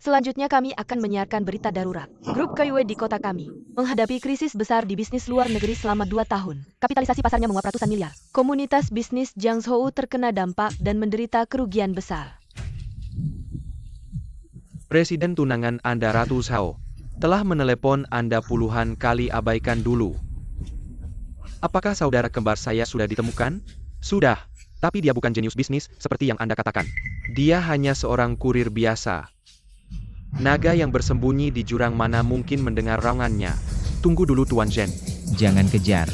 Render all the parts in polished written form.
Selanjutnya kami akan menyiarkan berita darurat. Grup KUE di kota kami menghadapi krisis besar di bisnis luar negeri selama 2 tahun. Kapitalisasi pasarnya menguap ratusan miliar. Komunitas bisnis Jiangzhou terkena dampak dan menderita kerugian besar. Presiden tunangan Anda Ratu Zhao telah menelepon Anda puluhan kali, abaikan dulu. Apakah saudara kembar saya sudah ditemukan? Sudah, tapi dia bukan jenius bisnis seperti yang Anda katakan. Dia hanya seorang kurir biasa. Naga yang bersembunyi di jurang mana mungkin mendengar raungannya. Tunggu dulu Tuan Shen. Jangan kejar.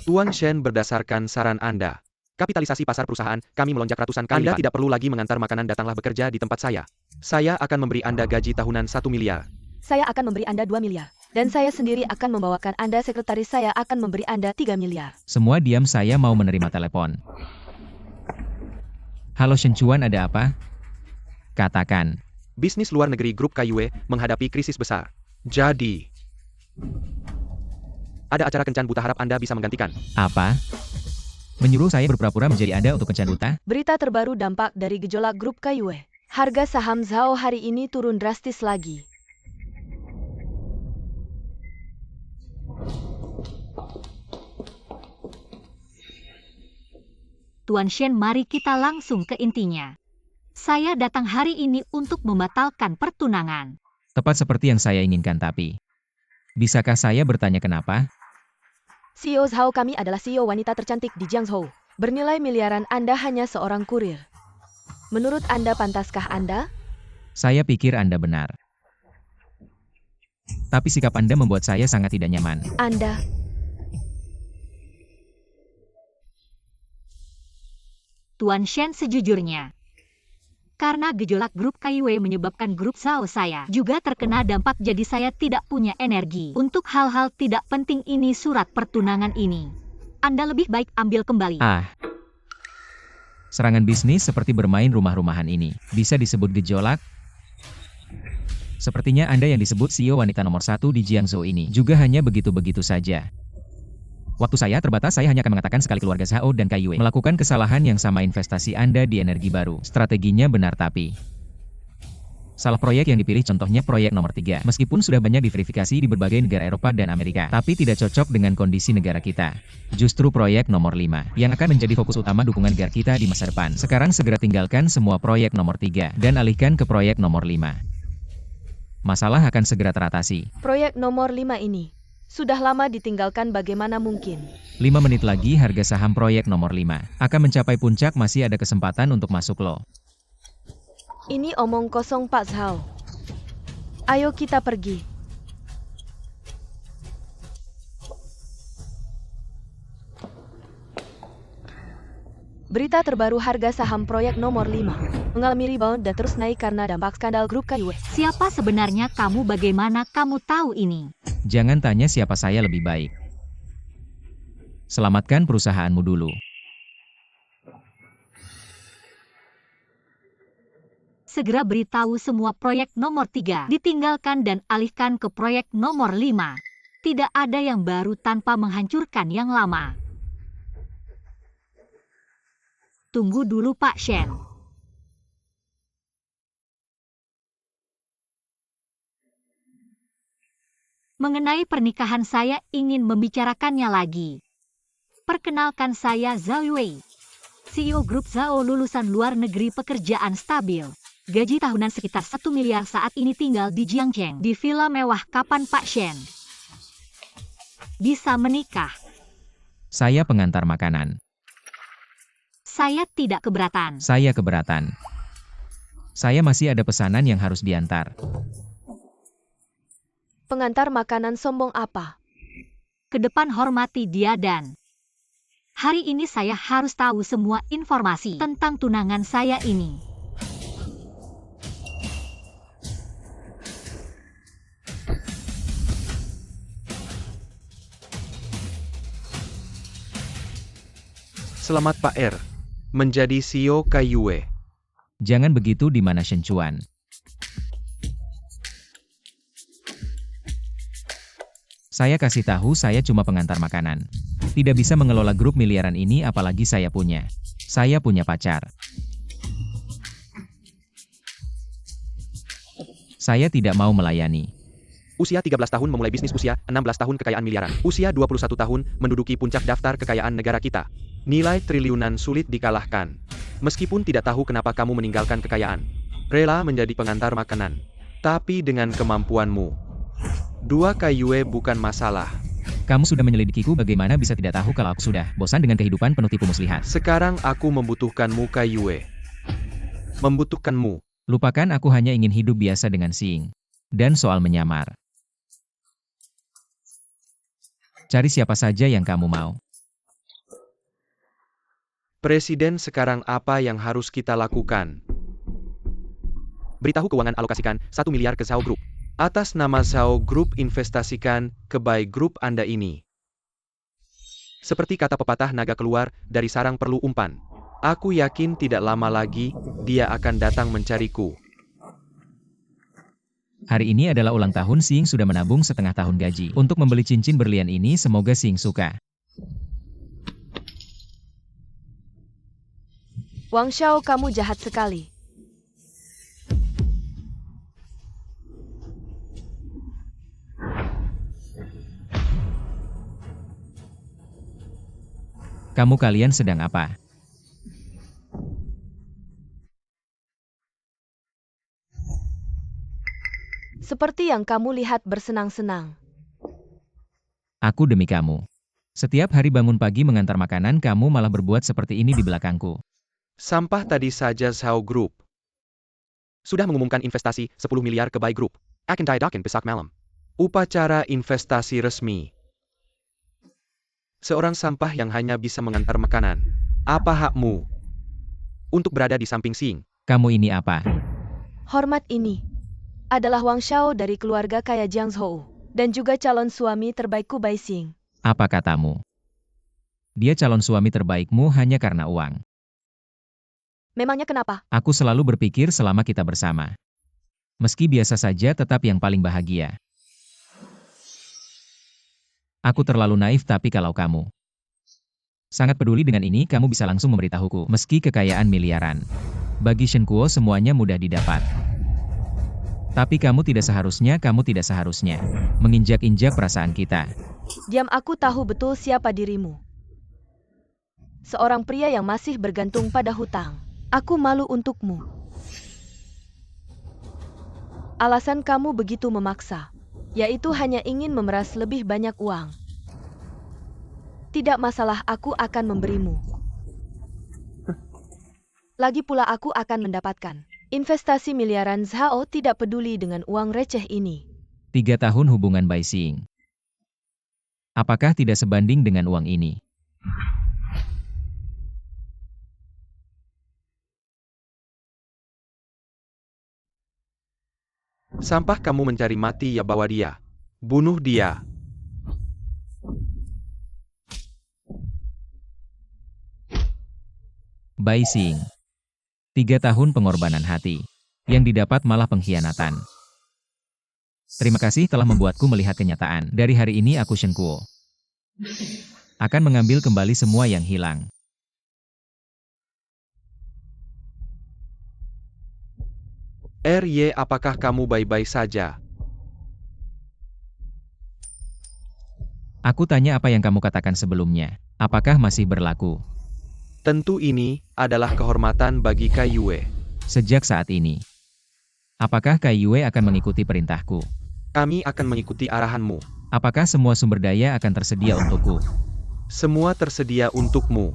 Tuan Shen, berdasarkan saran Anda, kapitalisasi pasar perusahaan kami melonjak ratusan kali. Anda tidak perlu lagi mengantar makanan, datanglah bekerja di tempat saya. Saya akan memberi Anda gaji tahunan 1 miliar. Saya akan memberi Anda 2 miliar. Dan saya sendiri akan membawakan Anda, sekretaris saya akan memberi Anda 3 miliar. Semua diam, saya mau menerima telepon. Halo Shen Chuan, ada apa? Katakan. Bisnis luar negeri grup KUE menghadapi krisis besar. Jadi, ada acara kencan buta, harap Anda bisa menggantikan. Apa? Menyuruh saya berpura-pura menjadi Anda untuk kencan buta? Berita terbaru dampak dari gejolak grup KUE. Harga saham Zhao hari ini turun drastis lagi. Tuan Shen, mari kita langsung ke intinya. Saya datang hari ini untuk membatalkan pertunangan. Tepat seperti yang saya inginkan, tapi bisakah saya bertanya kenapa? CEO Zhao kami adalah CEO wanita tercantik di Jiangzhou. Bernilai miliaran, Anda hanya seorang kurir. Menurut Anda, pantaskah Anda? Saya pikir Anda benar. Tapi sikap Anda membuat saya sangat tidak nyaman. Anda... Tuan Shen, sejujurnya, karena gejolak grup KUE menyebabkan grup Zhao saya juga terkena dampak, jadi saya tidak punya energi untuk hal-hal tidak penting ini. Surat pertunangan ini Anda lebih baik ambil kembali. Serangan bisnis seperti bermain rumah-rumahan ini bisa disebut gejolak? Sepertinya Anda yang disebut CEO wanita nomor 1 di Jiangzhou ini juga hanya begitu-begitu saja. Waktu saya terbatas, saya hanya akan mengatakan sekali keluarga Zhao dan KUE melakukan kesalahan yang sama. Investasi Anda di energi baru, strateginya benar, tapi salah proyek yang dipilih, contohnya proyek nomor 3. Meskipun sudah banyak diverifikasi di berbagai negara Eropa dan Amerika, tapi tidak cocok dengan kondisi negara kita. Justru proyek nomor 5 yang akan menjadi fokus utama dukungan negara kita di masa depan. Sekarang segera tinggalkan semua proyek nomor 3 dan alihkan ke proyek nomor 5. Masalah akan segera teratasi. Proyek nomor 5 ini sudah lama ditinggalkan, bagaimana mungkin? 5 menit lagi harga saham proyek nomor 5 akan mencapai puncak, masih ada kesempatan untuk masuk loh. Ini omong kosong Pak Zhao. Ayo kita pergi. Berita terbaru, harga saham proyek nomor 5 mengalami rebound dan terus naik karena dampak skandal grup KUE. Siapa sebenarnya kamu? Bagaimana kamu tahu ini? Jangan tanya siapa saya, lebih baik selamatkan perusahaanmu dulu. Segera beritahu semua proyek nomor 3 ditinggalkan dan alihkan ke proyek nomor 5. Tidak ada yang baru tanpa menghancurkan yang lama. Tunggu dulu Pak Shen. Mengenai pernikahan saya ingin membicarakannya lagi. Perkenalkan, saya Zhao Wei, CEO grup Zhao, lulusan luar negeri, pekerjaan stabil. Gaji tahunan sekitar 1 miliar, saat ini tinggal di Jiangcheng di villa mewah. Kapan Pak Shen bisa menikah? Saya pengantar makanan. Saya tidak keberatan. Saya keberatan. Saya masih ada pesanan yang harus diantar. Pengantar makanan sombong apa? Ke depan hormati dia, dan hari ini saya harus tahu semua informasi tentang tunangan saya ini. Selamat Pak R. menjadi CEO KUE. Jangan begitu, di mana Shen Chuan? Saya kasih tahu, saya cuma pengantar makanan. Tidak bisa mengelola grup miliaran ini apalagi saya punya. Saya punya pacar. Saya tidak mau melayani. Usia 13 tahun memulai bisnis, usia 16 tahun kekayaan miliaran. Usia 21 tahun menduduki puncak daftar kekayaan negara kita. Nilai triliunan sulit dikalahkan. Meskipun tidak tahu kenapa kamu meninggalkan kekayaan. Rela menjadi pengantar makanan. Tapi dengan kemampuanmu. 2 KUE bukan masalah. Kamu sudah menyelidikiku, bagaimana bisa tidak tahu kalau aku sudah bosan dengan kehidupan penuh tipu muslihat. Sekarang aku membutuhkanmu KUE. Membutuhkanmu. Lupakan, aku hanya ingin hidup biasa dengan Xing. Dan soal menyamar. Cari siapa saja yang kamu mau. Presiden, sekarang apa yang harus kita lakukan? Beritahu keuangan alokasikan 1 miliar ke Zhao Group. Atas nama Zhao Group investasikan ke buy group Anda ini. Seperti kata pepatah, naga keluar dari sarang perlu umpan. Aku yakin tidak lama lagi, dia akan datang mencariku. Hari ini adalah ulang tahun Xing, sudah menabung setengah tahun gaji untuk membeli cincin berlian ini, semoga Xing suka. Wang Xiao, kamu jahat sekali. Kamu kalian sedang apa? Seperti yang kamu lihat bersenang-senang. Aku demi kamu. Setiap hari bangun pagi mengantar makanan, kamu malah berbuat seperti ini di belakangku. Sampah tadi saja Zhao Group. Sudah mengumumkan investasi 10 miliar ke buy group. Akan diadakan besok malam. Upacara investasi resmi. Seorang sampah yang hanya bisa mengantar makanan. Apa hakmu untuk berada di samping Xing? Kamu ini apa? Hormat ini adalah Wang Xiao dari keluarga kaya Jiang Zhou dan juga calon suami terbaikku Bai Xing. Apa katamu? Dia calon suami terbaikmu hanya karena uang. Memangnya kenapa? Aku selalu berpikir selama kita bersama. Meski biasa saja, tetap yang paling bahagia. Aku terlalu naif, tapi kalau kamu sangat peduli dengan ini, kamu bisa langsung memberitahuku. Meski kekayaan miliaran, bagi Shen Kuo semuanya mudah didapat. Tapi kamu tidak seharusnya menginjak-injak perasaan kita. Diam, aku tahu betul siapa dirimu. Seorang pria yang masih bergantung pada hutang. Aku malu untukmu. Alasan kamu begitu memaksa, yaitu hanya ingin memeras lebih banyak uang. Tidak masalah, aku akan memberimu. Lagi pula aku akan mendapatkan investasi miliaran. Zhao tidak peduli dengan uang receh ini. 3 tahun hubungan Bai Xing. Apakah tidak sebanding dengan uang ini? Sampah, kamu mencari mati ya, bawa dia. Bunuh dia. Bai Xing. 3 tahun pengorbanan hati. Yang didapat malah pengkhianatan. Terima kasih telah membuatku melihat kenyataan. Dari hari ini aku Shen Kuo akan mengambil kembali semua yang hilang. RY, apakah kamu baik-baik saja? Aku tanya apa yang kamu katakan sebelumnya. Apakah masih berlaku? Tentu ini adalah kehormatan bagi KUE. Sejak saat ini, apakah KUE akan mengikuti perintahku? Kami akan mengikuti arahanmu. Apakah semua sumber daya akan tersedia untukku? Semua tersedia untukmu.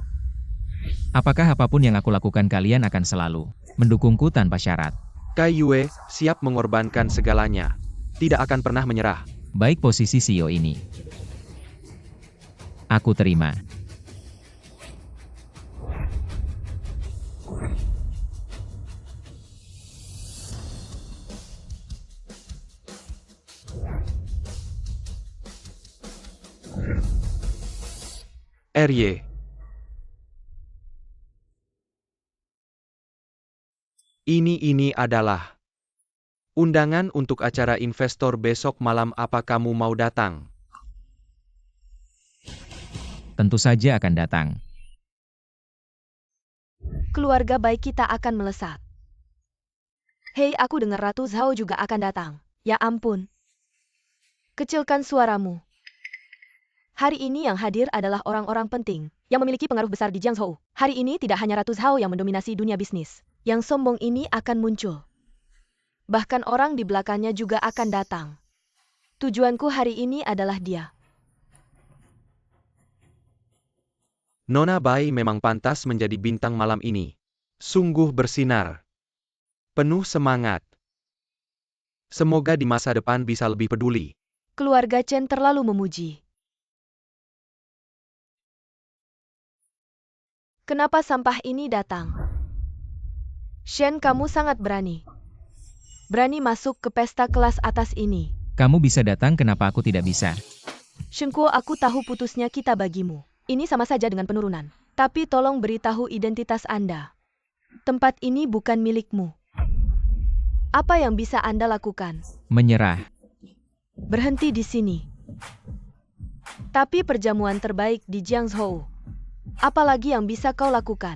Apakah apapun yang aku lakukan kalian akan selalu mendukungku tanpa syarat? KUE siap mengorbankan segalanya. Tidak akan pernah menyerah. Baik, posisi CEO ini aku terima. RY. Ini adalah undangan untuk acara investor besok malam. Apa kamu mau datang? Tentu saja akan datang. Keluarga baik kita akan melesat. Hei, aku dengar Ratu Zhao juga akan datang. Ya ampun. Kecilkan suaramu. Hari ini yang hadir adalah orang-orang penting yang memiliki pengaruh besar di Jiangzhou. Hari ini tidak hanya Ratu Zhao yang mendominasi dunia bisnis. Yang sombong ini akan muncul. Bahkan orang di belakangnya juga akan datang. Tujuanku hari ini adalah dia. Nona Bai memang pantas menjadi bintang malam ini. Sungguh bersinar. Penuh semangat. Semoga di masa depan bisa lebih peduli. Keluarga Chen terlalu memuji. Kenapa sampah ini datang? Shen, kamu sangat berani. Berani masuk ke pesta kelas atas ini. Kamu bisa datang, kenapa aku tidak bisa? Shenkuo, aku tahu putusnya kita bagimu. Ini sama saja dengan penurunan. Tapi tolong beritahu identitas Anda. Tempat ini bukan milikmu. Apa yang bisa Anda lakukan? Menyerah. Berhenti di sini. Tapi perjamuan terbaik di Jiangzhou. Apalagi yang bisa kau lakukan?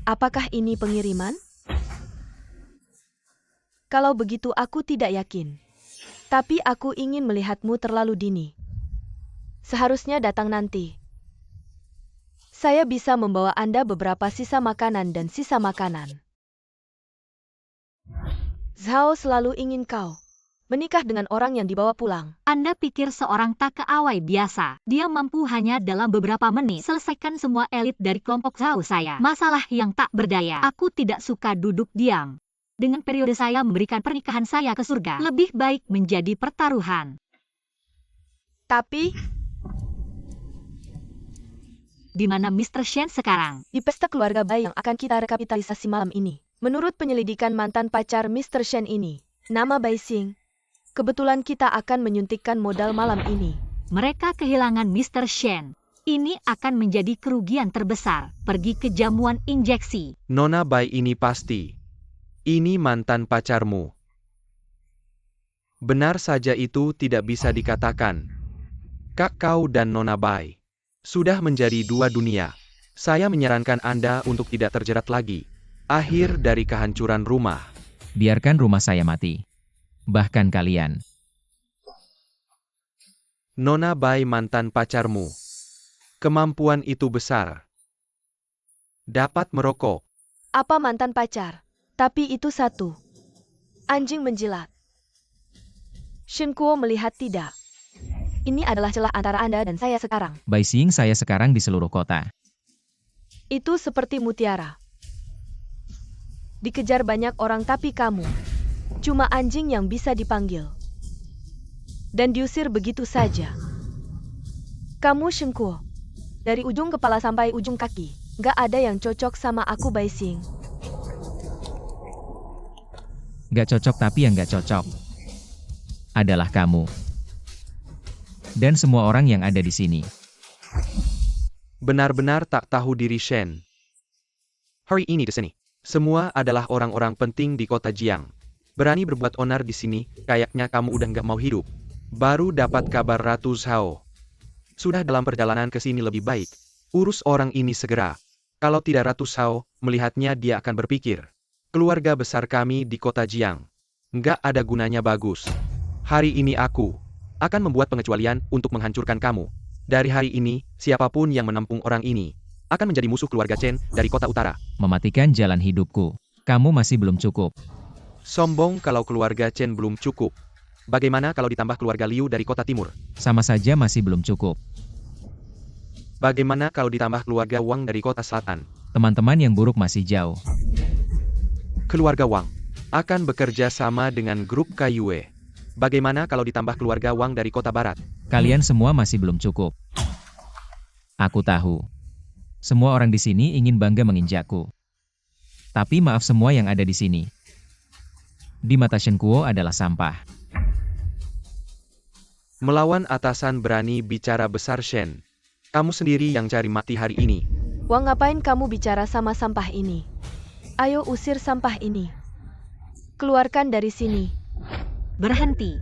Apakah ini pengiriman? Kalau begitu aku tidak yakin. Tapi aku ingin melihatmu terlalu dini. Seharusnya datang nanti. Saya bisa membawa Anda beberapa sisa makanan dan sisa makanan. Zhao selalu ingin kau menikah dengan orang yang dibawa pulang. Anda pikir seorang takeaway biasa, dia mampu hanya dalam beberapa menit selesaikan semua elit dari kelompok Zhao saya. Masalah yang tak berdaya. Aku tidak suka duduk diam. Dengan periode saya memberikan pernikahan saya ke surga, lebih baik menjadi pertaruhan. Tapi, Di mana Mr. Shen sekarang? di pesta keluarga bayi yang akan kita rekapitalisasi malam ini, menurut penyelidikan mantan pacar Mr. Shen ini, nama Bai Xing, kebetulan kita akan menyuntikkan modal malam ini. Mereka kehilangan Mr. Shen. Ini akan menjadi kerugian terbesar. Pergi ke jamuan injeksi. Nona Bai ini pasti. Ini mantan pacarmu. Benar saja itu tidak bisa dikatakan. Kak kau dan Nona Bai sudah menjadi dua dunia. Saya menyarankan Anda untuk tidak terjerat lagi. Akhir dari kehancuran rumah. Biarkan rumah saya mati. Bahkan kalian. Nona Bai mantan pacarmu. Kemampuan itu besar. Dapat merokok. Apa mantan pacar? Tapi itu satu. Anjing menjilat. Shenkuo melihat tidak. Ini adalah celah antara Anda dan saya sekarang. Bai Xing saya sekarang di seluruh kota. Itu seperti mutiara. Dikejar banyak orang tapi kamu cuma anjing yang bisa dipanggil. Dan diusir begitu saja. Kamu Shenkuo. Dari ujung kepala sampai ujung kaki. Gak ada yang cocok sama aku Bai Xing. Gak cocok, tapi yang gak cocok adalah kamu. Dan semua orang yang ada di sini. Benar-benar tak tahu diri Shen. Hari ini di sini. Semua adalah orang-orang penting di kota Jiang. Berani berbuat onar di sini, kayaknya kamu udah gak mau hidup. Baru dapat kabar Ratu Zhao. Sudah dalam perjalanan ke sini lebih baik. Urus orang ini segera. Kalau tidak Ratu Zhao, melihatnya dia akan berpikir. Keluarga besar kami di kota Jiang. Nggak ada gunanya bagus. Hari ini aku akan membuat pengecualian untuk menghancurkan kamu. Dari hari ini, siapapun yang menampung orang ini akan menjadi musuh keluarga Chen dari kota utara. Mematikan jalan hidupku. Kamu masih belum cukup. Sombong kalau keluarga Chen belum cukup. Bagaimana kalau ditambah keluarga Liu dari kota timur? Sama saja masih belum cukup. Bagaimana kalau ditambah keluarga Wang dari kota selatan? Teman-teman yang buruk masih jauh. Keluarga Wang akan bekerja sama dengan grup Kaiyue. Bagaimana kalau ditambah keluarga Wang dari kota barat? Kalian semua masih belum cukup. Aku tahu. Semua orang di sini ingin bangga menginjakku. Tapi maaf, semua yang ada di sini. Di mata Shenkuo adalah sampah. Melawan atasan berani bicara besar Shen. Kamu sendiri yang cari mati hari ini. Wang, ngapain kamu bicara sama sampah ini? Ayo usir sampah ini. Keluarkan dari sini. Berhenti.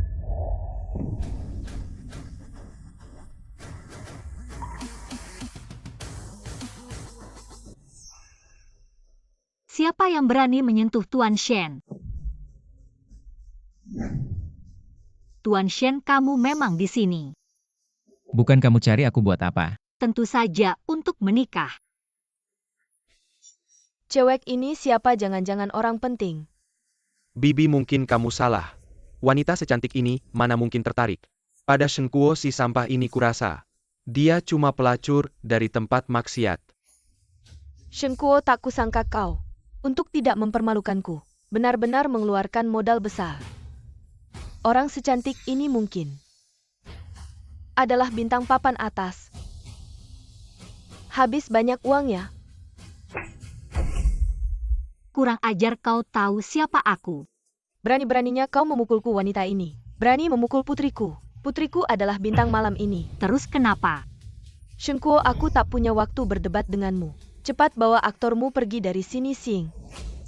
Siapa yang berani menyentuh Tuan Shen? Tuan Shen, kamu memang di sini. Bukan kamu cari aku buat apa? Tentu saja untuk menikah. Cewek ini siapa? Jangan-jangan orang penting. Bibi, mungkin kamu salah. Wanita secantik ini mana mungkin tertarik pada Shen Kuo si sampah ini, kurasa. Dia cuma pelacur dari tempat maksiat. Shen Kuo, tak kusangka kau untuk tidak mempermalukanku. Benar-benar mengeluarkan modal besar. Orang secantik ini mungkin adalah bintang papan atas. Habis banyak uangnya. Kurang ajar, kau tahu siapa aku? Berani-beraninya kau memukulku, wanita ini. Berani memukul putriku. Putriku adalah bintang malam ini. Terus kenapa? Shen Kuo, aku tak punya waktu berdebat denganmu. Cepat bawa aktormu pergi dari sini, Sing.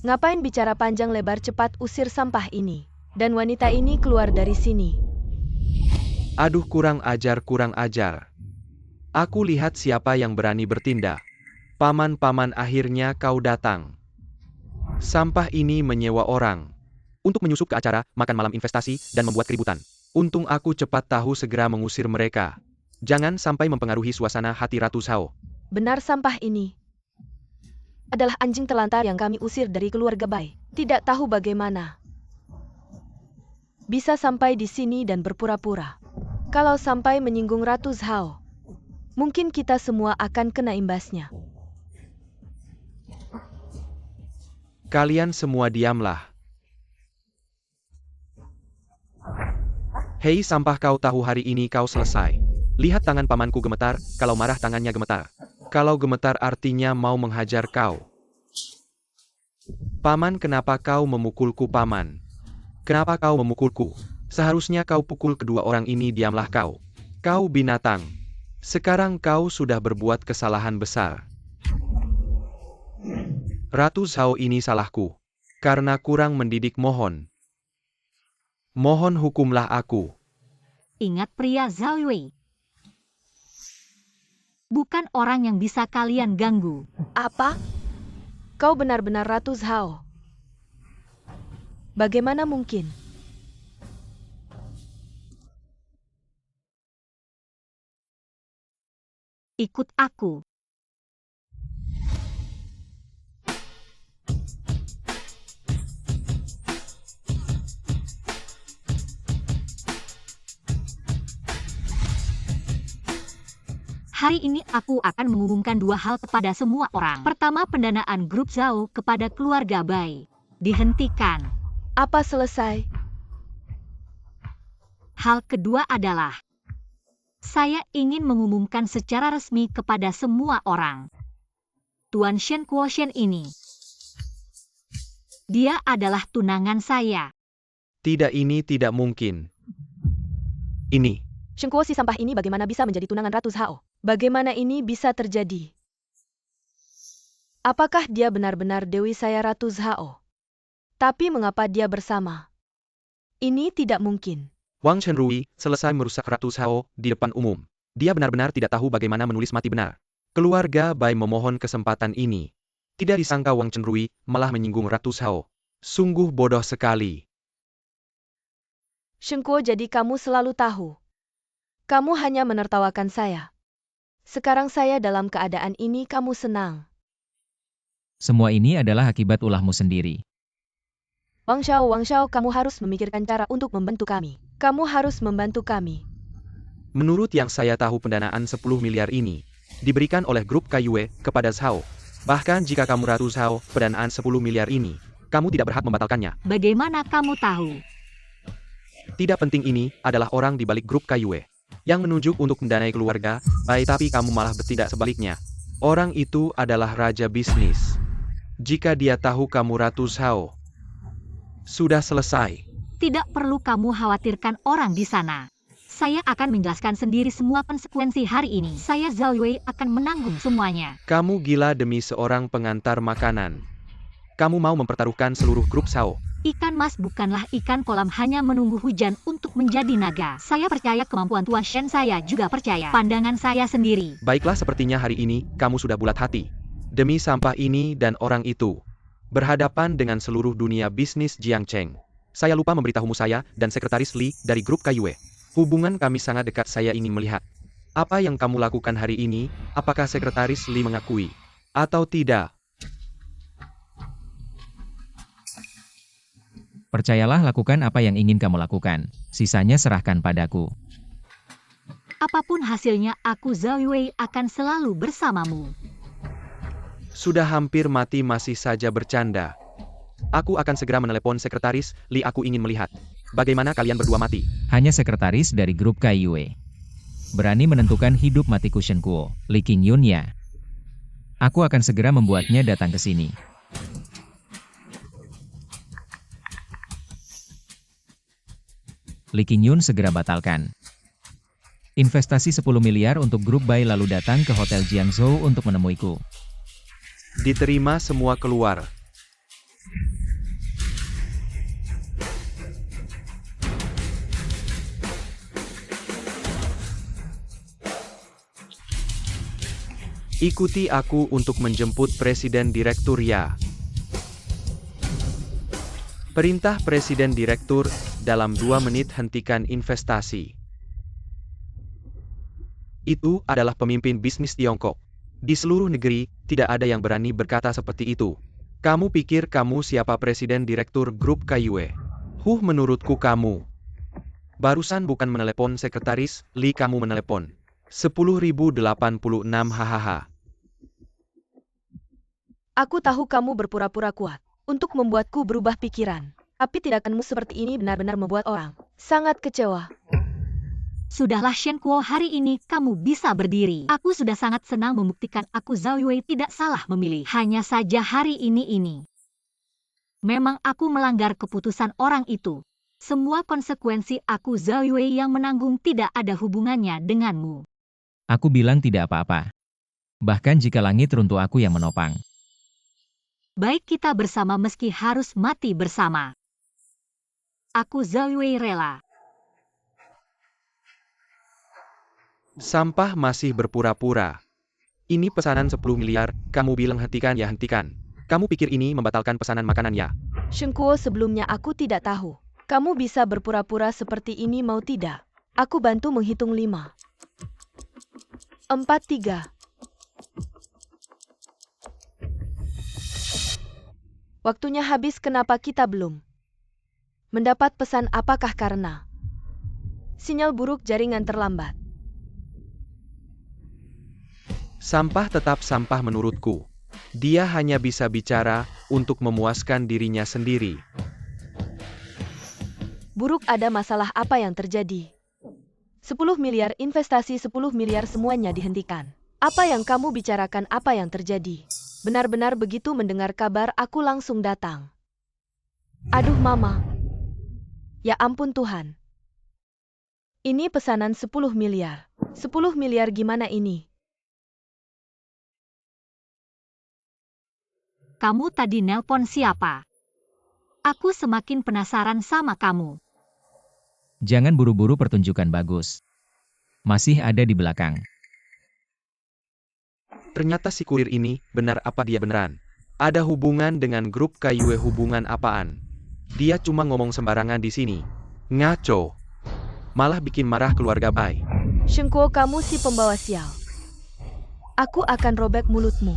Ngapain bicara panjang lebar, cepat usir sampah ini. Dan wanita ini keluar dari sini. Aduh, kurang ajar, kurang ajar. Aku lihat siapa yang berani bertindak. Paman-paman, akhirnya kau datang. Sampah ini menyewa orang untuk menyusup ke acara makan malam investasi dan membuat keributan. Untung aku cepat tahu, segera mengusir mereka. Jangan sampai mempengaruhi suasana hati Ratu Zhao. Benar, sampah ini adalah anjing terlantar yang kami usir dari keluarga Bai. Tidak tahu bagaimana bisa sampai di sini dan berpura-pura. Kalau sampai menyinggung Ratu Zhao, mungkin kita semua akan kena imbasnya. Kalian semua diamlah. Hei sampah, kau tahu hari ini kau selesai. Lihat tangan pamanku gemetar, kalau marah tangannya gemetar. Kalau gemetar artinya mau menghajar kau. Paman, kenapa kau memukulku, paman? Kenapa kau memukulku? Seharusnya kau pukul kedua orang ini. Diamlah kau. Kau binatang. Sekarang kau sudah berbuat kesalahan besar. Ratu Zhao, ini salahku. Karena kurang mendidik, mohon. Mohon hukumlah aku. Ingat pria Zhao Wei. Bukan orang yang bisa kalian ganggu. Apa? Kau benar-benar Ratu Zhao? Bagaimana mungkin? Ikut aku. Hari ini aku akan mengumumkan dua hal kepada semua orang. Pertama, pendanaan grup Zhao kepada keluarga Bai dihentikan. Apa selesai? Hal kedua adalah saya ingin mengumumkan secara resmi kepada semua orang. Tuan Shen Kuo Shen ini, dia adalah tunangan saya. Tidak, ini tidak mungkin. Ini. Shen Kuo si sampah ini bagaimana bisa menjadi tunangan Ratu Zhao? Bagaimana ini bisa terjadi? Apakah dia benar-benar Dewi saya Ratu Zhao? Tapi mengapa dia bersama? Ini tidak mungkin. Wang Chenrui selesai merusak Ratu Zhao di depan umum. Dia benar-benar tidak tahu bagaimana menulis mati benar. Keluarga Bai memohon kesempatan ini. Tidak disangka Wang Chenrui malah menyinggung Ratu Zhao. Sungguh bodoh sekali. Shen Kuo, jadi kamu selalu tahu. Kamu hanya menertawakan saya. Sekarang saya dalam keadaan ini, kamu senang. Semua ini adalah akibat ulahmu sendiri. Wang Xiao, kamu harus memikirkan cara untuk membantu kami. Kamu harus membantu kami. Menurut yang saya tahu, pendanaan 10 miliar ini diberikan oleh grup Kaiyue kepada Zhao. Bahkan jika kamu Ratu Zhao, pendanaan 10 miliar ini, kamu tidak berhak membatalkannya. Bagaimana kamu tahu? Tidak penting, ini adalah orang di balik grup Kaiyue yang menunjuk untuk mendanai keluarga Bai, tapi kamu malah bertindak sebaliknya. Orang itu adalah raja bisnis. Jika dia tahu kamu Ratu Zhao, sudah selesai. Tidak perlu kamu khawatirkan orang di sana. Saya akan menjelaskan sendiri semua konsekuensi hari ini. Saya Zhao Wei akan menanggung semuanya. Kamu gila demi seorang pengantar makanan. Kamu mau mempertaruhkan seluruh grup Zhao. Ikan mas bukanlah ikan kolam hanya menunggu hujan untuk menjadi naga. Saya percaya kemampuan Tuan Shen, saya juga percaya pandangan saya sendiri. Baiklah, sepertinya hari ini kamu sudah bulat hati. Demi sampah ini dan orang itu. berhadapan dengan seluruh dunia bisnis Jiang Cheng. Saya lupa memberitahumu saya dan sekretaris Li dari grup Kaiyue. Hubungan kami sangat dekat. Saya ingin melihat apa yang kamu lakukan hari ini, apakah sekretaris Li mengakui atau tidak. Percayalah, lakukan apa yang ingin kamu lakukan. Sisanya serahkan padaku. Apapun hasilnya, aku Zhao Yue akan selalu bersamamu. Sudah hampir mati masih saja bercanda. Aku akan segera menelepon sekretaris Li. Aku ingin melihat bagaimana kalian berdua mati. Hanya sekretaris dari grup Kaiyue berani menentukan hidup matiku Shen Kuo, Li Qingyun ya. Aku akan segera membuatnya datang ke sini. Li Qingyun segera batalkan investasi 10 miliar untuk grup Bai lalu datang ke Hotel Jiangzhou untuk menemuiku. Diterima semua keluar. Ikuti aku untuk menjemput Presiden Direktur ya. Perintah Presiden Direktur, dalam 2 menit hentikan investasi. Itu adalah pemimpin bisnis Tiongkok. Di seluruh negeri, tidak ada yang berani berkata seperti itu. Kamu pikir kamu siapa? Presiden Direktur Grup Kaiyue? Menurutku kamu. Barusan bukan menelepon sekretaris Li, kamu menelepon 10.086 hahaha. Aku tahu kamu berpura-pura kuat untuk membuatku berubah pikiran. Tapi tindakanmu seperti ini benar-benar membuat orang sangat kecewa. Sudahlah Shen Kuo, hari ini kamu bisa berdiri. Aku sudah sangat senang membuktikan aku Zhao Yue tidak salah memilih. Hanya saja hari ini. Memang aku melanggar keputusan orang itu. Semua konsekuensi aku Zhao Yue yang menanggung, tidak ada hubungannya denganmu. Aku bilang tidak apa-apa. Bahkan jika langit runtuh aku yang menopang. Baik, kita bersama meski harus mati bersama. Aku Zhao Yue rela. Sampah masih berpura-pura. Ini pesanan 10 miliar, kamu bilang hentikan ya hentikan. Kamu pikir ini membatalkan pesanan makanan ya? Shen Kuo, sebelumnya aku tidak tahu. Kamu bisa berpura-pura seperti ini mau tidak? Aku bantu menghitung 5, 4, 3. Waktunya habis, kenapa kita belum mendapat pesan? Apakah karena sinyal buruk, jaringan terlambat? Sampah tetap sampah menurutku. Dia hanya bisa bicara untuk memuaskan dirinya sendiri. Buruk, ada masalah apa yang terjadi? 10 miliar investasi, 10 miliar semuanya dihentikan. Apa yang kamu bicarakan? Apa yang terjadi? Benar-benar begitu mendengar kabar aku langsung datang. Aduh mama. Ya ampun Tuhan. Ini pesanan 10 miliar. 10 miliar gimana ini? Kamu tadi nelpon siapa? Aku semakin penasaran sama kamu. Jangan buru-buru pertunjukan bagus. Masih ada di belakang. Ternyata si kurir ini, benar apa dia beneran? Ada hubungan dengan grup Kaiyue? Hubungan apaan? Dia cuma ngomong sembarangan di sini. Ngaco. Malah bikin marah keluarga Bai. Shen Kuo, kamu si pembawa sial. Aku akan robek mulutmu.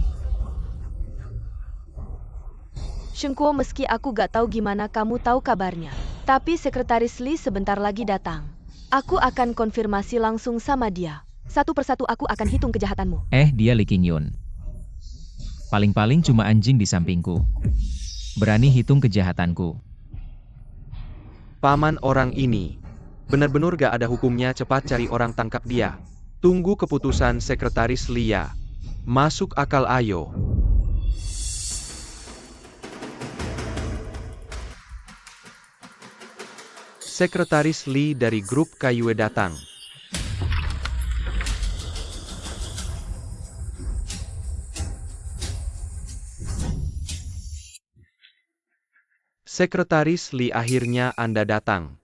Shen Kuo, meski aku gak tahu gimana kamu tahu kabarnya. Tapi sekretaris Li sebentar lagi datang. Aku akan konfirmasi langsung sama dia. Satu persatu aku akan hitung kejahatanmu. Dia Li Qingyun. Paling-paling cuma anjing di sampingku. Berani hitung kejahatanku. Paman orang ini. Benar-benar gak ada hukumnya, cepat cari orang tangkap dia. Tunggu keputusan sekretaris Lia. Masuk akal ayo. Sekretaris Li dari grup Kaiyue datang. Sekretaris Li, akhirnya Anda datang.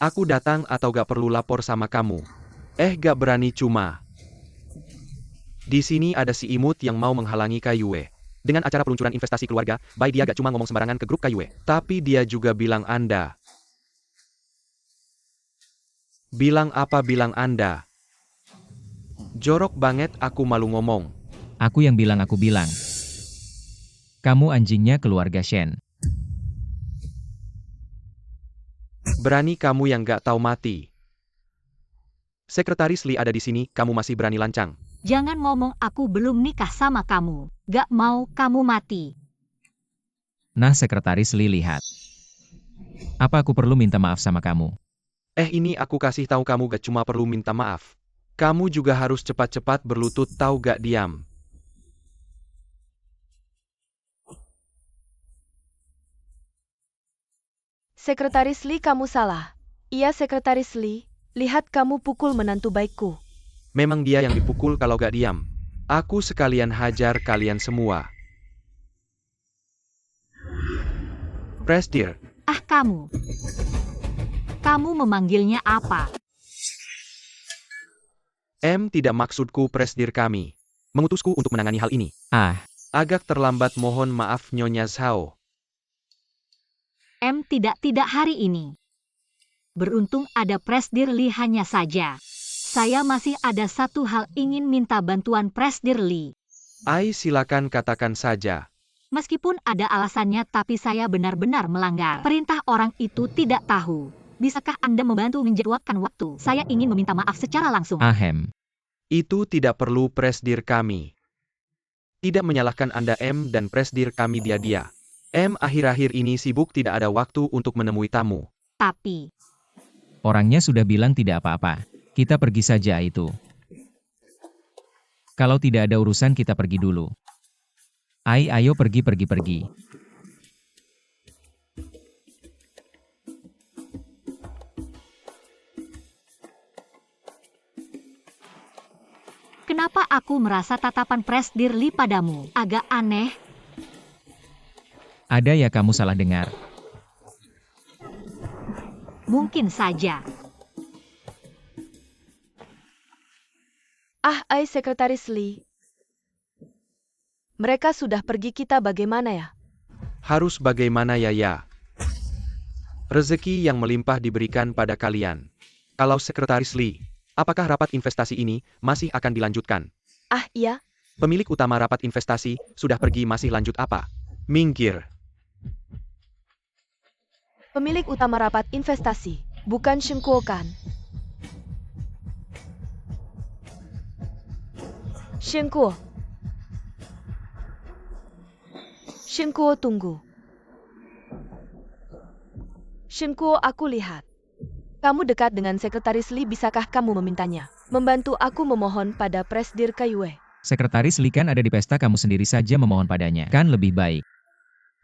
Aku datang atau gak perlu lapor sama kamu? Gak berani cuma. Di sini ada si imut yang mau menghalangi Kaiyue. Dengan acara peluncuran investasi keluarga, Bai dia gak cuma ngomong sembarangan ke grup Kayue. Tapi dia juga bilang Anda. Bilang apa bilang Anda? Jorok banget aku malu ngomong. Aku yang bilang aku bilang. Kamu anjingnya keluarga Shen. Berani kamu yang gak tahu mati. Sekretaris Lee ada di sini, kamu masih berani lancang. Jangan ngomong aku belum nikah sama kamu. Gak mau kamu mati. Nah, Sekretaris Lee lihat. Apa aku perlu minta maaf sama kamu? Ini aku kasih tahu kamu gak cuma perlu minta maaf. Kamu juga harus cepat-cepat berlutut tahu gak diam. Sekretaris Lee, kamu salah. Iya, Sekretaris Lee. Lihat kamu pukul menantu baikku. Memang dia yang dipukul kalau gak diam. Aku sekalian hajar kalian semua. Presdir. Ah kamu. Kamu memanggilnya apa? Tidak maksudku Presdir kami. Mengutusku untuk menangani hal ini. Agak terlambat, mohon maaf Nyonya Zhao. Tidak hari ini. Beruntung ada Presdir Lee hanya saja. Saya masih ada satu hal ingin minta bantuan Presdir Lee. Silakan katakan saja. Meskipun ada alasannya tapi saya benar-benar melanggar. Perintah orang itu tidak tahu. Bisakah Anda membantu menjadwalkan waktu? Saya ingin meminta maaf secara langsung. Itu tidak perlu Presdir kami. Tidak menyalahkan Anda dan Presdir kami dia. Akhir-akhir ini sibuk tidak ada waktu untuk menemui tamu. Tapi Orangnya sudah bilang tidak apa-apa. Kita pergi saja itu. Kalau tidak ada urusan kita pergi dulu. Ayo pergi. kenapa aku merasa tatapan Presdir Lee padamu agak aneh? Ada ya, kamu salah dengar. Mungkin saja. Sekretaris Lee. Mereka sudah pergi, kita bagaimana ya? Harus bagaimana ya? Rezeki yang melimpah diberikan pada kalian. Kalau Sekretaris Lee, apakah rapat investasi ini masih akan dilanjutkan? Iya. Pemilik utama rapat investasi sudah pergi, masih lanjut apa? Minggir. Pemilik utama rapat investasi, bukan Shen Kuo kan? Shen Kuo. Shen Kuo, tunggu. Shen Kuo, aku lihat. Kamu dekat dengan Sekretaris Lee, bisakah kamu memintanya membantu aku memohon pada Presdir Kayue? Sekretaris Lee kan ada di pesta, kamu sendiri saja memohon padanya. Kan lebih baik.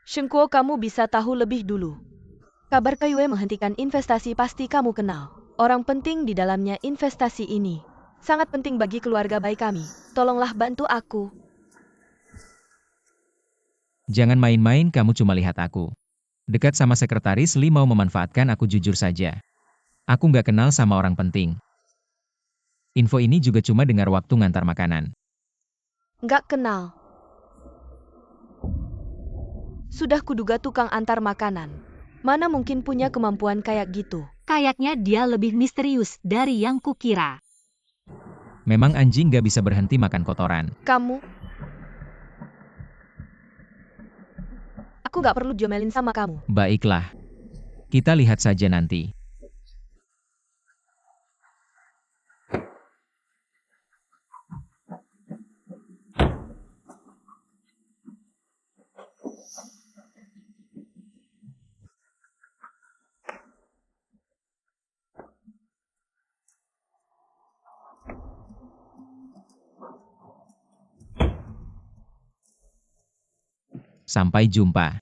Shen Kuo, kamu bisa tahu lebih dulu. Kabar Kayue menghentikan investasi pasti kamu kenal. Orang penting di dalamnya investasi ini. Sangat penting bagi keluarga baik kami. Tolonglah bantu aku. Jangan main-main, kamu cuma lihat aku. Dekat sama Sekretaris Lee mau memanfaatkan aku, jujur saja. Aku nggak kenal sama orang penting. Info ini juga cuma dengar waktu ngantar makanan. Nggak kenal. Sudah kuduga tukang antar makanan. Mana mungkin punya kemampuan kayak gitu? Kayaknya dia lebih misterius dari yang kukira. Memang anjing nggak bisa berhenti makan kotoran. Kamu? Aku nggak perlu diomelin sama kamu. Baiklah. Kita lihat saja nanti. Sampai jumpa.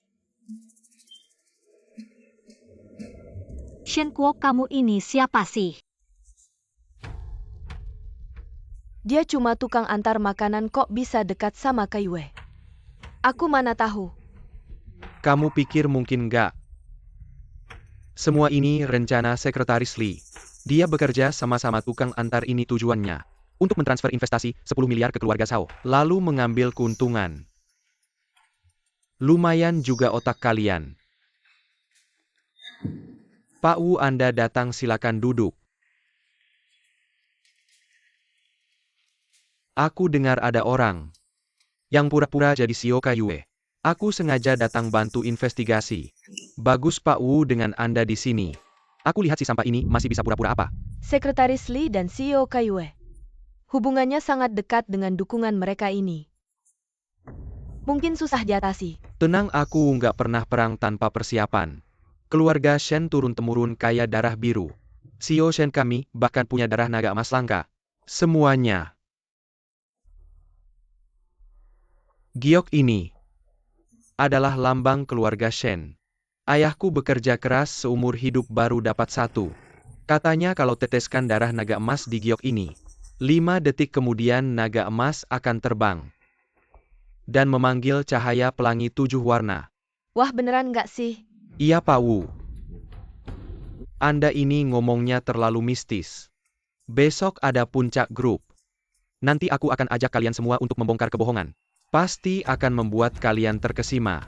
Shen Kuo, kamu ini siapa sih? Dia cuma tukang antar makanan, kok bisa dekat sama Kayue? Aku mana tahu. Kamu pikir mungkin nggak? Semua ini rencana Sekretaris Lee. Dia bekerja sama-sama tukang antar, ini tujuannya. Untuk mentransfer investasi 10 miliar ke keluarga Zhao, lalu mengambil keuntungan. Lumayan juga otak kalian. Pak Wu, Anda datang, silakan duduk. Aku dengar ada orang yang pura-pura jadi CEO KYW. Aku sengaja datang bantu investigasi. Bagus Pak Wu dengan Anda di sini. Aku lihat si sampah ini masih bisa pura-pura apa? Sekretaris Lee dan CEO KYW. Hubungannya sangat dekat dengan dukungan mereka ini. Mungkin susah diatasi. Tenang, aku nggak pernah perang tanpa persiapan. Keluarga Shen turun-temurun kaya darah biru. CEO Shen kami bahkan punya darah naga emas langka. Semuanya. Giok ini adalah lambang keluarga Shen. Ayahku bekerja keras seumur hidup baru dapat satu. Katanya kalau teteskan darah naga emas di giok ini, 5 detik kemudian naga emas akan terbang dan memanggil cahaya pelangi 7 warna. Wah, beneran nggak sih? Iya Pak Wu. Anda ini ngomongnya terlalu mistis. Besok ada puncak grup. Nanti aku akan ajak kalian semua untuk membongkar kebohongan. Pasti akan membuat kalian terkesima.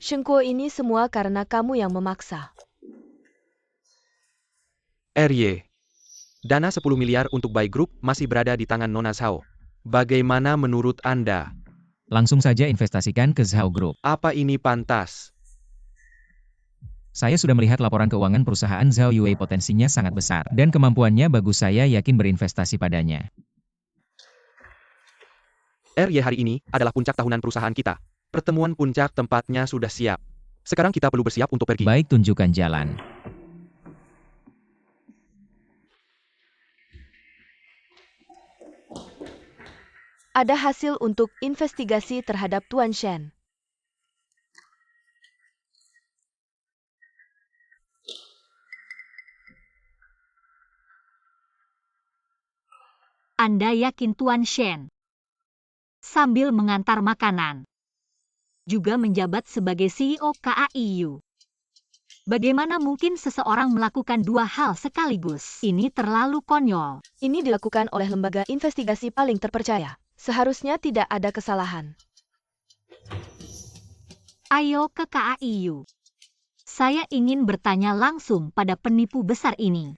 Shengkuo, ini semua karena kamu yang memaksa. RY. Dana 10 miliar untuk buy group masih berada di tangan Nona Zhao. Bagaimana menurut Anda? Langsung saja investasikan ke Zhao Group. Apa ini pantas? Saya sudah melihat laporan keuangan perusahaan Zhao Yue, potensinya sangat besar, dan kemampuannya bagus, saya yakin berinvestasi padanya. RY, hari ini adalah puncak tahunan perusahaan kita. Pertemuan puncak tempatnya sudah siap. Sekarang kita perlu bersiap untuk pergi. Baik, tunjukkan jalan. Ada hasil untuk investigasi terhadap Tuan Shen. Anda yakin Tuan Shen? Sambil mengantar makanan. Juga menjabat sebagai CEO KAIU. Bagaimana mungkin seseorang melakukan dua hal sekaligus? Ini terlalu konyol. Ini dilakukan oleh lembaga investigasi paling terpercaya. Seharusnya tidak ada kesalahan. Ayo ke KAIU. Saya ingin bertanya langsung pada penipu besar ini.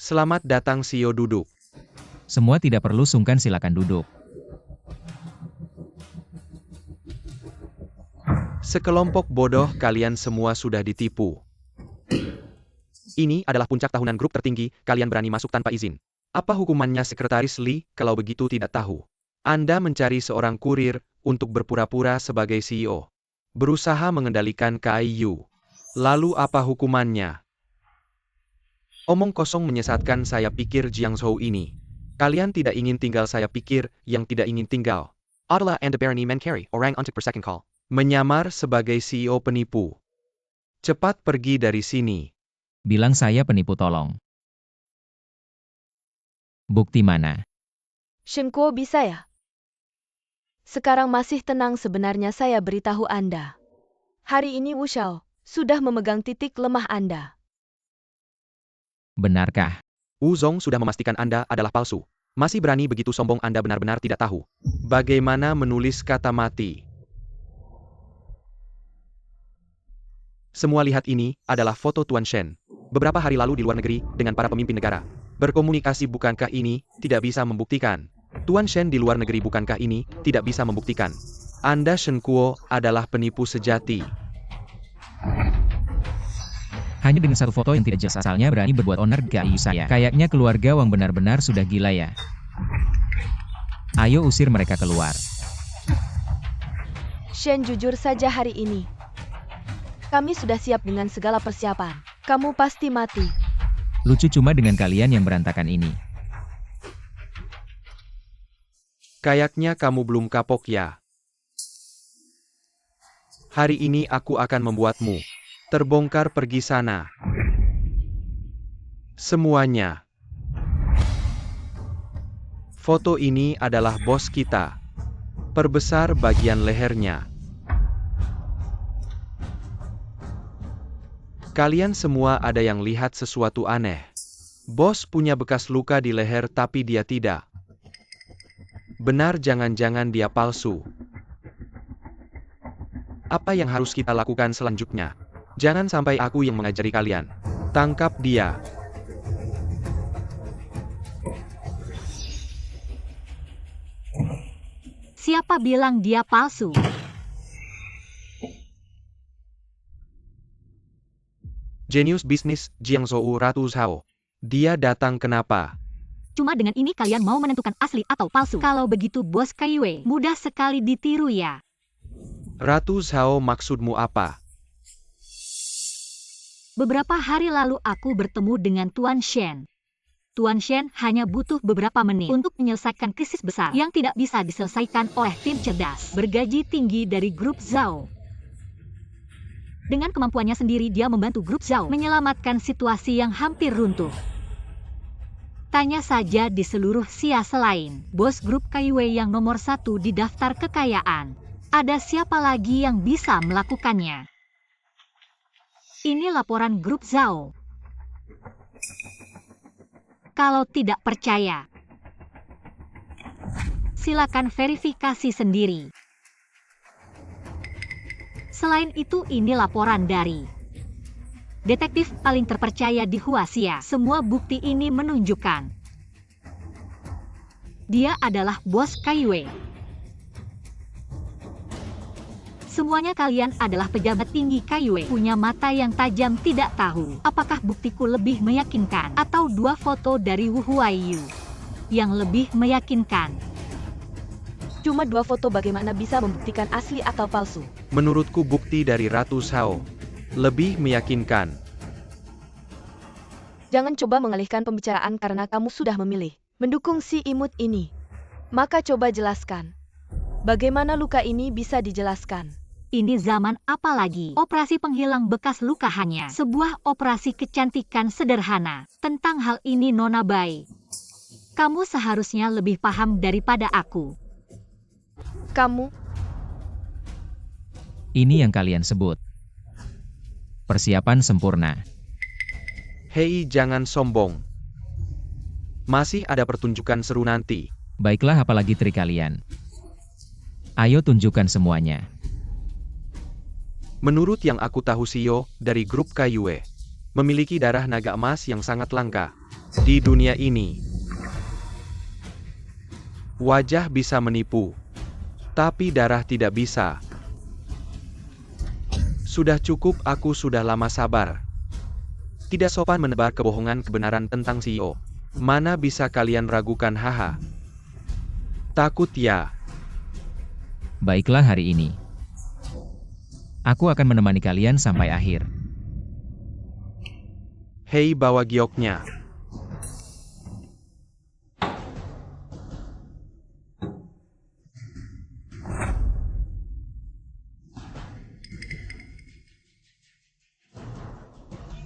Selamat datang CEO, duduk. Semua tidak perlu sungkan, silakan duduk. Sekelompok bodoh kalian semua sudah ditipu. Ini adalah puncak tahunan grup tertinggi, kalian berani masuk tanpa izin. Apa hukumannya Sekretaris Lee kalau begitu tidak tahu? Anda mencari seorang kurir untuk berpura-pura sebagai CEO. Berusaha mengendalikan KAIU. Lalu apa hukumannya? Omong kosong menyesatkan, saya pikir Jiang Zhou ini. Kalian tidak ingin tinggal, saya pikir yang tidak ingin tinggal. Adalah Anda berani mencari orang untuk per second call. Menyamar sebagai CEO penipu. Cepat pergi dari sini. Bilang saya penipu, tolong. Bukti mana? Shengkuo, bisa ya? Sekarang masih tenang, sebenarnya saya beritahu Anda. Hari ini Wu Xiao sudah memegang titik lemah Anda. Benarkah? Wu Zong sudah memastikan Anda adalah palsu. Masih berani begitu sombong, Anda benar-benar tidak tahu bagaimana menulis kata mati. Semua lihat, ini adalah foto Tuan Shen. Beberapa hari lalu di luar negeri dengan para pemimpin negara. Berkomunikasi, bukankah ini tidak bisa membuktikan? Tuan Shen di luar negeri, bukankah ini tidak bisa membuktikan? Anda Shengkuo adalah penipu sejati. Hanya dengan satu foto yang tidak jelas asalnya berani berbuat onar KAIU saya. Kayaknya keluarga Wang benar-benar sudah gila ya. Ayo usir mereka keluar. Shen, jujur saja hari ini. Kami sudah siap dengan segala persiapan. Kamu pasti mati. Lucu cuma dengan kalian yang berantakan ini. Kayaknya kamu belum kapok ya. Hari ini aku akan membuatmu terbongkar, pergi sana. Semuanya. Foto ini adalah bos kita. Perbesar bagian lehernya. Kalian semua ada yang lihat sesuatu aneh. Bos punya bekas luka di leher tapi dia tidak. Benar, jangan-jangan dia palsu. Apa yang harus kita lakukan selanjutnya? Jangan sampai aku yang mengajari kalian. Tangkap dia. Siapa bilang dia palsu? Jenius bisnis Jiangzhou Ratu Zhao. Dia datang kenapa? Cuma dengan ini kalian mau menentukan asli atau palsu. Kalau begitu Bos Kaiyue, mudah sekali ditiru ya. Ratu Zhao, maksudmu apa? Beberapa hari lalu aku bertemu dengan Tuan Shen. Tuan Shen hanya butuh beberapa menit untuk menyelesaikan krisis besar yang tidak bisa diselesaikan oleh tim cerdas bergaji tinggi dari grup Zhao. Dengan kemampuannya sendiri dia membantu grup Zhao menyelamatkan situasi yang hampir runtuh. Tanya saja di seluruh Xia selain bos grup Kaiyue yang nomor 1 di daftar kekayaan. Ada siapa lagi yang bisa melakukannya? Ini laporan grup Zhao. Kalau tidak percaya, silakan verifikasi sendiri. Selain itu, ini laporan dari detektif paling terpercaya di Huaxia. Semua bukti ini menunjukkan dia adalah bos Kaiyue. Semuanya kalian adalah pejabat tinggi Kaiyue, punya mata yang tajam. Tidak tahu apakah buktiku lebih meyakinkan atau dua foto dari Wu Huaiyu yang lebih meyakinkan. Cuma 2 foto, bagaimana bisa membuktikan asli atau palsu? Menurutku bukti dari Ratu Zhao lebih meyakinkan. Jangan coba mengalihkan pembicaraan karena kamu sudah memilih mendukung si imut ini. Maka coba jelaskan. Bagaimana luka ini bisa dijelaskan? Ini zaman apa lagi? Operasi penghilang bekas luka hanya sebuah operasi kecantikan sederhana. Tentang hal ini Nona Bai, kamu seharusnya lebih paham daripada aku. Kamu, Ini yang kalian sebut persiapan sempurna. Hei, jangan sombong. Masih ada pertunjukan seru nanti. Baiklah, apalagi trik kalian. Ayo tunjukkan semuanya. Menurut yang aku tahu, Shio dari grup Kaiyue memiliki darah naga emas yang sangat langka di dunia ini. Wajah bisa menipu, tapi darah tidak bisa. Sudah cukup, aku sudah lama sabar. Tidak sopan menebar kebohongan kebenaran tentang Shio. Mana bisa kalian ragukan, haha. Takut ya? Baiklah, hari ini aku akan menemani kalian sampai akhir. Hei, bawa gioknya.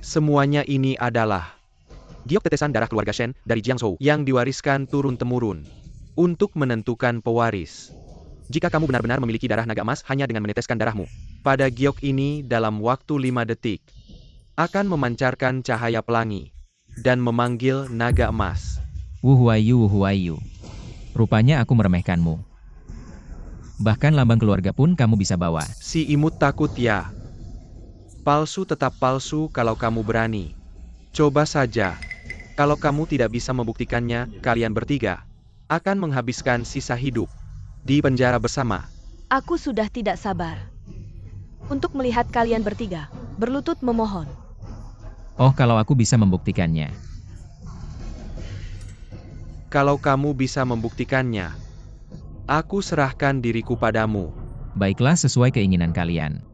Semuanya ini adalah giok tetesan darah keluarga Shen dari Jiangzhou yang diwariskan turun-temurun untuk menentukan pewaris. Jika kamu benar-benar memiliki darah naga emas hanya dengan meneteskan darahmu pada giok ini dalam waktu 5 detik, akan memancarkan cahaya pelangi dan memanggil naga emas. Wu Huaiyu. Rupanya aku meremehkanmu. Bahkan lambang keluarga pun kamu bisa bawa. Si imut takut ya? Palsu tetap palsu kalau kamu berani. Coba saja. Kalau kamu tidak bisa membuktikannya, kalian bertiga akan menghabiskan sisa hidup di penjara bersama. aku sudah tidak sabar untuk melihat kalian bertiga berlutut memohon. Oh, kalau aku bisa membuktikannya. Kalau kamu bisa membuktikannya, aku serahkan diriku padamu. Baiklah, sesuai keinginan kalian.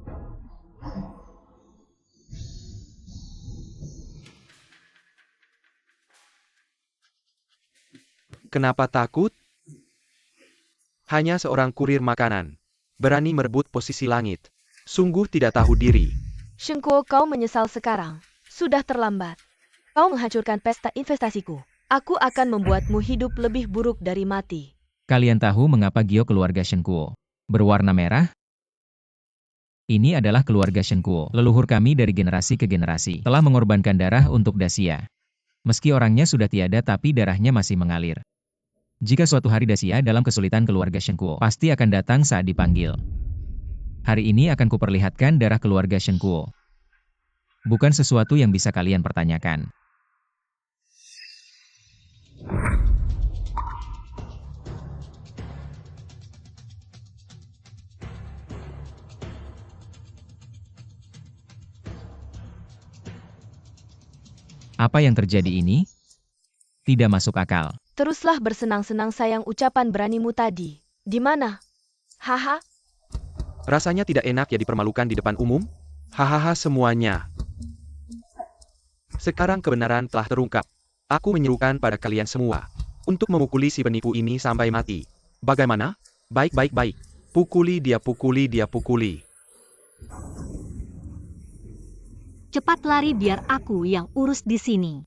Kenapa takut? Hanya seorang kurir makanan berani merebut posisi langit. Sungguh tidak tahu diri. Shengkuo, kau menyesal sekarang. Sudah terlambat. Kau menghancurkan pesta investasiku. Aku akan membuatmu hidup lebih buruk dari mati. Kalian tahu mengapa giok keluarga Shengkuo berwarna merah? Ini adalah keluarga Shenkuo. Leluhur kami dari generasi ke generasi telah mengorbankan darah untuk Dacia. Meski orangnya sudah tiada tapi darahnya masih mengalir. Jika suatu hari Dacia dalam kesulitan, keluarga Shenkuo pasti akan datang saat dipanggil. Hari ini akan kuperlihatkan darah keluarga Shenkuo. Bukan sesuatu yang bisa kalian pertanyakan. Apa yang terjadi ini? Tidak masuk akal. Teruslah bersenang-senang sayang, ucapan beranimu tadi. Di mana? Haha. Rasanya tidak enak ya dipermalukan di depan umum? Hahaha semuanya. Sekarang kebenaran telah terungkap. Aku menyerukan pada kalian semua untuk memukuli si penipu ini sampai mati. Bagaimana? Baik. Pukuli dia, pukuli dia, pukuli. Cepat lari biar aku yang urus di sini.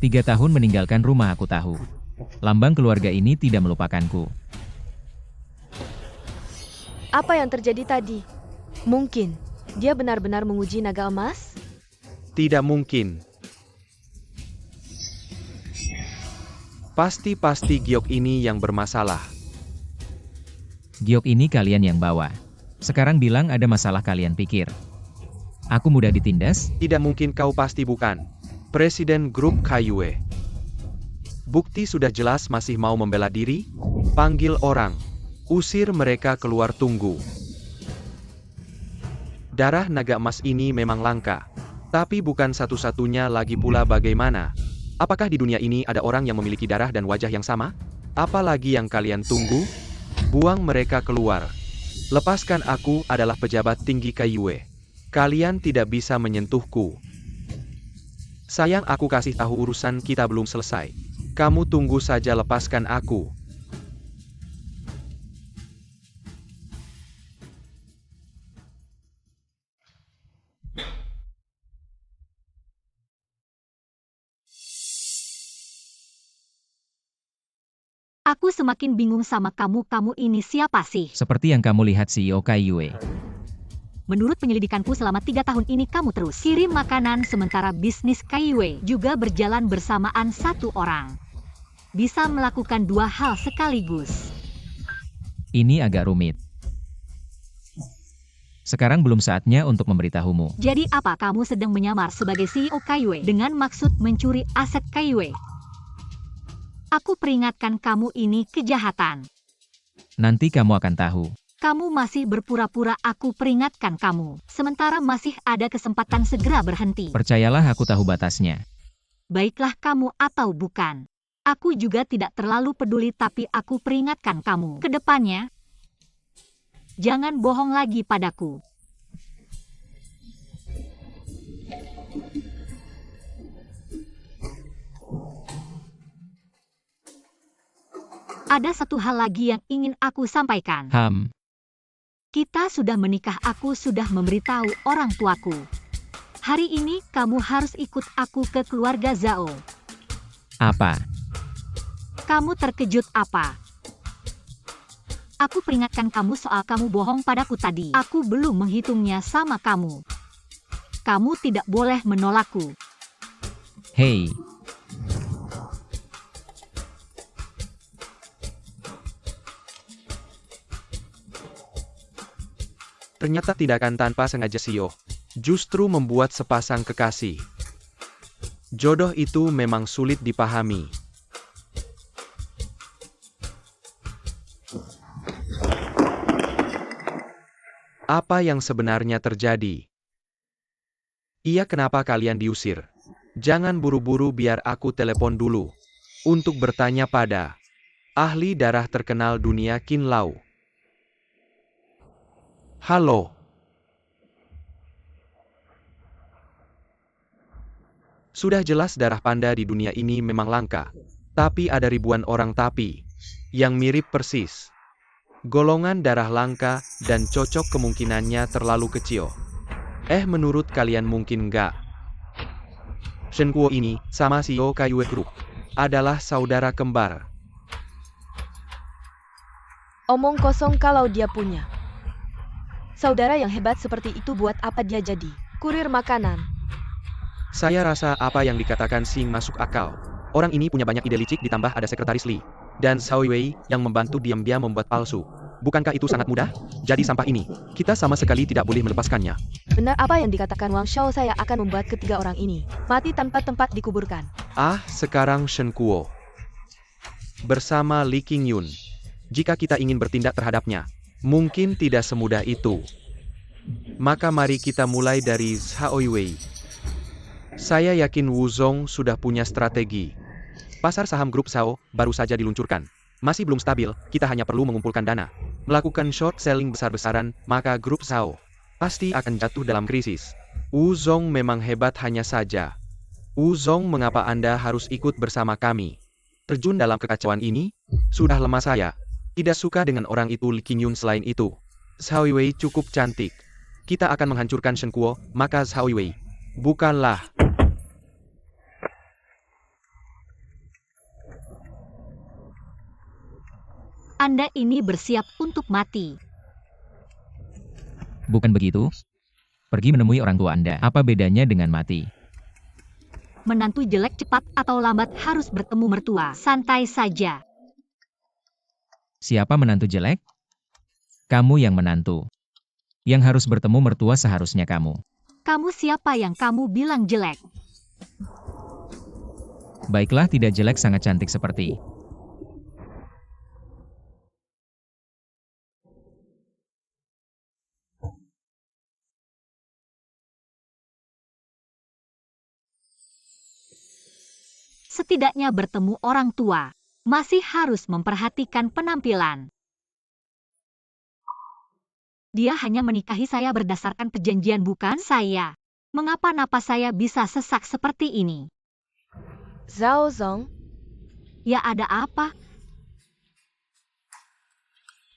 Tiga tahun meninggalkan rumah, aku tahu. Lambang keluarga ini tidak melupakanku. Apa yang terjadi tadi? Mungkin dia benar-benar menguji naga emas? Tidak mungkin. Pasti giok ini yang bermasalah. Giok ini kalian yang bawa. Sekarang bilang ada masalah, kalian pikir aku mudah ditindas? Tidak mungkin, kau pasti bukan Presiden Grup Kaiyue. Bukti sudah jelas, masih mau membela diri? Panggil orang. Usir mereka keluar, tunggu. Darah naga emas ini memang langka. Tapi bukan satu-satunya lagi pula, bagaimana? Apakah di dunia ini ada orang yang memiliki darah dan wajah yang sama? Apalagi yang kalian tunggu? Buang mereka keluar. Lepaskan, aku adalah pejabat tinggi Kaiyue. Kalian tidak bisa menyentuhku. Sayang, aku kasih tahu, urusan kita belum selesai. Kamu tunggu saja, lepaskan aku. Aku semakin bingung sama kamu ini siapa sih? Seperti yang kamu lihat, CEO Kaiyue. Menurut penyelidikanku selama 3 tahun ini kamu terus kirim makanan, sementara bisnis Kaiyue juga berjalan bersamaan. Satu orang bisa melakukan 2 hal sekaligus. Ini agak rumit. Sekarang belum saatnya untuk memberitahumu. Jadi apa kamu sedang menyamar sebagai CEO Kaiyue dengan maksud mencuri aset Kaiyue? Aku peringatkan kamu, ini kejahatan. Nanti kamu akan tahu. Kamu masih berpura-pura, aku peringatkan kamu. Sementara masih ada kesempatan, segera berhenti. Percayalah, aku tahu batasnya. Baiklah kamu atau bukan. Aku juga tidak terlalu peduli, tapi aku peringatkan kamu. Kedepannya, jangan bohong lagi padaku. Ada satu hal lagi yang ingin aku sampaikan. Kita sudah menikah, aku sudah memberitahu orang tuaku. Hari ini kamu harus ikut aku ke keluarga Zhao. Apa? Kamu terkejut apa? Aku peringatkan kamu soal kamu bohong padaku tadi. Aku belum menghitungnya sama kamu. Kamu tidak boleh menolakku. Hei. Ternyata tindakan tanpa sengaja CEO justru membuat sepasang kekasih. Jodoh itu memang sulit dipahami. Apa yang sebenarnya terjadi? Iya, kenapa kalian diusir? Jangan buru-buru, biar aku telepon dulu untuk bertanya pada ahli darah terkenal dunia, Qin Lao. Halo. Sudah jelas darah panda di dunia ini memang langka. Tapi ada ribuan orang tapi yang mirip persis. Golongan darah langka dan cocok kemungkinannya terlalu kecil. Menurut kalian mungkin nggak? Shen Kuo ini sama CEO Kaiyue Group adalah saudara kembar. Omong kosong kalau dia punya saudara yang hebat seperti itu, buat apa dia jadi kurir makanan? Saya rasa apa yang dikatakan Xing masuk akal. Orang ini punya banyak ide licik ditambah ada sekretaris Li dan Xiao Wei yang membantu diam-diam membuat palsu. Bukankah itu sangat mudah? Jadi sampah ini, kita sama sekali tidak boleh melepaskannya. Benar apa yang dikatakan Wang Shao, saya akan membuat ketiga orang ini mati tanpa tempat dikuburkan. Sekarang Shen Kuo bersama Li Qingyun. Jika kita ingin bertindak terhadapnya, mungkin tidak semudah itu. Maka mari kita mulai dari Xiao Wei. Saya yakin Wu Zong sudah punya strategi. Pasar saham grup Zhao baru saja diluncurkan. Masih belum stabil, kita hanya perlu mengumpulkan dana. Melakukan short selling besar-besaran, maka grup Zhao pasti akan jatuh dalam krisis. Wu Zong memang hebat, hanya saja. Wu Zong, mengapa Anda harus ikut bersama kami? Terjun dalam kekacauan ini? Sudah lemah saya. Tidak suka dengan orang itu Li Qingyun. Selain itu, Xiao Wei cukup cantik. Kita akan menghancurkan Shen Kuo, maka Xiao Wei bukanlah. Anda ini bersiap untuk mati. Bukan begitu? Pergi menemui orang tua Anda. Apa bedanya dengan mati? Menantu jelek cepat atau lambat harus bertemu mertua. Santai saja. Siapa menantu jelek? Kamu yang menantu. Yang harus bertemu mertua seharusnya kamu. Kamu siapa yang kamu bilang jelek? Baiklah, tidak jelek, sangat cantik seperti. Setidaknya bertemu orang tua. Masih harus memperhatikan penampilan. Dia hanya menikahi saya berdasarkan perjanjian, bukan saya. Mengapa napas saya bisa sesak seperti ini? Zhao Zong, Ya, ada apa?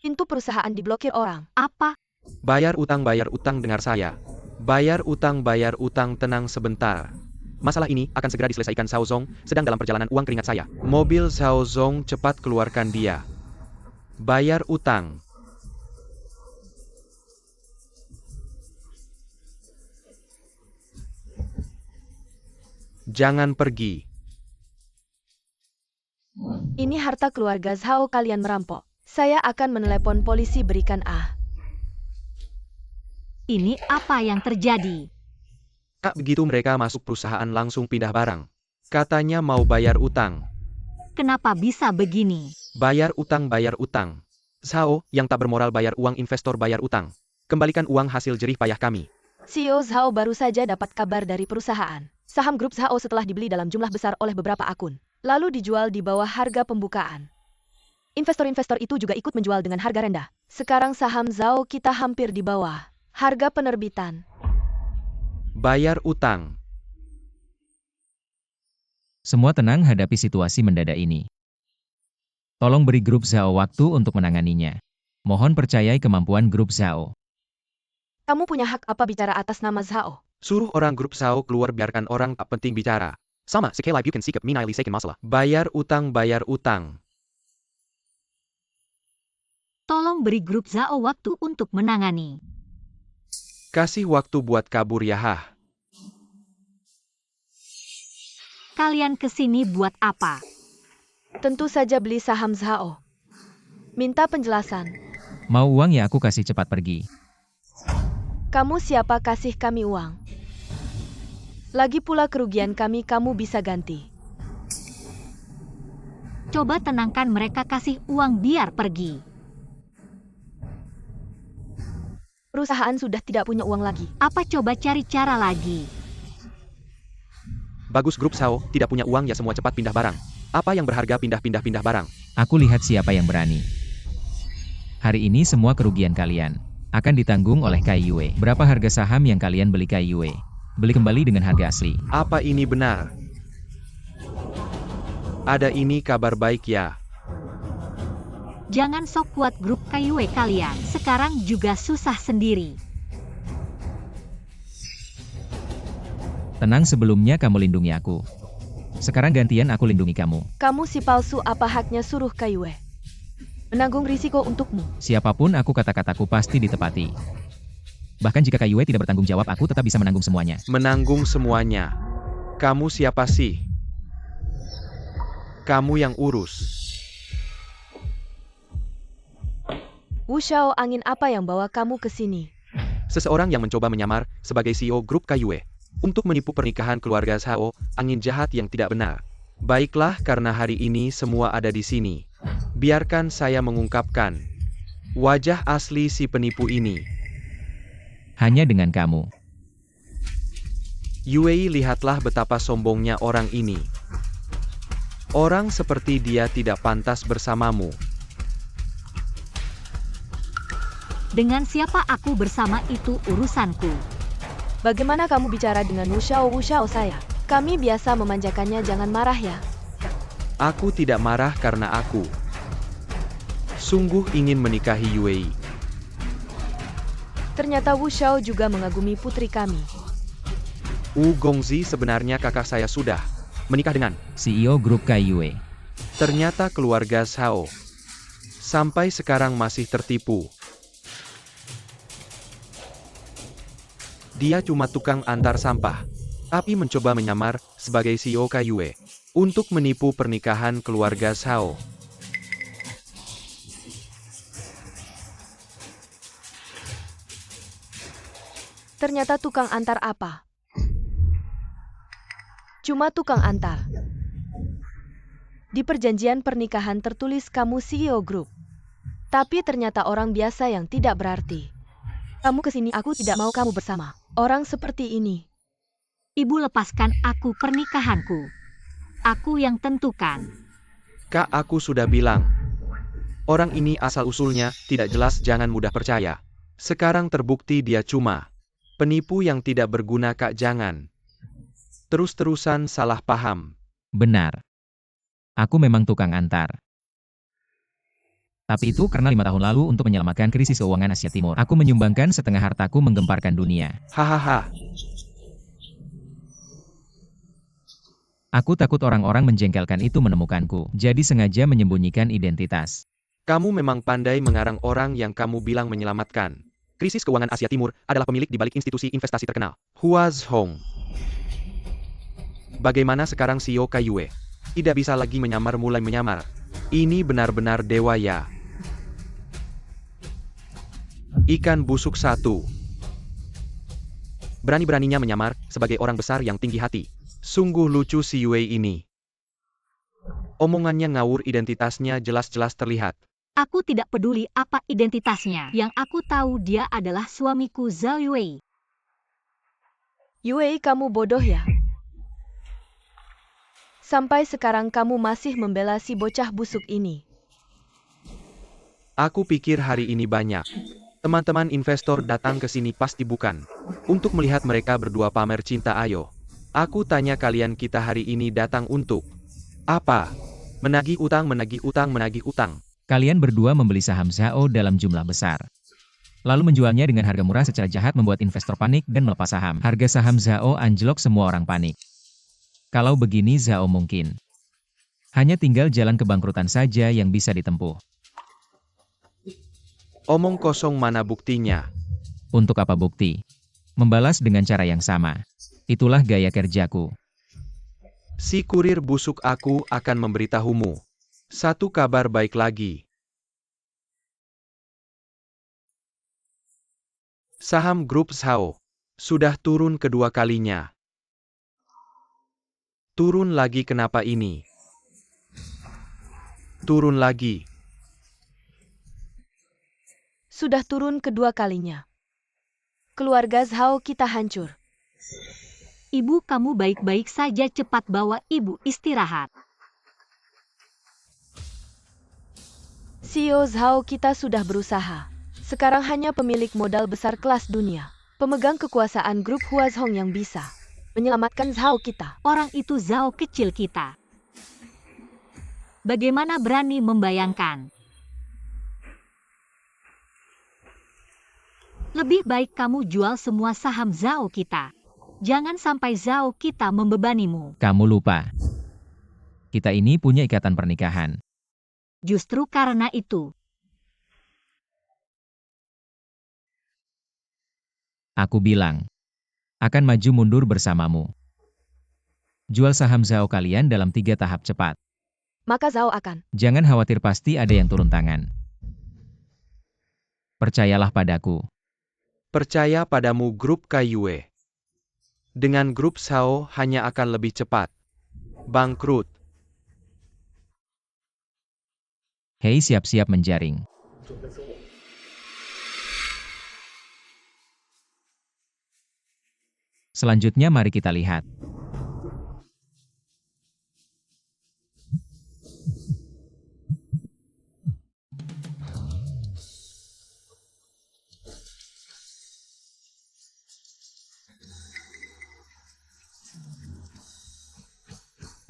pintu perusahaan diblokir orang. Apa? Bayar utang, dengar saya. Bayar utang, tenang sebentar. Masalah ini akan segera diselesaikan. Xiao Zong sedang dalam perjalanan uang keringat saya. Mobil Xiao Zong, cepat keluarkan dia. Bayar utang. Jangan pergi. Ini harta keluarga Zhao, kalian merampok. Saya akan menelepon polisi, berikan Ini apa yang terjadi? Begitu mereka masuk perusahaan langsung pindah barang. Katanya mau bayar utang. Kenapa bisa begini? Bayar utang. Zhao yang tak bermoral bayar uang investor, bayar utang. Kembalikan uang hasil jerih payah kami. CEO Zhao baru saja dapat kabar dari perusahaan. Saham grup Zhao setelah dibeli dalam jumlah besar oleh beberapa akun, lalu dijual di bawah harga pembukaan. Investor-investor itu juga ikut menjual dengan harga rendah. Sekarang saham Zhao kita hampir di bawah harga penerbitan. Bayar utang. Semua tenang hadapi situasi mendadak ini. Tolong beri grup Zhao waktu untuk menanganinya. Mohon percayai kemampuan grup Zhao. Kamu punya hak apa bicara atas nama Zhao? Suruh orang grup Zhao keluar, biarkan orang tak penting bicara. Sama, sekali lagi bukan sikap minai lisekin masalah. Bayar utang. Tolong beri grup Zhao waktu untuk menangani. Kasih waktu buat kabur ya. Kalian kesini buat apa? Tentu saja beli saham Zhao. Minta penjelasan. Mau uang ya, aku kasih, cepat pergi. Kamu siapa kasih kami uang? Lagi pula kerugian kami kamu bisa ganti. Coba tenangkan mereka, kasih uang biar pergi. Perusahaan sudah tidak punya uang lagi. Apa, coba cari cara lagi? Bagus, grup Zhao tidak punya uang ya, semua cepat pindah barang. Apa yang berharga pindah barang. Aku lihat siapa yang berani. Hari ini semua kerugian kalian akan ditanggung oleh Kaiyue. Berapa harga saham yang kalian beli Kaiyue? Beli kembali dengan harga asli. Apa ini benar? Ada ini kabar baik ya. Jangan sok kuat grup KYW kalian. Sekarang juga susah sendiri. Tenang, sebelumnya kamu lindungi aku. Sekarang gantian aku lindungi kamu. Kamu si palsu, apa haknya suruh KYW menanggung risiko untukmu? Siapapun aku, kata-kataku pasti ditepati. Bahkan jika KYW tidak bertanggung jawab, aku tetap bisa menanggung semuanya. Menanggung semuanya? Kamu siapa sih? Kamu yang urus. Wu Xiao, angin apa yang bawa kamu ke sini? Seseorang yang mencoba menyamar sebagai CEO grup KYW untuk menipu pernikahan keluarga Zhao, angin jahat yang tidak benar. Baiklah, karena hari ini semua ada di sini. Biarkan saya mengungkapkan wajah asli si penipu ini. Hanya dengan kamu. Yue, lihatlah betapa sombongnya orang ini. Orang seperti dia tidak pantas bersamamu. Dengan siapa aku bersama itu urusanku. Bagaimana kamu bicara dengan Wu Xiao? Wu Xiao saya. Kami biasa memanjakannya, jangan marah ya. Aku tidak marah karena aku sungguh ingin menikahi Yue. Ternyata Wu Xiao juga mengagumi putri kami. Wu Gongzi, sebenarnya kakak saya sudah menikah dengan CEO grup KYW. ternyata keluarga Zhao. Sampai sekarang masih tertipu. Dia cuma tukang antar sampah, tapi mencoba menyamar sebagai CEO KYW untuk menipu pernikahan keluarga Zhao. Ternyata tukang antar apa? Cuma tukang antar. Di perjanjian pernikahan tertulis kamu CEO grup. Tapi ternyata orang biasa yang tidak berarti. Kamu kesini, aku tidak mau kamu bersama orang seperti ini. Ibu, lepaskan aku pernikahanku. Aku yang tentukan. Kak, aku sudah bilang. Orang ini asal-usulnya tidak jelas, jangan mudah percaya. Sekarang terbukti dia cuma penipu yang tidak berguna. Kak, jangan terus-terusan salah paham. Benar. Aku memang tukang antar. Tapi itu karena 5 tahun lalu untuk menyelamatkan krisis keuangan Asia Timur. Aku menyumbangkan setengah hartaku menggemparkan dunia. Hahaha. Aku takut orang-orang menjengkelkan itu menemukanku. Jadi sengaja menyembunyikan identitas. Kamu memang pandai mengarang orang yang kamu bilang menyelamatkan krisis keuangan Asia Timur adalah pemilik di balik institusi investasi terkenal, Huazhong. Bagaimana sekarang CEO KYW? Tidak bisa lagi menyamar, mulai menyamar. Ini benar-benar dewa ya. Ikan busuk satu. Berani-beraninya menyamar sebagai orang besar yang tinggi hati. Sungguh lucu si Yue ini. Omongannya ngawur, identitasnya jelas-jelas terlihat. Aku tidak peduli apa identitasnya. Yang aku tahu dia adalah suamiku Zhao Yue. Yue, kamu bodoh ya? Sampai sekarang kamu masih membela si bocah busuk ini. Aku pikir hari ini banyak teman-teman investor datang ke sini, pasti bukan untuk melihat mereka berdua pamer cinta. Ayo, aku tanya kalian, kita hari ini datang untuk apa? Menagih utang, menagih utang, menagih utang. Kalian berdua membeli saham Zhao dalam jumlah besar. Lalu menjualnya dengan harga murah secara jahat, membuat investor panik dan melepas saham. Harga saham Zhao anjlok, semua orang panik. Kalau begini Zhao mungkin hanya tinggal jalan kebangkrutan saja yang bisa ditempuh. Omong kosong, mana buktinya? Untuk apa bukti? Membalas dengan cara yang sama. Itulah gaya kerjaku. Si kurir busuk, aku akan memberitahumu satu kabar baik lagi. Saham grup Zhao sudah turun kedua kalinya. Turun lagi, kenapa ini? Turun lagi. Sudah turun kedua kalinya. Keluarga Zhao kita hancur. Ibu, kamu baik-baik saja, cepat bawa ibu istirahat. CEO Zhao kita sudah berusaha. Sekarang hanya pemilik modal besar kelas dunia. pemegang kekuasaan grup Huazhong yang bisa menyelamatkan Zhao kita. Orang itu Zhao kecil kita. Bagaimana berani membayangkan? Lebih baik kamu jual semua saham Zhao kita. Jangan sampai Zhao kita membebanimu. Kamu lupa. Kita ini punya ikatan pernikahan. Justru karena itu, Aku bilang, akan maju mundur bersamamu. Jual saham Zhao kalian dalam 3 tahap cepat. Maka Zhao akan. Jangan khawatir, pasti ada yang turun tangan. Percayalah padaku. Percaya padamu grup Kaiyue. Dengan grup Zhao hanya akan lebih cepat. Bangkrut. Hei, siap-siap menjaring. Selanjutnya mari kita lihat.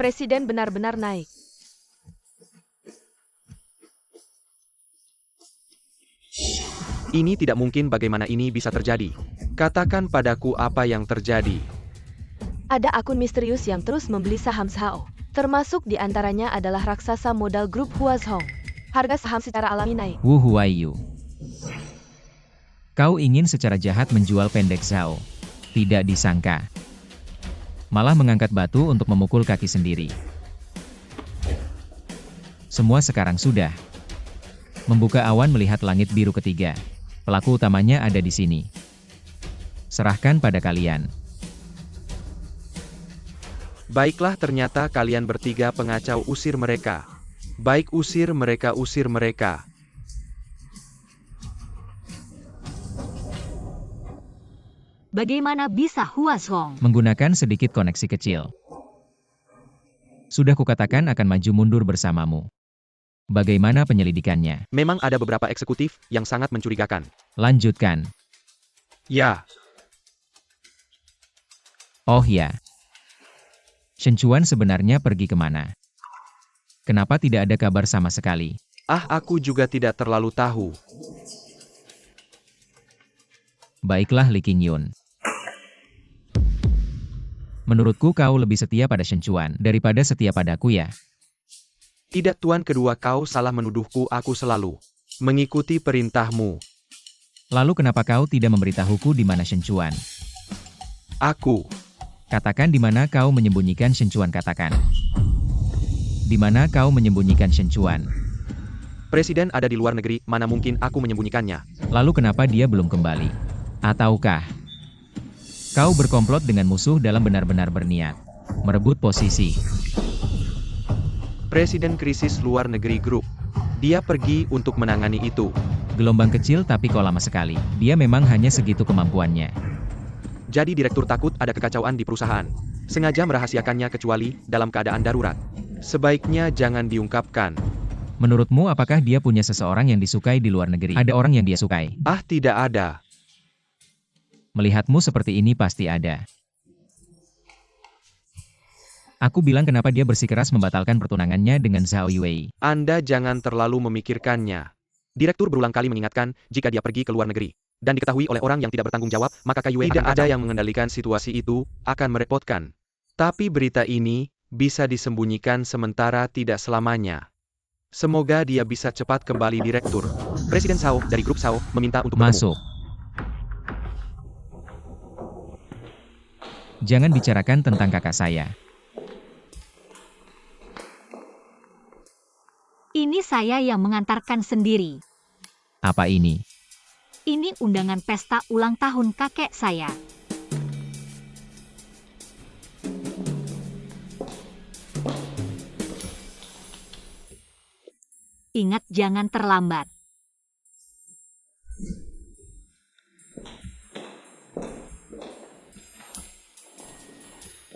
Presiden benar-benar naik. Ini tidak mungkin, bagaimana ini bisa terjadi? Katakan padaku apa yang terjadi. Ada akun misterius yang terus membeli saham Zhao. Termasuk di antaranya adalah raksasa modal grup Huazhong. Harga saham secara alami naik. Wu Huaiyu. Kau ingin secara jahat menjual pendek Zhao. Tidak disangka. Malah mengangkat batu untuk memukul kaki sendiri. Semua sekarang sudah. Membuka awan melihat langit biru ketiga. Pelaku utamanya ada di sini. Serahkan pada kalian. Baiklah, ternyata kalian bertiga pengacau, usir mereka. Baik, usir mereka, usir mereka. bagaimana bisa Huazhong Menggunakan sedikit koneksi kecil. Sudah kukatakan akan maju mundur bersamamu. Bagaimana penyelidikannya? Memang ada beberapa eksekutif yang sangat mencurigakan. Lanjutkan. Ya, Oh ya. Shen Chuan sebenarnya pergi kemana? Kenapa tidak ada kabar sama sekali? aku juga tidak terlalu tahu. Baiklah Li Qingyun. Menurutku kau lebih setia pada Shen Chuan daripada setia padaku ya. Tidak tuan, kedua kau salah menuduhku, aku selalu mengikuti perintahmu. Lalu kenapa kau tidak memberitahuku di mana Shen Chuan? Aku, Katakan di mana kau menyembunyikan Shen Chuan, katakan. Di mana kau menyembunyikan Shen Chuan? presiden ada di luar negeri, mana mungkin aku menyembunyikannya. Lalu kenapa dia belum kembali? Ataukah kau berkomplot dengan musuh dalam benar-benar berniat merebut posisi? Presiden krisis luar negeri grup. Dia pergi untuk menangani itu. Gelombang kecil tapi kok lama sekali. Dia memang hanya segitu kemampuannya. Jadi direktur takut ada kekacauan di perusahaan. Sengaja merahasiakannya kecuali dalam keadaan darurat. Sebaiknya jangan diungkapkan. Menurutmu apakah dia punya seseorang yang disukai di luar negeri? Ada orang yang dia sukai? Tidak ada. Melihatmu seperti ini pasti ada. Aku bilang kenapa dia bersikeras membatalkan pertunangannya dengan Zhao Yue. Anda jangan terlalu memikirkannya. Direktur berulang kali mengingatkan, jika dia pergi ke luar negeri dan diketahui oleh orang yang tidak bertanggung jawab, maka Kaiyue tidak ada yang mengendalikan situasi itu, akan merepotkan. Tapi berita ini bisa disembunyikan sementara, tidak selamanya. Semoga dia bisa cepat kembali. Direktur. Presiden Zhao dari grup Zhao meminta untuk bertemu. Masuk. Jangan bicarakan tentang kakak saya. Ini saya yang mengantarkan sendiri. Apa ini? Ini undangan pesta ulang tahun kakek saya. Ingat, jangan terlambat.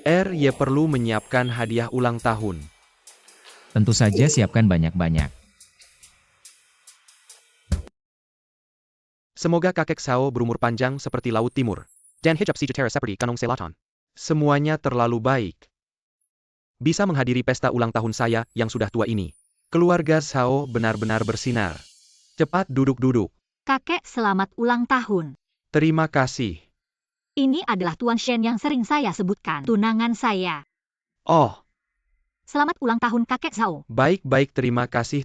RY perlu menyiapkan hadiah ulang tahun. Tentu saja, siapkan banyak-banyak. Semoga kakek Sao berumur panjang seperti Laut Timur. Dan hijab si Jutera seperti Gunung Selatan. Semuanya terlalu baik. Bisa menghadiri pesta ulang tahun saya yang sudah tua ini. Keluarga Sao benar-benar bersinar. Cepat duduk-duduk. Kakek, selamat ulang tahun. Terima kasih. Ini adalah Tuan Shen yang sering saya sebutkan, tunangan saya. Oh, Selamat ulang tahun kakek Zhao. baik-baik, terima kasih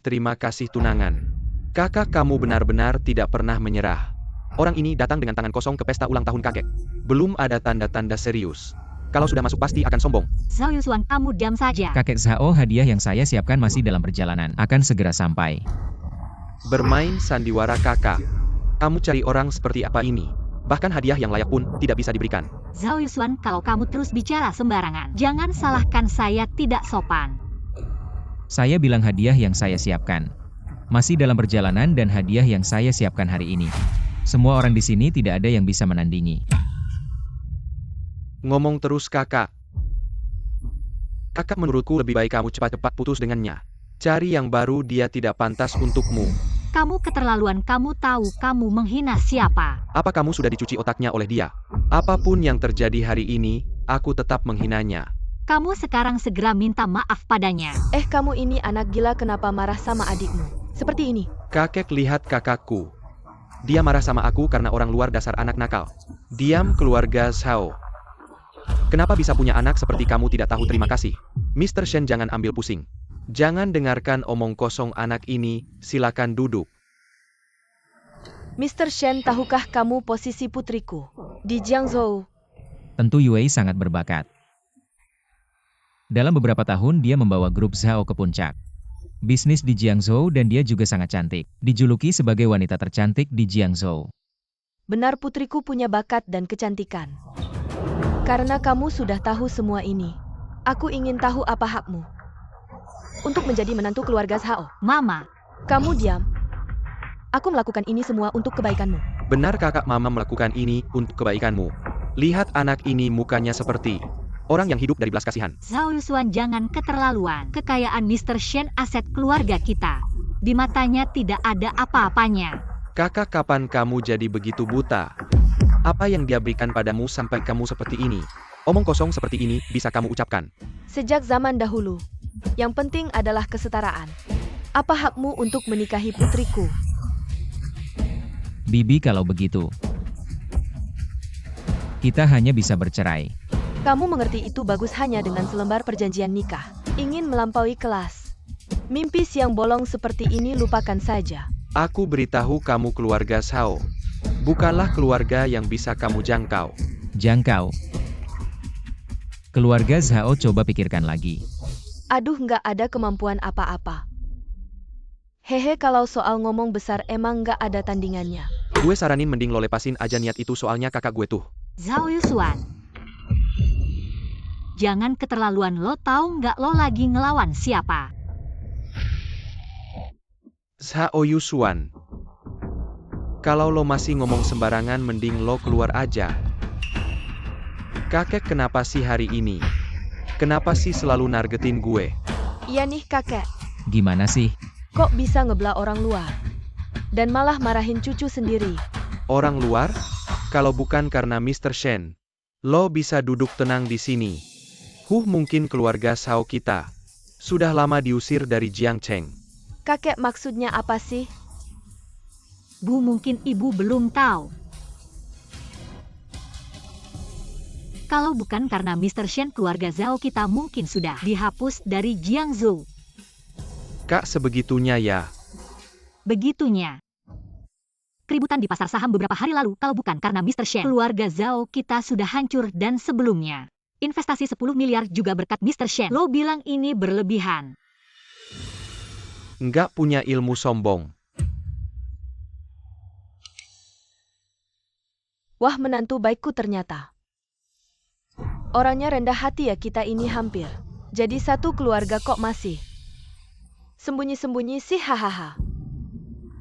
tunangan. Kakak kamu benar-benar tidak pernah menyerah. Orang ini datang dengan tangan kosong ke pesta ulang tahun kakek. Belum ada tanda-tanda serius. Kalau sudah masuk pasti akan sombong. Zhao Yusuan, kamu diam saja. Kakek Zhao, hadiah yang saya siapkan masih dalam perjalanan. Akan segera sampai. Bermain sandiwara kakak. Kamu cari orang seperti apa ini? Bahkan hadiah yang layak pun tidak bisa diberikan. Zhao Yusuan, kalau kamu terus bicara sembarangan, jangan salahkan saya tidak sopan. Saya bilang hadiah yang saya siapkan. Masih dalam perjalanan dan hadiah yang saya siapkan hari ini. Semua orang di sini tidak ada yang bisa menandingi. Ngomong terus kakak. Kakak, menurutku lebih baik kamu cepat-cepat putus dengannya. Cari yang baru, dia tidak pantas untukmu. Kamu keterlaluan, kamu tahu kamu menghina siapa. Apa kamu sudah dicuci otaknya oleh dia? Apapun yang terjadi hari ini, aku tetap menghinanya. Kamu sekarang segera minta maaf padanya. Kamu ini anak gila, kenapa marah sama adikmu? Seperti ini. Kakek, lihat kakakku. Dia marah sama aku karena orang luar dasar anak nakal. Diam, keluarga Zhao. Kenapa bisa punya anak seperti kamu tidak tahu terima kasih? Mr. Shen, jangan ambil pusing. Jangan dengarkan omong kosong anak ini, silakan duduk. Mr. Shen, tahukah kamu posisi putriku di Jiangzhou? Tentu Yue sangat berbakat. Dalam beberapa tahun dia membawa grup Zhao ke puncak bisnis di Jiangzhou dan dia juga sangat cantik. Dijuluki sebagai wanita tercantik di Jiangzhou. Benar, putriku punya bakat dan kecantikan. Karena kamu sudah tahu semua ini, aku ingin tahu apa hakmu untuk menjadi menantu keluarga Zhao. Mama, Kamu diam. Aku melakukan ini semua untuk kebaikanmu. Benar kakak, mama melakukan ini untuk kebaikanmu. Lihat anak ini, mukanya seperti orang yang hidup dari belas kasihan. Zhao Yusuan, jangan keterlaluan. Kekayaan Mr. Shen aset keluarga kita. Di matanya tidak ada apa-apanya. Kakak, kapan kamu jadi begitu buta? Apa yang dia berikan padamu sampai kamu seperti ini? Omong kosong seperti ini bisa kamu ucapkan. Sejak zaman dahulu, yang penting adalah kesetaraan. Apa hakmu untuk menikahi putriku? Bibi, kalau begitu, kita hanya bisa bercerai. Kamu mengerti itu bagus, hanya dengan selembar perjanjian nikah. Ingin melampaui kelas. Mimpi siang bolong seperti ini lupakan saja. Aku beritahu kamu, keluarga Zhao. Bukanlah keluarga yang bisa kamu jangkau. Jangkau. Keluarga Zhao, coba pikirkan lagi. Aduh, nggak ada kemampuan apa-apa. Hehe, kalau soal ngomong besar emang nggak ada tandingannya. Gue saranin mending lo lepasin aja niat itu, soalnya kakak gue tuh. Zhao Yusuan, jangan keterlaluan, lo tahu nggak lo lagi ngelawan siapa? Zhao Yusuan. Kalau lo masih ngomong sembarangan mending lo keluar aja. Kakek, kenapa sih hari ini? Kenapa sih selalu nargetin gue? Iya nih kakek, Gimana sih? kok bisa ngebelah orang luar? Dan malah marahin cucu sendiri. Orang luar? Kalau bukan karena Mr. Shen, lo bisa duduk tenang di sini. Mungkin keluarga Zhao kita sudah lama diusir dari Jiangcheng. Kakek, maksudnya apa sih? Bu, mungkin ibu belum tahu. Kalau bukan karena Mr. Shen, keluarga Zhao kita mungkin sudah dihapus dari Jiangzhou. Kak, sebegitunya ya? Begitunya. Keributan di pasar saham beberapa hari lalu, kalau bukan karena Mr. Shen, keluarga Zhao kita sudah hancur, dan sebelumnya investasi 10 miliar juga berkat Mr. Shen. Lo bilang ini berlebihan. Nggak punya ilmu, sombong. Wah, menantu baikku ternyata. Orangnya rendah hati ya, kita ini hampir jadi satu keluarga kok masih sembunyi-sembunyi sih, hahaha.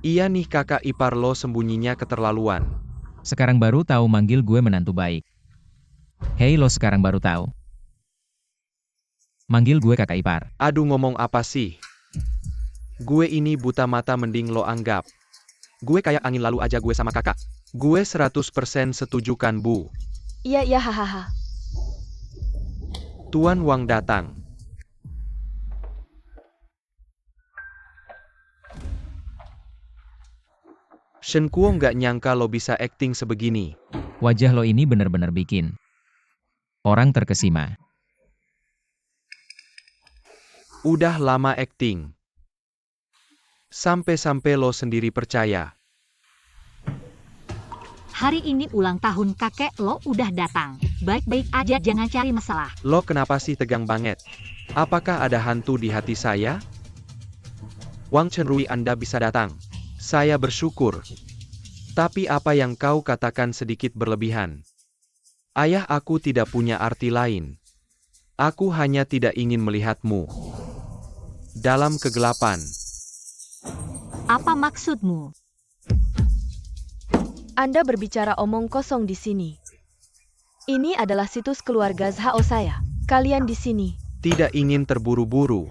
Iya nih kakak ipar lo, sembunyinya keterlaluan. Sekarang baru tahu manggil gue menantu baik. Hei, lo sekarang baru tahu manggil gue kakak ipar. Aduh, ngomong apa sih? Gue ini buta mata, mending lo anggap Gue kayak angin lalu aja gue sama kakak. Gue 100% setuju kan Bu? Iya, iya, hahaha. Tuan Wang datang. Shen Kuo nggak nyangka lo bisa akting sebegini. Wajah lo ini benar-benar bikin orang terkesima. Udah lama akting. Sampai-sampai lo sendiri percaya. Hari ini ulang tahun kakek lo udah datang. Baik-baik aja, jangan cari masalah. Lo kenapa sih tegang banget? Apakah ada hantu di hati saya? Wang Chenrui, Anda bisa datang. Saya bersyukur. Tapi apa yang kau katakan sedikit berlebihan. Ayah aku tidak punya arti lain. Aku hanya tidak ingin melihatmu dalam kegelapan. Apa maksudmu? Anda berbicara omong kosong di sini. Ini adalah situs keluarga Zhao saya. Kalian di sini. Tidak ingin terburu-buru.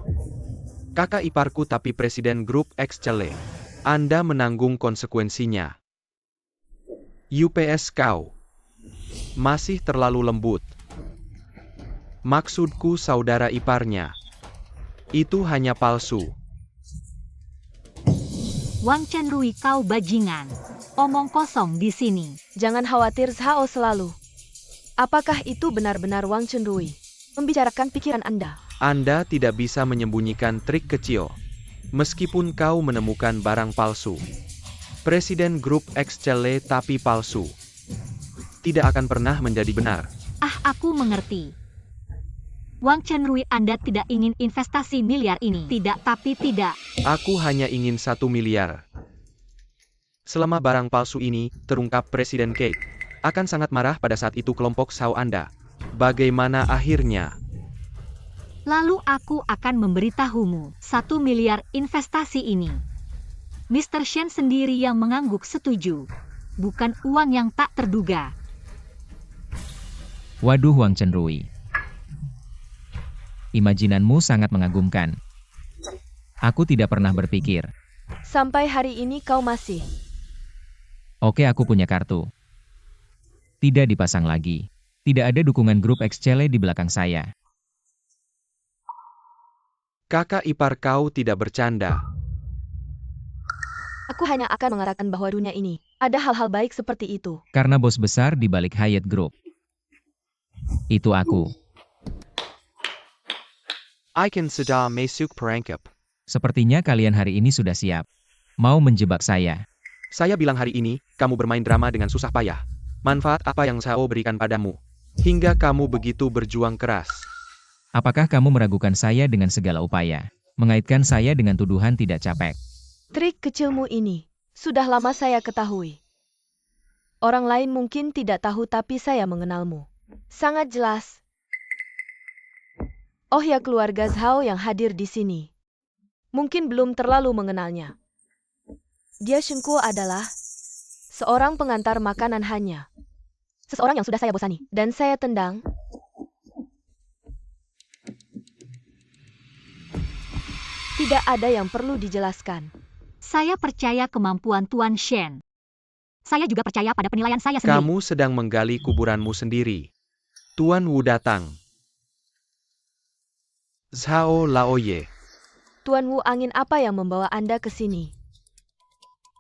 Kakak iparku tapi presiden grup Excelle. Anda menanggung konsekuensinya. UPS kau masih terlalu lembut. Maksudku saudara iparnya. Itu hanya palsu. Wang Chenrui, kau bajingan. Omong kosong di sini. Jangan khawatir, Zhao selalu. Apakah itu benar-benar Wang Chenrui membicarakan pikiran Anda? Anda tidak bisa menyembunyikan trik kecil. Meskipun kau menemukan barang palsu. Presiden grup Excelle tapi palsu. Tidak akan pernah menjadi benar. Ah, aku mengerti. Wang Chenrui, Anda tidak ingin investasi miliar ini. Tidak, tapi tidak. Aku hanya ingin 1 miliar. Selama barang palsu ini terungkap, Presiden Cake akan sangat marah. Pada saat itu kelompok Zhao Anda. Bagaimana akhirnya? Lalu aku akan memberitahumu 1 miliar investasi ini. Mr. Shen sendiri yang mengangguk setuju. Bukan uang yang tak terduga. Waduh Wang Chenrui. Imajinanmu sangat mengagumkan. Aku tidak pernah berpikir. Sampai hari ini kau masih. Oke, aku punya kartu. Tidak dipasang lagi. Tidak ada dukungan grup Excelle di belakang saya. Kakak ipar kau tidak bercanda. Aku hanya akan mengatakan bahwa dunia ini ada hal-hal baik seperti itu. Karena bos besar di balik Hyatt Group. Itu aku. I can sudah masuk perangkap. Sepertinya kalian hari ini sudah siap. Mau menjebak saya. Saya bilang hari ini, kamu bermain drama dengan susah payah. Manfaat apa yang Zhao berikan padamu? Hingga kamu begitu berjuang keras. Apakah kamu meragukan saya dengan segala upaya? Mengaitkan saya dengan tuduhan tidak capek. Trik kecilmu ini sudah lama saya ketahui. Orang lain mungkin tidak tahu, tapi saya mengenalmu. Sangat jelas. Oh ya, keluarga Zhao yang hadir di sini. Mungkin belum terlalu mengenalnya. Dia Shen Kuo adalah seorang pengantar makanan hanya. Seseorang yang sudah saya bosani dan saya tendang. Tidak ada yang perlu dijelaskan. Saya percaya kemampuan Tuan Shen. Saya juga percaya pada penilaian saya sendiri. Kamu sedang menggali kuburanmu sendiri. Tuan Wu datang. Zhao Laoye. Tuan Wu, angin apa yang membawa Anda ke sini?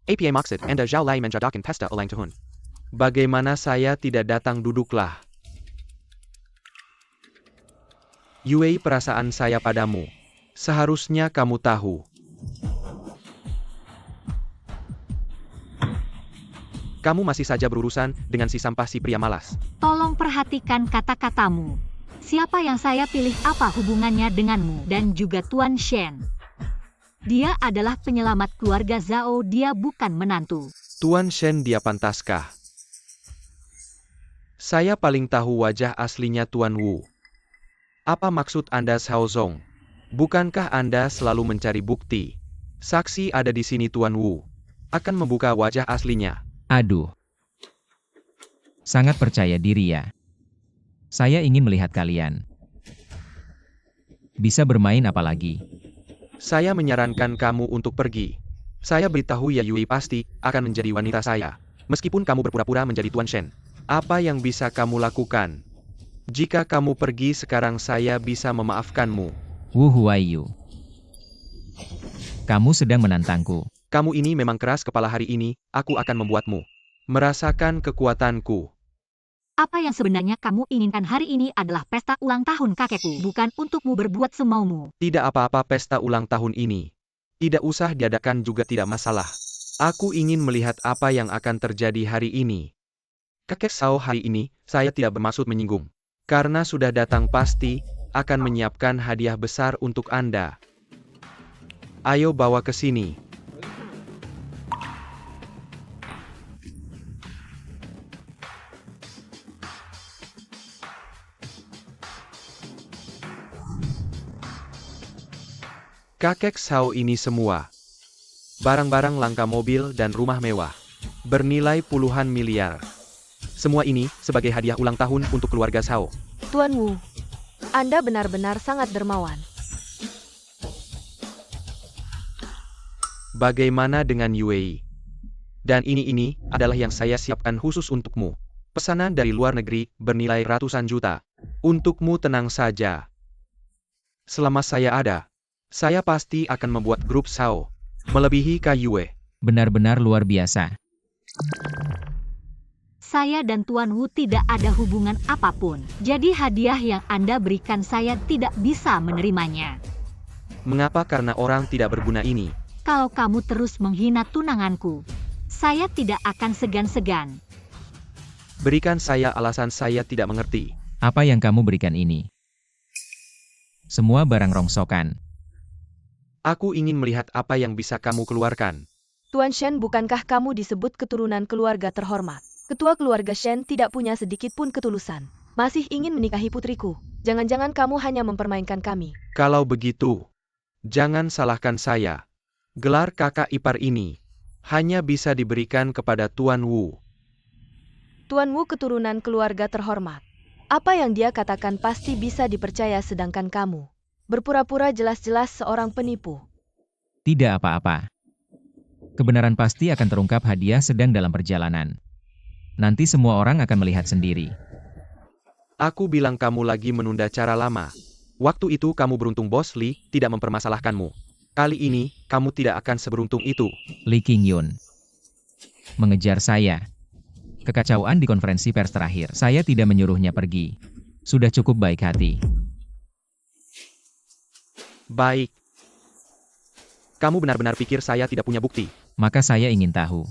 APA maksud Anda Zhao Lai menjadakan pesta ulang tahun. Bagaimana saya tidak datang, duduklah. Yue, perasaan saya padamu. Seharusnya kamu tahu. Kamu masih saja berurusan dengan si sampah, si pria malas. Tolong perhatikan kata-katamu. Siapa yang saya pilih apa hubungannya denganmu dan juga Tuan Shen? Dia adalah penyelamat keluarga Zhao, dia bukan menantu. Tuan Shen, dia pantaskah? Saya paling tahu wajah aslinya Tuan Wu. Apa maksud Anda, Zhao Zong? Bukankah Anda selalu mencari bukti? Saksi ada di sini, Tuan Wu. Akan membuka wajah aslinya. Aduh. Sangat percaya diri ya. Saya ingin melihat kalian. Bisa bermain apa lagi? Saya menyarankan kamu untuk pergi. Saya beritahu ya Yui pasti akan menjadi wanita saya. Meskipun kamu berpura-pura menjadi Tuan Shen. Apa yang bisa kamu lakukan? Jika kamu pergi sekarang saya bisa memaafkanmu. Wu Huaiyu. Kamu sedang menantangku. Kamu ini memang keras kepala hari ini, aku akan membuatmu merasakan kekuatanku. Apa yang sebenarnya kamu inginkan hari ini adalah pesta ulang tahun kakekku, bukan untukmu berbuat semaumu. Tidak apa-apa pesta ulang tahun ini. Tidak usah diadakan juga tidak masalah. Aku ingin melihat apa yang akan terjadi hari ini. Kakek Sao hari ini, saya tidak bermaksud menyinggung. Karena sudah datang pasti, akan menyiapkan hadiah besar untuk Anda. Ayo bawa ke sini. Kakek Sao ini semua. Barang-barang langka mobil dan rumah mewah. Bernilai puluhan miliar. Semua ini sebagai hadiah ulang tahun untuk keluarga Sao. Tuan Wu, Anda benar-benar sangat dermawan. Bagaimana dengan Yue? Dan ini adalah yang saya siapkan khusus untukmu. Pesanan dari luar negeri bernilai ratusan juta. Untukmu tenang saja. Selama saya ada, saya pasti akan membuat grup Sao melebihi Yue. Benar-benar luar biasa. Saya dan Tuan Wu tidak ada hubungan apapun. Jadi hadiah yang Anda berikan saya tidak bisa menerimanya. Mengapa? Karena orang tidak berguna ini. Kalau kamu terus menghina tunanganku, saya tidak akan segan-segan. Berikan saya alasan saya tidak mengerti. Apa yang kamu berikan ini? Semua barang rongsokan. Aku ingin melihat apa yang bisa kamu keluarkan. Tuan Shen, bukankah kamu disebut keturunan keluarga terhormat? Ketua keluarga Shen tidak punya sedikit pun ketulusan. Masih ingin menikahi putriku. Jangan-jangan kamu hanya mempermainkan kami. Kalau begitu, jangan salahkan saya. Gelar kakak ipar ini hanya bisa diberikan kepada Tuan Wu. Tuan Wu keturunan keluarga terhormat. Apa yang dia katakan pasti bisa dipercaya, sedangkan kamu berpura-pura jelas-jelas seorang penipu. Tidak apa-apa. Kebenaran pasti akan terungkap, hadiah sedang dalam perjalanan. Nanti semua orang akan melihat sendiri. Aku bilang kamu lagi menunda cara lama. Waktu itu kamu beruntung Bos Li tidak mempermasalahkanmu. Kali ini, kamu tidak akan seberuntung itu. Li Qingyun mengejar saya. Kekacauan di konferensi pers terakhir. Saya tidak menyuruhnya pergi. Sudah cukup baik hati. Baik. Kamu benar-benar pikir saya tidak punya bukti? Maka saya ingin tahu.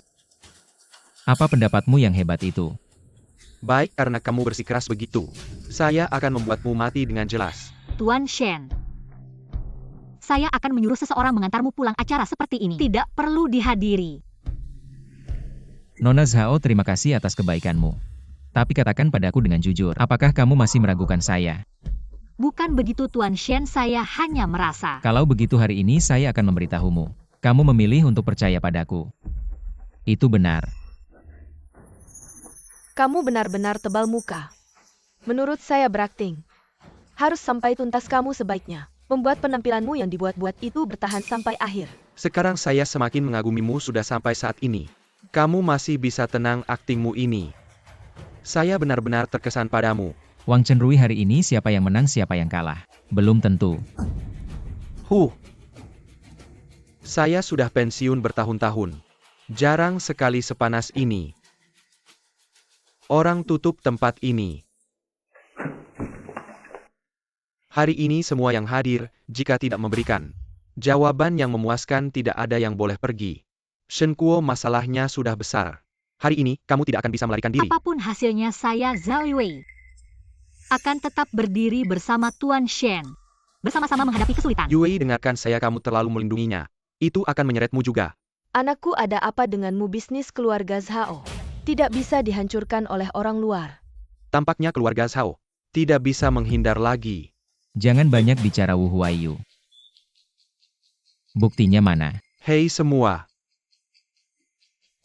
Apa pendapatmu yang hebat itu? Baik, karena kamu bersikeras begitu. Saya akan membuatmu mati dengan jelas. Tuan Shen, saya akan menyuruh seseorang mengantarmu pulang. Acara seperti ini tidak perlu dihadiri. Nona Zhao, terima kasih atas kebaikanmu. Tapi katakan padaku dengan jujur, apakah kamu masih meragukan saya? Bukan begitu Tuan Shen, saya hanya merasa. Kalau begitu hari ini saya akan memberitahumu. Kamu memilih untuk percaya padaku. Itu benar. Kamu benar-benar tebal muka. Menurut saya berakting. Harus sampai tuntas. Kamu sebaiknya membuat penampilanmu yang dibuat-buat itu bertahan sampai akhir. Sekarang saya semakin mengagumimu sudah sampai saat ini. Kamu masih bisa tenang aktingmu ini. Saya benar-benar terkesan padamu. Wang Chenrui, hari ini siapa yang menang siapa yang kalah? Belum tentu. Saya sudah pensiun bertahun-tahun. Jarang sekali sepanas ini. Orang tutup tempat ini. Hari ini semua yang hadir, jika tidak memberikan jawaban yang memuaskan, tidak ada yang boleh pergi. Shen Kuo, masalahnya sudah besar. Hari ini, kamu tidak akan bisa melarikan diri. Apapun hasilnya, saya Zhao Yue akan tetap berdiri bersama Tuan Shen. Bersama-sama menghadapi kesulitan. Yue, dengarkan saya, kamu terlalu melindunginya. Itu akan menyeretmu juga. Anakku, ada apa denganmu? Bisnis keluarga Zhao tidak bisa dihancurkan oleh orang luar. Tampaknya keluarga Zhao tidak bisa menghindar lagi. Jangan banyak bicara, Wu Huaiyu. Buktinya mana? Hei semua.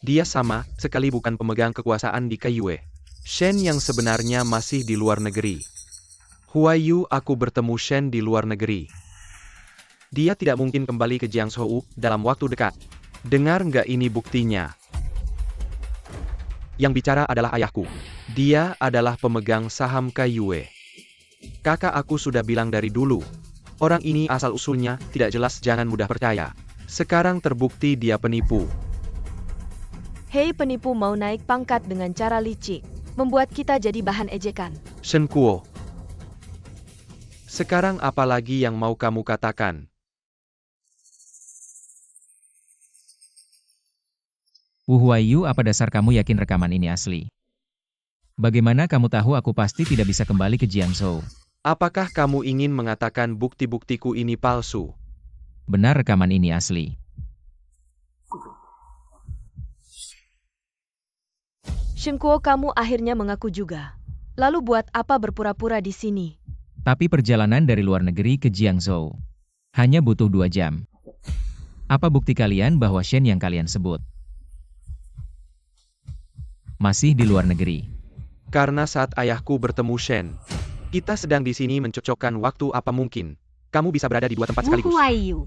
Dia sama sekali bukan pemegang kekuasaan di Kaiyue. Shen yang sebenarnya masih di luar negeri. Huaiyu, aku bertemu Shen di luar negeri. Dia tidak mungkin kembali ke Jiangzhou dalam waktu dekat. Dengar nggak ini buktinya? Yang bicara adalah ayahku. Dia adalah pemegang saham Kaiyue. Kakak aku sudah bilang dari dulu. Orang ini asal-usulnya tidak jelas, jangan mudah percaya. Sekarang terbukti dia penipu. Hei, penipu mau naik pangkat dengan cara licik, membuat kita jadi bahan ejekan. Shen Kuo. Sekarang apa lagi yang mau kamu katakan? Wu Huaiyu, apa dasar kamu yakin rekaman ini asli? Bagaimana kamu tahu aku pasti tidak bisa kembali ke Jiangzhou? Apakah kamu ingin mengatakan bukti-buktiku ini palsu? Benar, rekaman ini asli. Shen Kuo, kamu akhirnya mengaku juga. Lalu buat apa berpura-pura di sini? Tapi perjalanan dari luar negeri ke Jiangzhou hanya butuh 2 jam. Apa bukti kalian bahwa Shen yang kalian sebut masih di luar negeri? Karena saat ayahku bertemu Shen, kita sedang di sini mencocokkan waktu. Apa mungkin kamu bisa berada di 2 tempat Wu sekaligus? Huaiyu.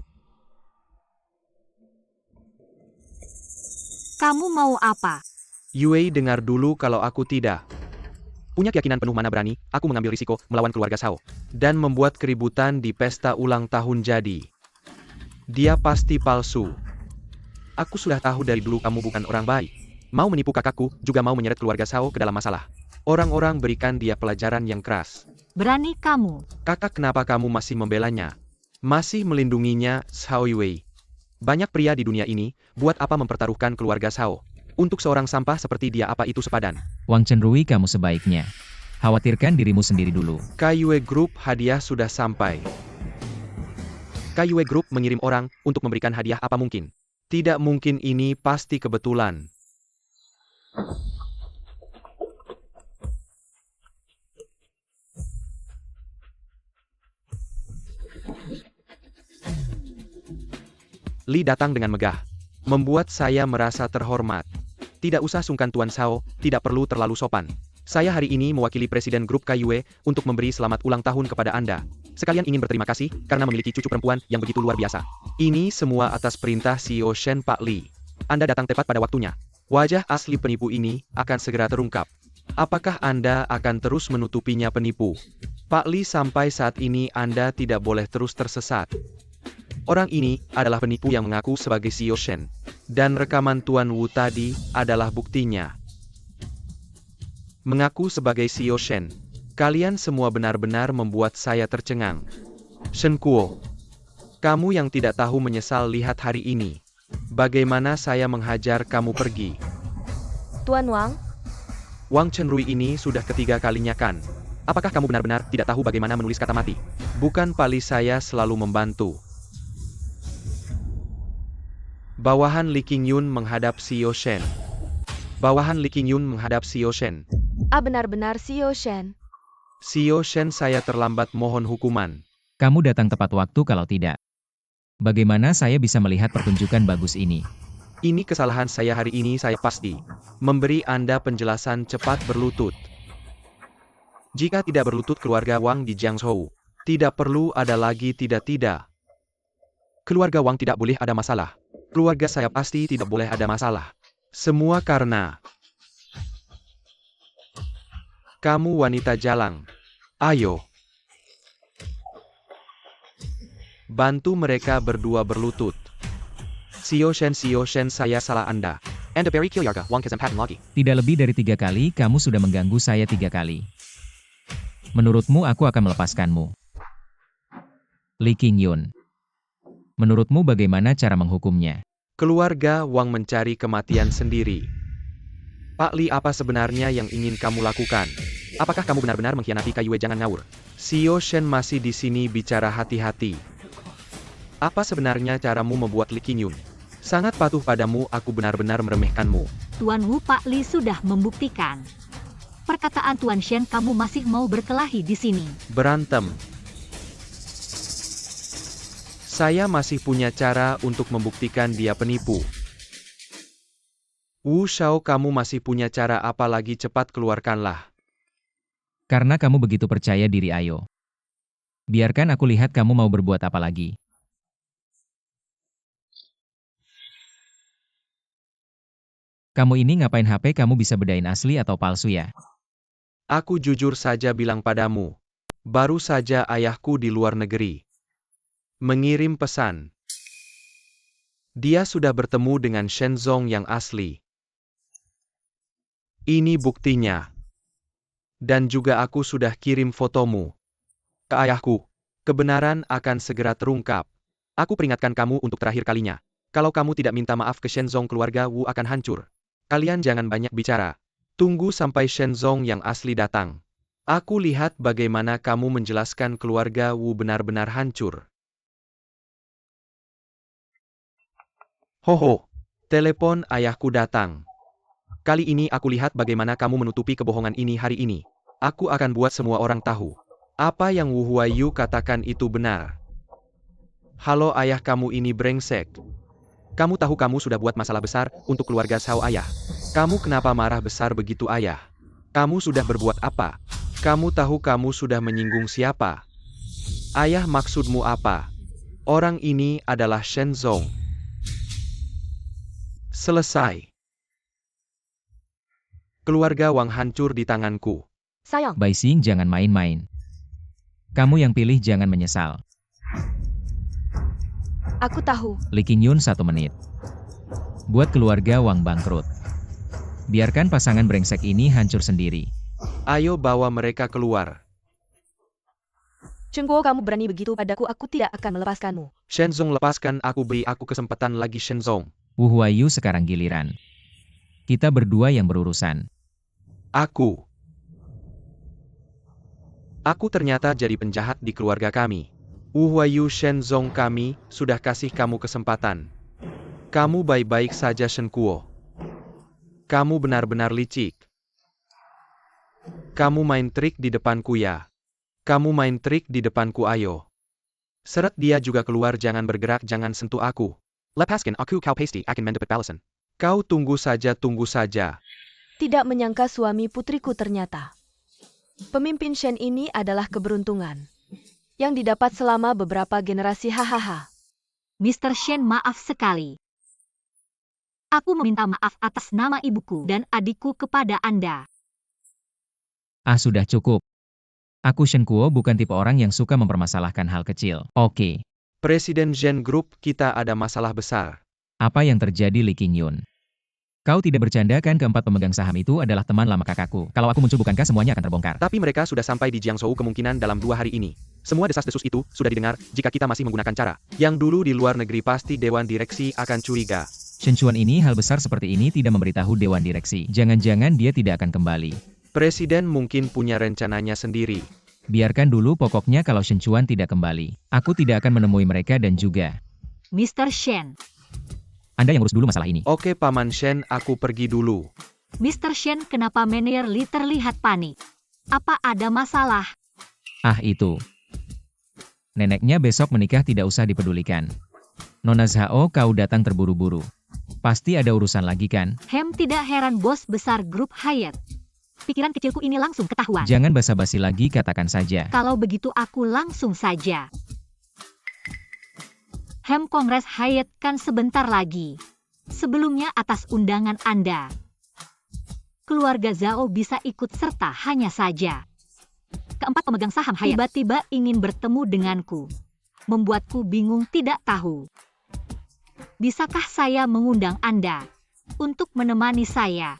Kamu mau apa? Yue, dengar dulu, kalau aku tidak punya keyakinan penuh mana berani aku mengambil risiko melawan keluarga Shao dan membuat keributan di pesta ulang tahun jadi. Dia pasti palsu. Aku sudah tahu dari dulu kamu bukan orang baik. Mau menipu kakakku, juga mau menyeret keluarga Shao ke dalam masalah. Orang-orang berikan dia pelajaran yang keras. Berani kamu. Kakak, kenapa kamu masih membelanya? Masih melindunginya, Shao Yue. Banyak pria di dunia ini, buat apa mempertaruhkan keluarga Shao? Untuk seorang sampah seperti dia, apa itu sepadan? Wang Chenrui, kamu sebaiknya khawatirkan dirimu sendiri dulu. Kaiyue Group, hadiah sudah sampai. Kaiyue Group mengirim orang untuk memberikan hadiah, apa mungkin? Tidak mungkin, ini pasti kebetulan. Li datang dengan megah, membuat saya merasa terhormat. Tidak usah sungkan Tuan Shao, tidak perlu terlalu sopan. Saya hari ini mewakili Presiden Grup Kaiyue untuk memberi selamat ulang tahun kepada Anda. Sekalian ingin berterima kasih karena memiliki cucu perempuan yang begitu luar biasa. Ini semua atas perintah CEO Shen, Pak Li. Anda datang tepat pada waktunya. Wajah asli penipu ini akan segera terungkap. Apakah Anda akan terus menutupinya, penipu? Pak Li, sampai saat ini Anda tidak boleh terus tersesat. Orang ini adalah penipu yang mengaku sebagai CEO Shen. Dan rekaman Tuan Wu tadi adalah buktinya. Mengaku sebagai CEO Shen. Kalian semua benar-benar membuat saya tercengang. Shen Kuo, kamu yang tidak tahu menyesal, lihat hari ini. Bagaimana saya menghajar kamu pergi. Tuan Wang, Wang Chenrui ini sudah ketiga kalinya kan? Apakah kamu benar-benar tidak tahu bagaimana menulis kata mati? Bukan, Pali, saya selalu membantu. Bawahan Li Qingyun menghadap CEO Shen. Bawahan Li Qingyun menghadap CEO Shen. benar-benar CEO Shen. CEO Shen, saya terlambat, mohon hukuman. Kamu datang tepat waktu, kalau tidak, bagaimana saya bisa melihat pertunjukan bagus ini? Ini kesalahan saya hari ini, saya pasti memberi Anda penjelasan cepat berlutut. Jika tidak berlutut keluarga Wang di Jiangzhou, tidak perlu ada lagi tidak. Keluarga Wang tidak boleh ada masalah. Keluarga saya pasti tidak boleh ada masalah. Semua karena kamu wanita jalang. Ayo, bantu mereka berdua berlutut. CEO Shen, saya salah Anda. Anda very kilyarga, Wang kesempatan lagi. Tidak lebih dari 3 kali kamu sudah mengganggu saya 3 kali. Menurutmu aku akan melepaskanmu? Li Qingyun, menurutmu bagaimana cara menghukumnya? Keluarga Wang mencari kematian sendiri. Pak Li, apa sebenarnya yang ingin kamu lakukan? Apakah kamu benar-benar mengkhianati Kaiyue? Jangan ngawur. CEO Shen masih di sini, bicara hati-hati. Apa sebenarnya caramu membuat Li Qingyun sangat patuh padamu? Aku benar-benar meremehkanmu. Tuan Wu, Pak Li sudah membuktikan. Perkataan Tuan Shen, kamu masih mau berkelahi di sini. Berantem. Saya masih punya cara untuk membuktikan dia penipu. Wu Shao, kamu masih punya cara apa lagi? Cepat keluarkanlah. Karena kamu begitu percaya diri, ayo. Biarkan aku lihat kamu mau berbuat apa lagi. Kamu ini ngapain HP kamu bisa bedain asli atau palsu ya? Aku jujur saja bilang padamu. Baru saja ayahku di luar negeri mengirim pesan. Dia sudah bertemu dengan Shenzong yang asli. Ini buktinya. Dan juga aku sudah kirim fotomu ke ayahku. Kebenaran akan segera terungkap. Aku peringatkan kamu untuk terakhir kalinya. Kalau kamu tidak minta maaf ke Shenzong, keluarga Wu akan hancur. Kalian jangan banyak bicara. Tunggu sampai Shenzong yang asli datang. Aku lihat bagaimana kamu menjelaskan keluarga Wu benar-benar hancur. Hoho, telepon ayahku datang. Kali ini aku lihat bagaimana kamu menutupi kebohongan ini hari ini. Aku akan buat semua orang tahu. Apa yang Wu Huayu katakan itu benar. Halo ayah, kamu ini brengsek. Kamu tahu kamu sudah buat masalah besar untuk keluarga Zhao ayah. Kamu kenapa marah besar begitu ayah? Kamu sudah berbuat apa? Kamu tahu kamu sudah menyinggung siapa? Ayah, maksudmu apa? Orang ini adalah Shenzong. Selesai. Keluarga Wang hancur di tanganku. Sayang, Bai Xing, jangan main-main. Kamu yang pilih, jangan menyesal. aku tahu. Li Qingyun 1 menit. Buat keluarga Wang bangkrut. Biarkan pasangan brengsek ini hancur sendiri. Ayo bawa mereka keluar. Cheng Guo, kamu berani begitu padaku, aku tidak akan melepaskanmu. Shenzong, lepaskan aku, beri aku kesempatan lagi Shenzong. Wu Huayu sekarang giliran. Kita berdua yang berurusan. Aku ternyata jadi penjahat di keluarga kami. Wu Huayu, Shenzong, kami sudah kasih kamu kesempatan. Kamu baik-baik saja, Shen Kuo. Kamu benar-benar licik. Kamu main trik di depanku ya. Kamu main trik di depanku, ayo. Seret dia juga keluar, jangan bergerak, jangan sentuh aku. Lepaskan aku, kau pasti akan mendapat balasan. Kau tunggu saja, tunggu saja. Tidak menyangka suami putriku ternyata. Pemimpin Shen ini adalah keberuntungan yang didapat selama beberapa generasi, hahaha. Mr. Shen, maaf sekali. Aku meminta maaf atas nama ibuku dan adikku kepada Anda. Ah, sudah cukup. Aku Shen Kuo bukan tipe orang yang suka mempermasalahkan hal kecil. Oke. Presiden Zhen Group, kita ada masalah besar. Apa yang terjadi, Li Qingyun? Kau tidak bercanda kan? Keempat pemegang saham itu adalah teman lama kakakku. Kalau aku muncul, bukankah semuanya akan terbongkar? Tapi mereka sudah sampai di Jiangzhou kemungkinan dalam 2 hari ini. Semua desas-desus itu sudah didengar. Jika kita masih menggunakan cara yang dulu di luar negeri, pasti Dewan Direksi akan curiga. Shen Chuan ini hal besar seperti ini tidak memberitahu Dewan Direksi. Jangan-jangan dia tidak akan kembali. Presiden mungkin punya rencananya sendiri. Biarkan dulu, pokoknya kalau Shen Chuan tidak kembali, aku tidak akan menemui mereka dan juga Mr. Shen. Anda yang urus dulu masalah ini. Oke Paman Shen, aku pergi dulu. Mr. Shen, kenapa Manager Li terlihat panik? Apa ada masalah? Ah, itu. Neneknya besok menikah, tidak usah dipedulikan. Nona Zhao, kau datang terburu-buru. Pasti ada urusan lagi kan? Tidak heran bos besar grup Hyatt. Pikiran kecilku ini langsung ketahuan. Jangan basa-basi lagi, katakan saja. Kalau begitu aku langsung saja. Kongres Hyatt kan sebentar lagi. Sebelumnya atas undangan Anda. Keluarga Zhao bisa ikut serta, hanya saja keempat pemegang saham Hyatt tiba-tiba ingin bertemu denganku. Membuatku bingung, tidak tahu. Bisakah saya mengundang Anda untuk menemani saya?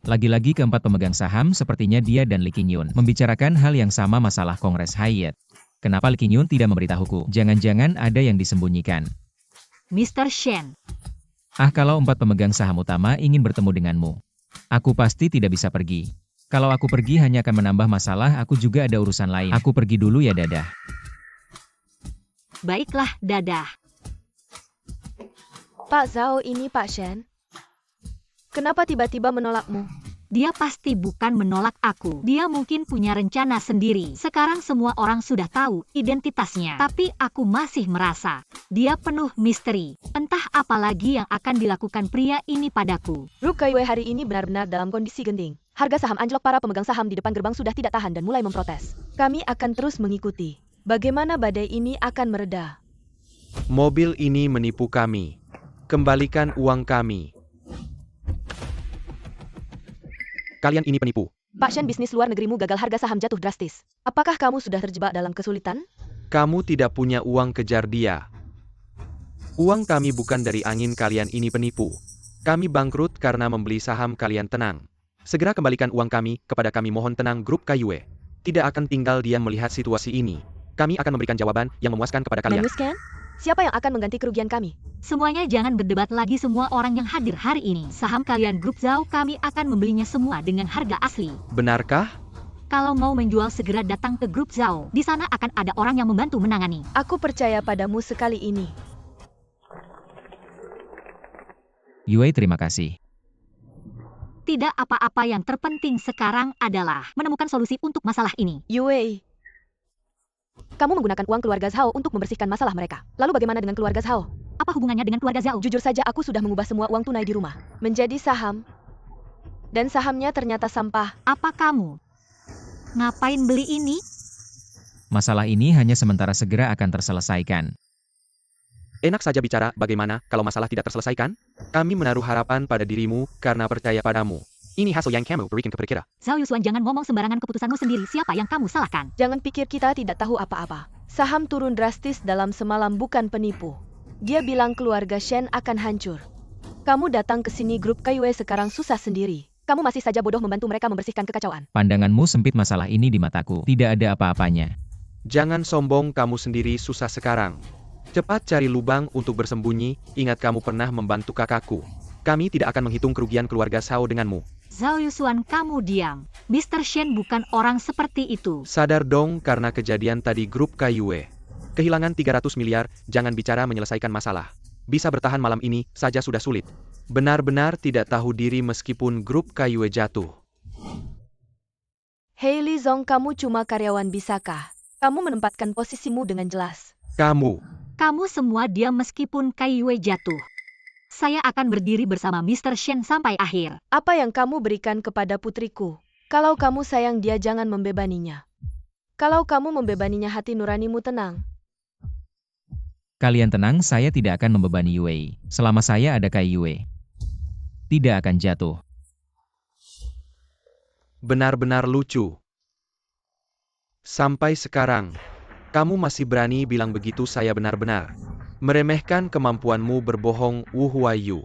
Lagi-lagi keempat pemegang saham, sepertinya dia dan Li Qingyun membicarakan hal yang sama, masalah Kongres Hyatt. Kenapa Li Qingyun tidak memberitahuku? Jangan-jangan ada yang disembunyikan. Mr. Shen. Ah, kalau 4 pemegang saham utama ingin bertemu denganmu, aku pasti tidak bisa pergi. Kalau aku pergi hanya akan menambah masalah, aku juga ada urusan lain. Aku pergi dulu ya, dadah. Baiklah, dadah. Pak Zhao ini Pak Shen. Kenapa tiba-tiba menolakmu? Dia pasti bukan menolak aku. Dia mungkin punya rencana sendiri. Sekarang semua orang sudah tahu identitasnya. Tapi aku masih merasa dia penuh misteri. Entah apa lagi yang akan dilakukan pria ini padaku. Grup KYW hari ini benar-benar dalam kondisi genting. Harga saham anjlok, para pemegang saham di depan gerbang sudah tidak tahan dan mulai memprotes. Kami akan terus mengikuti bagaimana badai ini akan mereda. Mobil ini menipu kami. Kembalikan uang kami. Kalian ini penipu. Pak Shen, bisnis luar negerimu gagal, harga saham jatuh drastis. Apakah kamu sudah terjebak dalam kesulitan? Kamu tidak punya uang, kejar dia. Uang kami bukan dari angin, kalian ini penipu. Kami bangkrut karena membeli saham, kalian tenang. Segera kembalikan uang kami, kepada kami mohon tenang. Grup KYW tidak akan tinggal diam melihat situasi ini. Kami akan memberikan jawaban yang memuaskan kepada kalian. Memuaskan? Siapa yang akan mengganti kerugian kami? Semuanya jangan berdebat lagi, semua orang yang hadir hari ini. Saham kalian Grup Zhao kami akan membelinya semua dengan harga asli. Benarkah? Kalau mau menjual segera datang ke Grup Zhao. Di sana akan ada orang yang membantu menangani. Aku percaya padamu sekali ini. Yue, terima kasih. Tidak apa-apa, yang terpenting sekarang adalah menemukan solusi untuk masalah ini. Yue, kamu menggunakan uang keluarga Zhao untuk membersihkan masalah mereka. Lalu bagaimana dengan keluarga Zhao? Apa hubungannya dengan keluarga Zhao? Jujur saja, aku sudah mengubah semua uang tunai di rumah menjadi saham. Dan sahamnya ternyata sampah. Apa kamu? Ngapain beli ini? Masalah ini hanya sementara, segera akan terselesaikan. Enak saja bicara, bagaimana kalau masalah tidak terselesaikan? Kami menaruh harapan pada dirimu karena percaya padamu. Ini hasil yang kamu berikan kepada kita. Zhao Yushuan, jangan ngomong sembarangan, keputusanmu sendiri. Siapa yang kamu salahkan? Jangan pikir kita tidak tahu apa-apa. Saham turun drastis dalam semalam, bukan penipu. Dia bilang keluarga Shen akan hancur. Kamu datang ke sini, Grup KYW sekarang susah sendiri. Kamu masih saja bodoh membantu mereka membersihkan kekacauan. Pandanganmu sempit, masalah ini di mataku tidak ada apa-apanya. Jangan sombong, kamu sendiri susah sekarang. Cepat cari lubang untuk bersembunyi, ingat kamu pernah membantu kakakku. Kami tidak akan menghitung kerugian keluarga Zhao denganmu. Zhao Yushuan, kamu diam. Mr. Shen bukan orang seperti itu. Sadar dong karena kejadian tadi Grup KYW. Kehilangan 300 miliar, jangan bicara menyelesaikan masalah. Bisa bertahan malam ini saja sudah sulit. Benar-benar tidak tahu diri meskipun Grup KYW jatuh. Hei Li Zong, kamu cuma karyawan, bisakah kamu menempatkan posisimu dengan jelas? Kamu semua diam meskipun KYW jatuh. Saya akan berdiri bersama Mr. Shen sampai akhir. Apa yang kamu berikan kepada putriku? Kalau kamu sayang dia, jangan membebaninya. Kalau kamu membebaninya, hati nuranimu tenang. Kalian tenang, saya tidak akan membebani Yue. Selama saya ada Yue, tidak akan jatuh. Benar-benar lucu. Sampai sekarang, kamu masih berani bilang begitu? Saya benar-benar meremehkan kemampuanmu berbohong, Wu Huayu.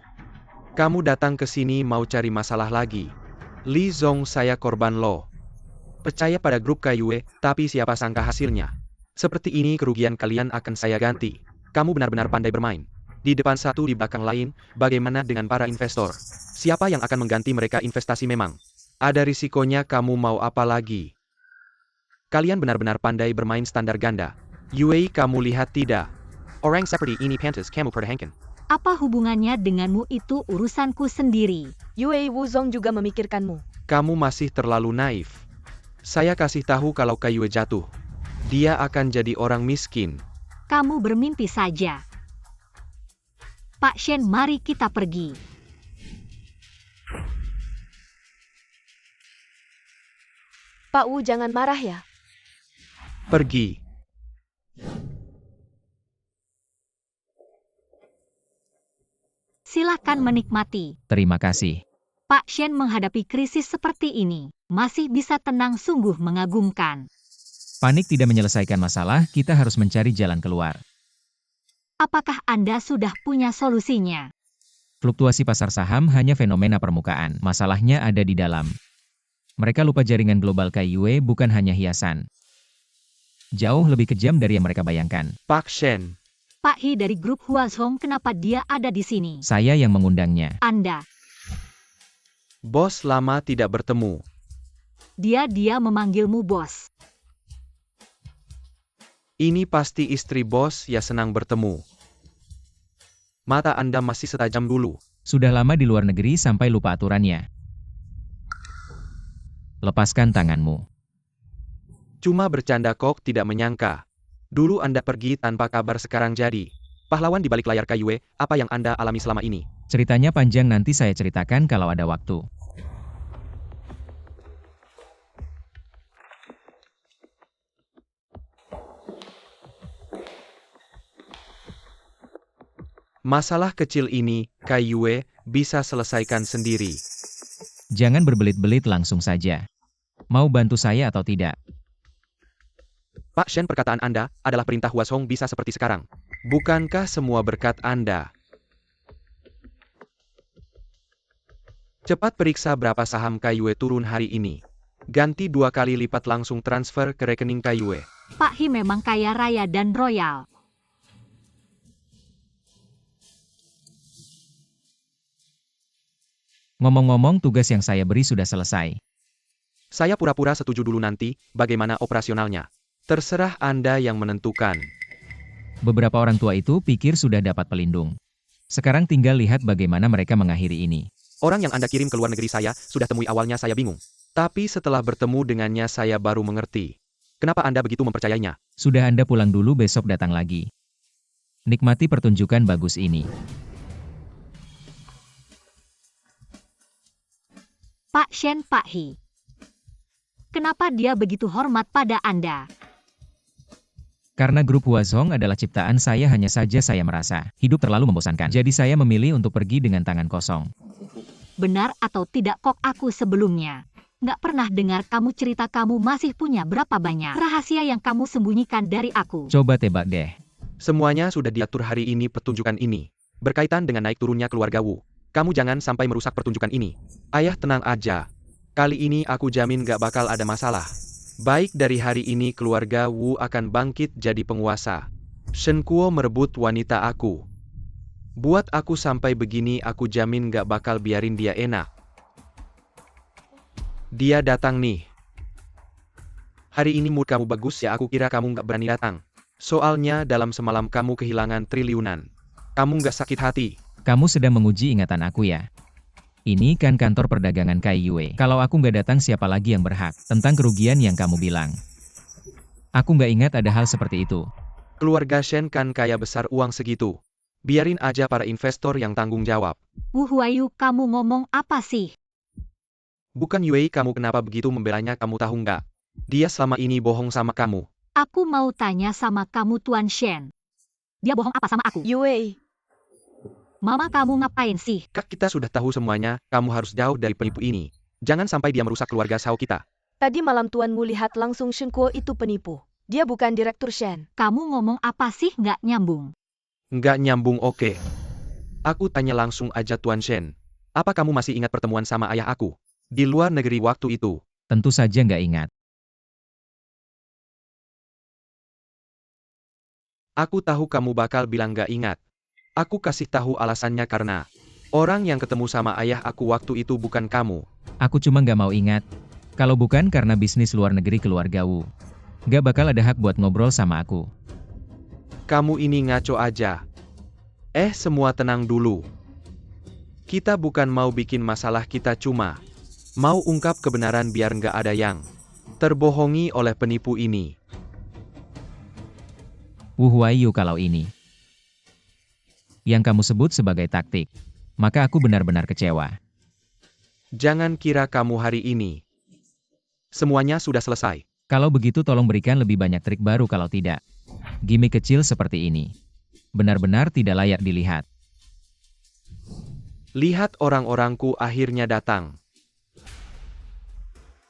Kamu datang ke sini mau cari masalah lagi. Li Zong, saya korban lo. Percaya pada Grup KYW, tapi siapa sangka hasilnya. Seperti ini kerugian kalian akan saya ganti. Kamu benar-benar pandai bermain. Di depan satu, di belakang lain, bagaimana dengan para investor? Siapa yang akan mengganti mereka? Investasi memang ada risikonya, kamu mau apa lagi? Kalian benar-benar pandai bermain standar ganda. Yue, kamu lihat tidak? Orang seperti ini pantas kamu pertahankan. Apa hubungannya denganmu? Itu urusanku sendiri. Yue, Wu Zong juga memikirkanmu. Kamu masih terlalu naif. Saya kasih tahu kalau KYW jatuh, dia akan jadi orang miskin. Kamu bermimpi saja. Pak Shen, mari kita pergi. Pak Wu, jangan marah ya. Pergi. Silakan menikmati. Terima kasih. Pak Shen menghadapi krisis seperti ini masih bisa tenang, sungguh mengagumkan. Panik tidak menyelesaikan masalah, kita harus mencari jalan keluar. Apakah Anda sudah punya solusinya? Fluktuasi pasar saham hanya fenomena permukaan, masalahnya ada di dalam. Mereka lupa jaringan global KYW bukan hanya hiasan. Jauh lebih kejam dari yang mereka bayangkan. Pak Shen. Pak He dari grup Huazhong, kenapa dia ada di sini? Saya yang mengundangnya. Anda. Bos, lama tidak bertemu. Dia memanggilmu bos. Ini pasti istri bos, ya senang bertemu. Mata Anda masih setajam dulu. Sudah lama di luar negeri sampai lupa aturannya. Lepaskan tanganmu. Cuma bercanda kok, tidak menyangka. Dulu Anda pergi tanpa kabar, sekarang jadi pahlawan di balik layar KYW. Apa yang Anda alami selama ini? Ceritanya panjang, nanti saya ceritakan kalau ada waktu. Masalah kecil ini, KYW bisa selesaikan sendiri. Jangan berbelit-belit, langsung saja. Mau bantu saya atau tidak? Pak Shen, perkataan Anda adalah perintah Huazhong bisa seperti sekarang. Bukankah semua berkat Anda? Cepat periksa berapa saham Kaiyue turun hari ini. Ganti 2 kali lipat, langsung transfer ke rekening Kaiyue. Pak He memang kaya raya dan royal. Ngomong-ngomong, tugas yang saya beri sudah selesai. Saya pura-pura setuju dulu, nanti bagaimana operasionalnya. Terserah Anda yang menentukan. Beberapa orang tua itu pikir sudah dapat pelindung. Sekarang tinggal lihat bagaimana mereka mengakhiri ini. Orang yang Anda kirim ke luar negeri saya sudah temui, awalnya saya bingung. Tapi setelah bertemu dengannya saya baru mengerti. Kenapa Anda begitu mempercayainya? Sudah, Anda pulang dulu, besok datang lagi. Nikmati pertunjukan bagus ini. Pak Shen, Pak He. Kenapa dia begitu hormat pada Anda? Karena grup Huazhong adalah ciptaan saya, hanya saja saya merasa hidup terlalu membosankan. Jadi saya memilih untuk pergi dengan tangan kosong. Benar atau tidak, kok aku sebelumnya nggak pernah dengar kamu cerita kamu masih punya berapa banyak rahasia yang kamu sembunyikan dari aku. Coba tebak deh. Semuanya sudah diatur hari ini. Pertunjukan ini berkaitan dengan naik turunnya keluarga Wu. Kamu jangan sampai merusak pertunjukan ini. Ayah, tenang aja. Kali ini aku jamin gak bakal ada masalah. Baik, dari hari ini keluarga Wu akan bangkit jadi penguasa. Shen Kuo merebut wanita aku. Buat aku sampai begini, aku jamin gak bakal biarin dia enak. Dia datang nih. Hari ini mood kamu bagus ya, aku kira kamu gak berani datang. Soalnya dalam semalam kamu kehilangan triliunan. Kamu gak sakit hati? Kamu sedang menguji ingatan aku ya? Ini kan kantor perdagangan Kaiyue. Kalau aku nggak datang, siapa lagi yang berhak? Tentang kerugian yang kamu bilang. Aku nggak ingat ada hal seperti itu. Keluarga Shen kan kaya besar, uang segitu. Biarin aja para investor yang tanggung jawab. Wu Huayu, kamu ngomong apa sih? Bukan Yue, kamu kenapa begitu membelanya, kamu tahu nggak? Dia selama ini bohong sama kamu. Aku mau tanya sama kamu, Tuan Shen. Dia bohong apa sama aku? Yue, Mama, kamu ngapain sih? Kak, kita sudah tahu semuanya, kamu harus jauh dari penipu ini. Jangan sampai dia merusak keluarga Shao kita. tadi malam tuanmu lihat langsung Shen Kuo itu penipu. Dia bukan direktur Shen. Kamu ngomong apa sih, nggak nyambung? Nggak nyambung, oke. Aku tanya langsung aja, Tuan Shen. Apa kamu masih ingat pertemuan sama ayah aku? Di luar negeri waktu itu. Tentu saja nggak ingat. Aku tahu kamu bakal bilang nggak ingat. Aku kasih tahu alasannya, karena orang yang ketemu sama ayah aku waktu itu bukan kamu. Aku cuma nggak mau ingat. Kalau bukan karena bisnis luar negeri keluarga Wu, nggak bakal ada hak buat ngobrol sama aku. Kamu ini ngaco aja. Semua tenang dulu. Kita bukan mau bikin masalah, kita cuma mau ungkap kebenaran biar nggak ada yang terbohongi oleh penipu ini. Wu Huayu, kalau ini yang kamu sebut sebagai taktik, maka aku benar-benar kecewa. Jangan kira kamu hari ini semuanya sudah selesai. Kalau begitu tolong berikan lebih banyak trik baru, kalau tidak, gimmick kecil seperti ini benar-benar tidak layak dilihat. Lihat, orang-orangku akhirnya datang.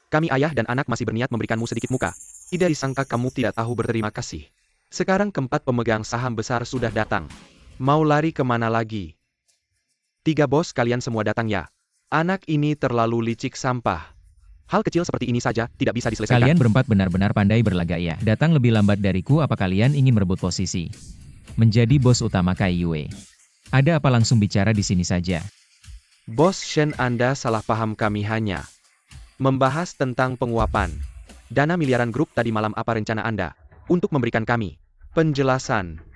Kami ayah dan anak masih berniat memberikanmu sedikit muka. Tidak disangka kamu tidak tahu berterima kasih. Sekarang keempat pemegang saham besar sudah datang. Mau lari kemana lagi? 3 bos, kalian semua datang ya. Anak ini terlalu licik, sampah. Hal kecil seperti ini saja tidak bisa diselesaikan. Kalian berempat benar-benar pandai berlagak ya. Datang lebih lambat dariku, apa kalian ingin merebut posisi menjadi bos utama Kaiyue? Ada apa, langsung bicara di sini saja. Bos Shen, Anda salah paham, kami hanya membahas tentang penguapan dana miliaran grup tadi malam. Apa rencana Anda untuk memberikan kami penjelasan?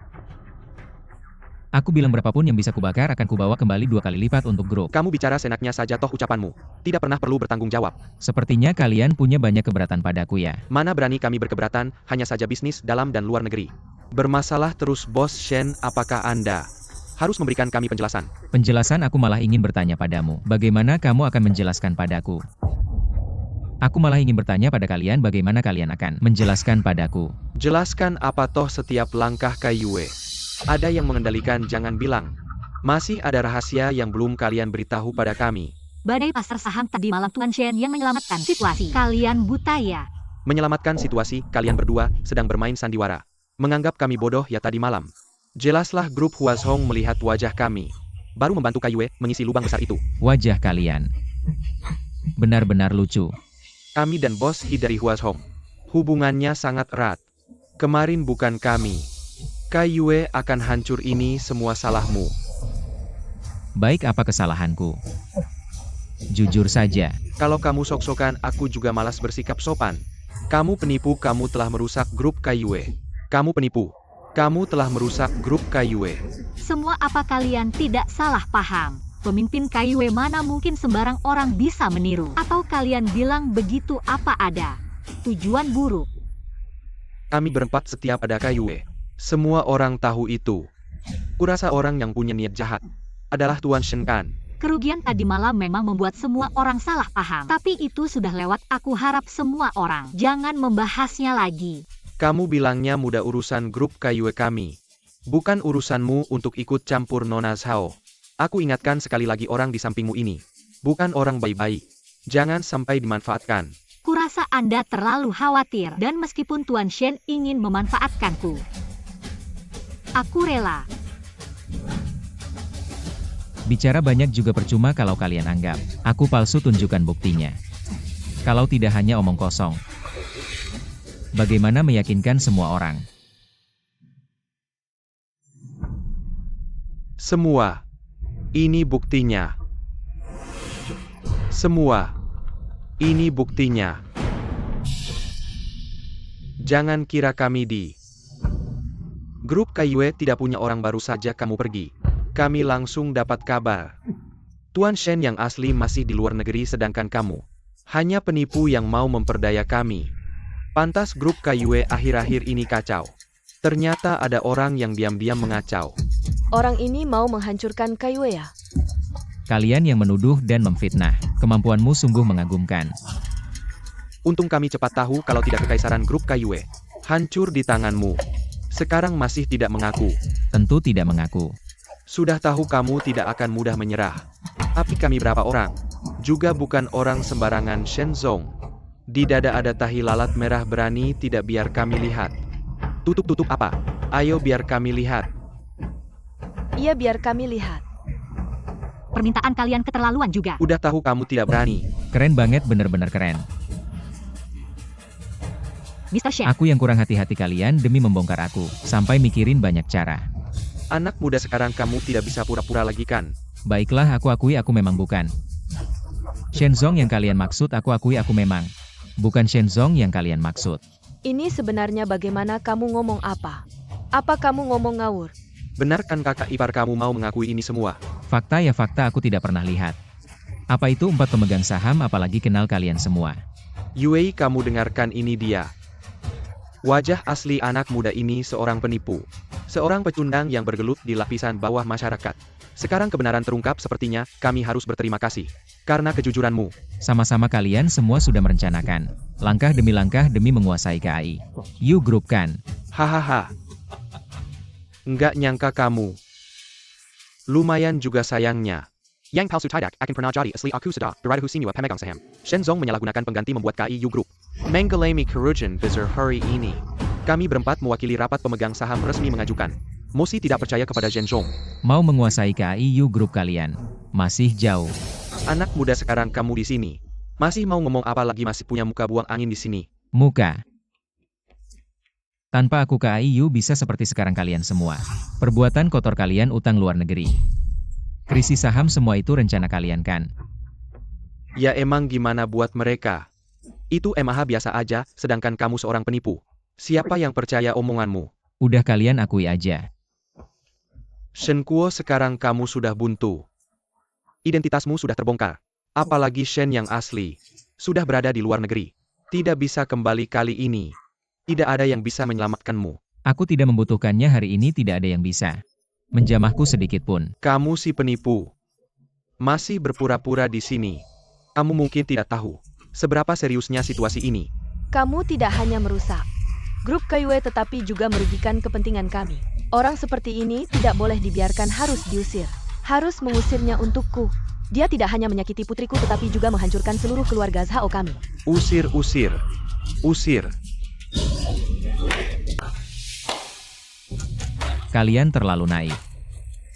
Aku bilang berapapun yang bisa kubakar akan kubawa kembali 2 kali lipat untuk grup. Kamu bicara senaknya saja, toh ucapanmu tidak pernah perlu bertanggung jawab. Sepertinya kalian punya banyak keberatan padaku ya. Mana berani kami berkeberatan, hanya saja bisnis dalam dan luar negeri bermasalah terus. Bos Shen, apakah Anda harus memberikan kami penjelasan? Penjelasan? Aku malah ingin bertanya padamu. Bagaimana kamu akan menjelaskan padaku? Aku malah ingin bertanya pada kalian, bagaimana kalian akan menjelaskan padaku? Jelaskan apa, toh setiap langkah Kaiyue ada yang mengendalikan. Jangan bilang masih ada rahasia yang belum kalian beritahu pada kami. Badai pasar saham tadi malam Tuan Shen yang menyelamatkan situasi. Kalian buta ya? Menyelamatkan situasi, kalian berdua sedang bermain sandiwara. Menganggap kami bodoh ya tadi malam. Jelaslah grup Huazhong melihat wajah kami. Baru membantu Kaiyue mengisi lubang besar itu. Wajah kalian benar-benar lucu. Kami dan bos He dari Huazhong. Hubungannya sangat erat. Kemarin bukan kami. Kaiyue akan hancur, ini semua salahmu. Baik, apa kesalahanku? Jujur saja. Kalau kamu sok-sokan, aku juga malas bersikap sopan. Kamu penipu, kamu telah merusak grup Kaiyue. Kamu penipu. Kamu telah merusak grup Kaiyue. Semua apa kalian tidak salah paham? Pemimpin Kaiyue mana mungkin sembarang orang bisa meniru? Atau kalian bilang begitu apa ada tujuan buruk? Kami berempat setia pada Kaiyue. Semua orang tahu itu. Kurasa orang yang punya niat jahat adalah Tuan Shen kan? Kerugian tadi malam memang membuat semua orang salah paham. Tapi itu sudah lewat, aku harap semua orang jangan membahasnya lagi. Kamu bilangnya mudah urusan grup Kaiyue kami. Bukan urusanmu untuk ikut campur Nona Zhao. Aku ingatkan sekali lagi, orang di sampingmu ini bukan orang baik-baik. Jangan sampai dimanfaatkan. Kurasa Anda terlalu khawatir, dan meskipun Tuan Shen ingin memanfaatkanku, aku rela. Bicara banyak juga percuma kalau kalian anggap aku palsu, tunjukkan buktinya. Kalau tidak hanya omong kosong. Bagaimana meyakinkan semua orang? Semua. Ini buktinya. Semua. Ini buktinya. Jangan kira kami di grup Kaiyue tidak punya orang, baru saja kamu pergi. Kami langsung dapat kabar. Tuan Shen yang asli masih di luar negeri, sedangkan kamu hanya penipu yang mau memperdaya kami. Pantas grup Kaiyue akhir-akhir ini kacau. Ternyata ada orang yang diam-diam mengacau. Orang ini mau menghancurkan Kaiyue ya? Kalian yang menuduh dan memfitnah, kemampuanmu sungguh mengagumkan. Untung kami cepat tahu kalau tidak kekaisaran grup Kaiyue hancur di tanganmu. Sekarang masih tidak mengaku. Tentu tidak mengaku. Sudah tahu kamu tidak akan mudah menyerah. Tapi kami berapa orang? Juga bukan orang sembarangan. Shenzong. Di dada ada tahi lalat merah, berani tidak biar kami lihat. Tutup-tutup apa? Ayo biar kami lihat. Iya, biar kami lihat. Permintaan kalian keterlaluan juga. Udah tahu kamu tidak berani. Keren banget, bener-bener keren. Mr. Shen, Aku yang kurang hati-hati kalian demi membongkar aku, sampai mikirin banyak cara. Anak muda sekarang kamu tidak bisa pura-pura lagi kan? Baiklah, aku akui aku memang bukan Shenzong yang kalian maksud. Aku akui aku memang bukan Shenzong yang kalian maksud. Ini sebenarnya bagaimana kamu ngomong apa? Apa kamu ngomong ngawur? Benar kan kakak ipar kamu mau mengakui ini semua? Fakta ya fakta, aku tidak pernah lihat. Apa itu 4 pemegang saham, apalagi kenal kalian semua. Yue, kamu dengarkan ini dia. Wajah asli anak muda ini seorang penipu. Seorang pecundang yang bergelut di lapisan bawah masyarakat. Sekarang kebenaran terungkap, sepertinya kami harus berterima kasih. Karena kejujuranmu. Sama-sama kalian semua sudah merencanakan. Langkah demi menguasai KAI. You Group kan? Hahaha. Nggak nyangka kamu. Lumayan juga sayangnya. Yang palsu tidak akan pernah jadi asli, aku sudah berada husinua pemegang saham. Shenzong menyalahgunakan pengganti membuat KIU Group mengalami kerugian besar hari ini. Kami berempat mewakili rapat pemegang saham resmi mengajukan mosi tidak percaya kepada Shenzong. Mau menguasai KIU Group kalian? Masih jauh. Anak muda sekarang kamu di sini. Masih mau ngomong apa lagi, masih punya muka buang angin di sini. Muka. Tanpa aku KIU bisa seperti sekarang kalian semua. Perbuatan kotor kalian, utang luar negeri. Krisis saham, semua itu rencana kalian kan? Ya emang gimana buat mereka. Itu MAH biasa aja, sedangkan kamu seorang penipu. Siapa yang percaya omonganmu? Udah kalian akui aja. Shen Kuo, sekarang kamu sudah buntu. Identitasmu sudah terbongkar. Apalagi Shen yang asli. Sudah berada di luar negeri. Tidak bisa kembali kali ini. Tidak ada yang bisa menyelamatkanmu. Aku tidak membutuhkannya hari ini, tidak ada yang bisa menjamahku sedikit pun. Kamu si penipu. Masih berpura-pura di sini. Kamu mungkin tidak tahu seberapa seriusnya situasi ini. Kamu tidak hanya merusak grup Kaiyue tetapi juga merugikan kepentingan kami. Orang seperti ini tidak boleh dibiarkan, harus diusir. Harus mengusirnya untukku. Dia tidak hanya menyakiti putriku tetapi juga menghancurkan seluruh keluarga Zhao kami. Usir, usir. Usir. Kalian terlalu naif.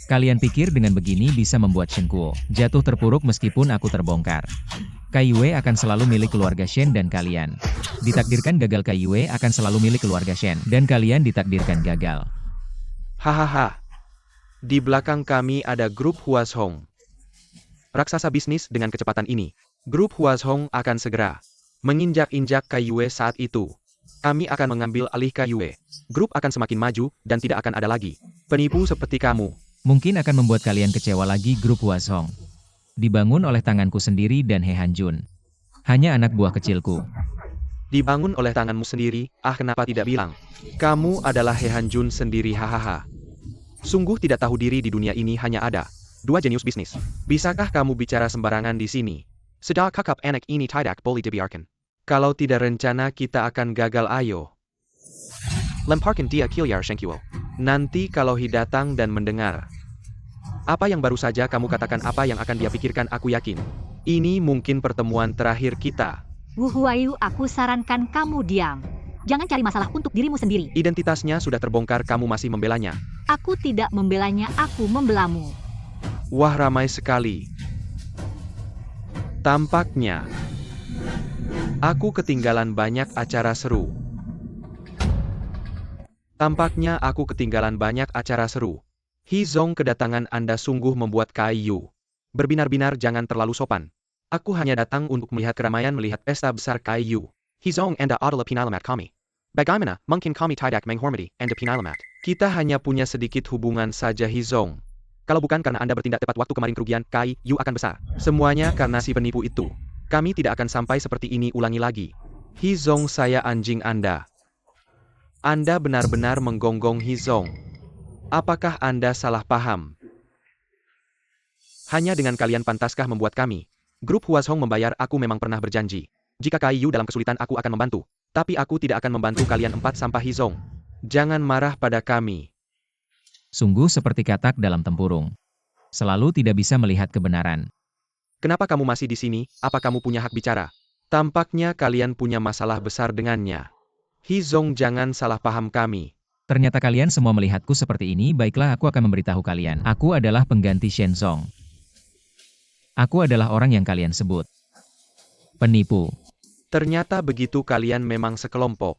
Kalian pikir dengan begini bisa membuat Shen Kuo jatuh terpuruk meskipun aku terbongkar. Kai Yue akan selalu milik keluarga Shen dan kalian. Ditakdirkan gagal, Kai Yue akan selalu milik keluarga Shen dan kalian ditakdirkan gagal. Hahaha. Di belakang kami ada grup Huazhong. Raksasa bisnis dengan kecepatan ini. Grup Huazhong akan segera menginjak-injak Kai Yue saat itu. Kami akan mengambil alih Kai Yue. Grup akan semakin maju dan tidak akan ada lagi penipu seperti kamu. Mungkin akan membuat kalian kecewa lagi. Grup Huazhong dibangun oleh tanganku sendiri dan He Hanjun. Hanya anak buah kecilku. Dibangun oleh tanganmu sendiri, kenapa tidak bilang? Kamu adalah He Hanjun sendiri, hahaha. Sungguh tidak tahu diri, di dunia ini hanya ada dua jenius bisnis. Bisakah kamu bicara sembarangan di sini? Sedang kakap anak ini tidak boleh dibiarkan. Kalau tidak rencana kita akan gagal, ayo. Lemparkan dia Kilyar Shenkuo. Nanti kalau He datang dan mendengar apa yang baru saja kamu katakan, apa yang akan dia pikirkan, aku yakin. Ini mungkin pertemuan terakhir kita. Wu Huayu, aku sarankan kamu diam. Jangan cari masalah untuk dirimu sendiri. Identitasnya sudah terbongkar, kamu masih membelanya. Aku tidak membelanya, aku membelamu. Wah, ramai sekali. Tampaknya aku ketinggalan banyak acara seru. He Zong, kedatangan Anda sungguh membuat Kai Yu berbinar-binar, jangan terlalu sopan. Aku hanya datang untuk melihat keramaian, melihat pesta besar Kai Yu. He Zong, Anda adalah pinalamat kami. Bagaimana mungkin kami tidak menghormati Anda pinalamat? Kita hanya punya sedikit hubungan saja, He Zong. Kalau bukan karena Anda bertindak tepat waktu kemarin, kerugian Kai Yu akan besar. Semuanya karena si penipu itu. Kami tidak akan sampai seperti ini ulangi lagi. He Zong, saya anjing Anda. Anda benar-benar menggonggong, He Zong. Apakah Anda salah paham? Hanya dengan kalian pantaskah membuat kami? Grup Huazhong membayar, aku memang pernah berjanji. Jika Kai Yu dalam kesulitan, aku akan membantu. Tapi aku tidak akan membantu kalian empat sampah, He Zong. Jangan marah pada kami. Sungguh seperti katak dalam tempurung. Selalu tidak bisa melihat kebenaran. Kenapa kamu masih di sini? Apa kamu punya hak bicara? Tampaknya kalian punya masalah besar dengannya. He Zong, jangan salah paham kami. Ternyata kalian semua melihatku seperti ini. Baiklah, aku akan memberitahu kalian. Aku adalah pengganti Shen Zong. Aku adalah orang yang kalian sebut penipu. Ternyata begitu, kalian memang sekelompok.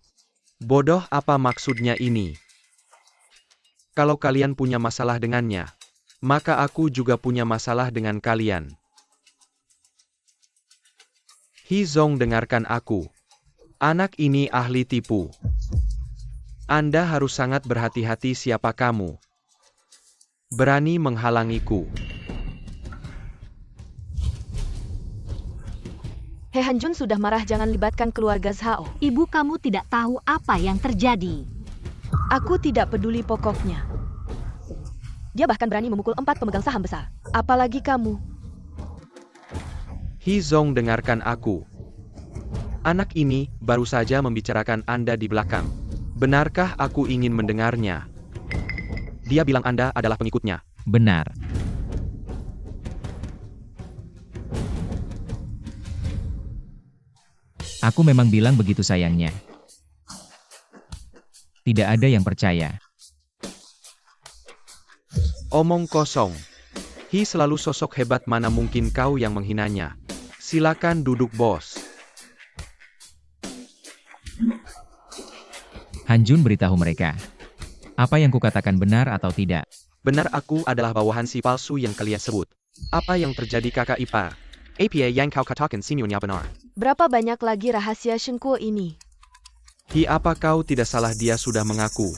Bodoh, apa maksudnya ini? Kalau kalian punya masalah dengannya, maka aku juga punya masalah dengan kalian. He Zong, dengarkan aku. Anak ini ahli tipu. Anda harus sangat berhati-hati siapa kamu. Berani menghalangiku. He Hanjun sudah marah, jangan libatkan keluarga Zhao. Ibu kamu tidak tahu apa yang terjadi. Aku tidak peduli pokoknya. Dia bahkan berani memukul 4 pemegang saham besar. Apalagi kamu. He Zong, dengarkan aku. Anak ini baru saja membicarakan Anda di belakang. Benarkah aku ingin mendengarnya? Dia bilang Anda adalah pengikutnya. Benar. Aku memang bilang begitu, sayangnya. Tidak ada yang percaya. Omong kosong. He selalu sosok hebat, mana mungkin kau yang menghinanya. Silakan duduk, bos. Hanjun, beritahu mereka. Apa yang kukatakan benar atau tidak? Benar, aku adalah bawahan si palsu yang kalian sebut. Apa yang terjadi, kakak ipar? Apa yang kau katakan semuanya benar. Berapa banyak lagi rahasia Shen Kuo ini? Hi, apa kau tidak salah, dia sudah mengaku.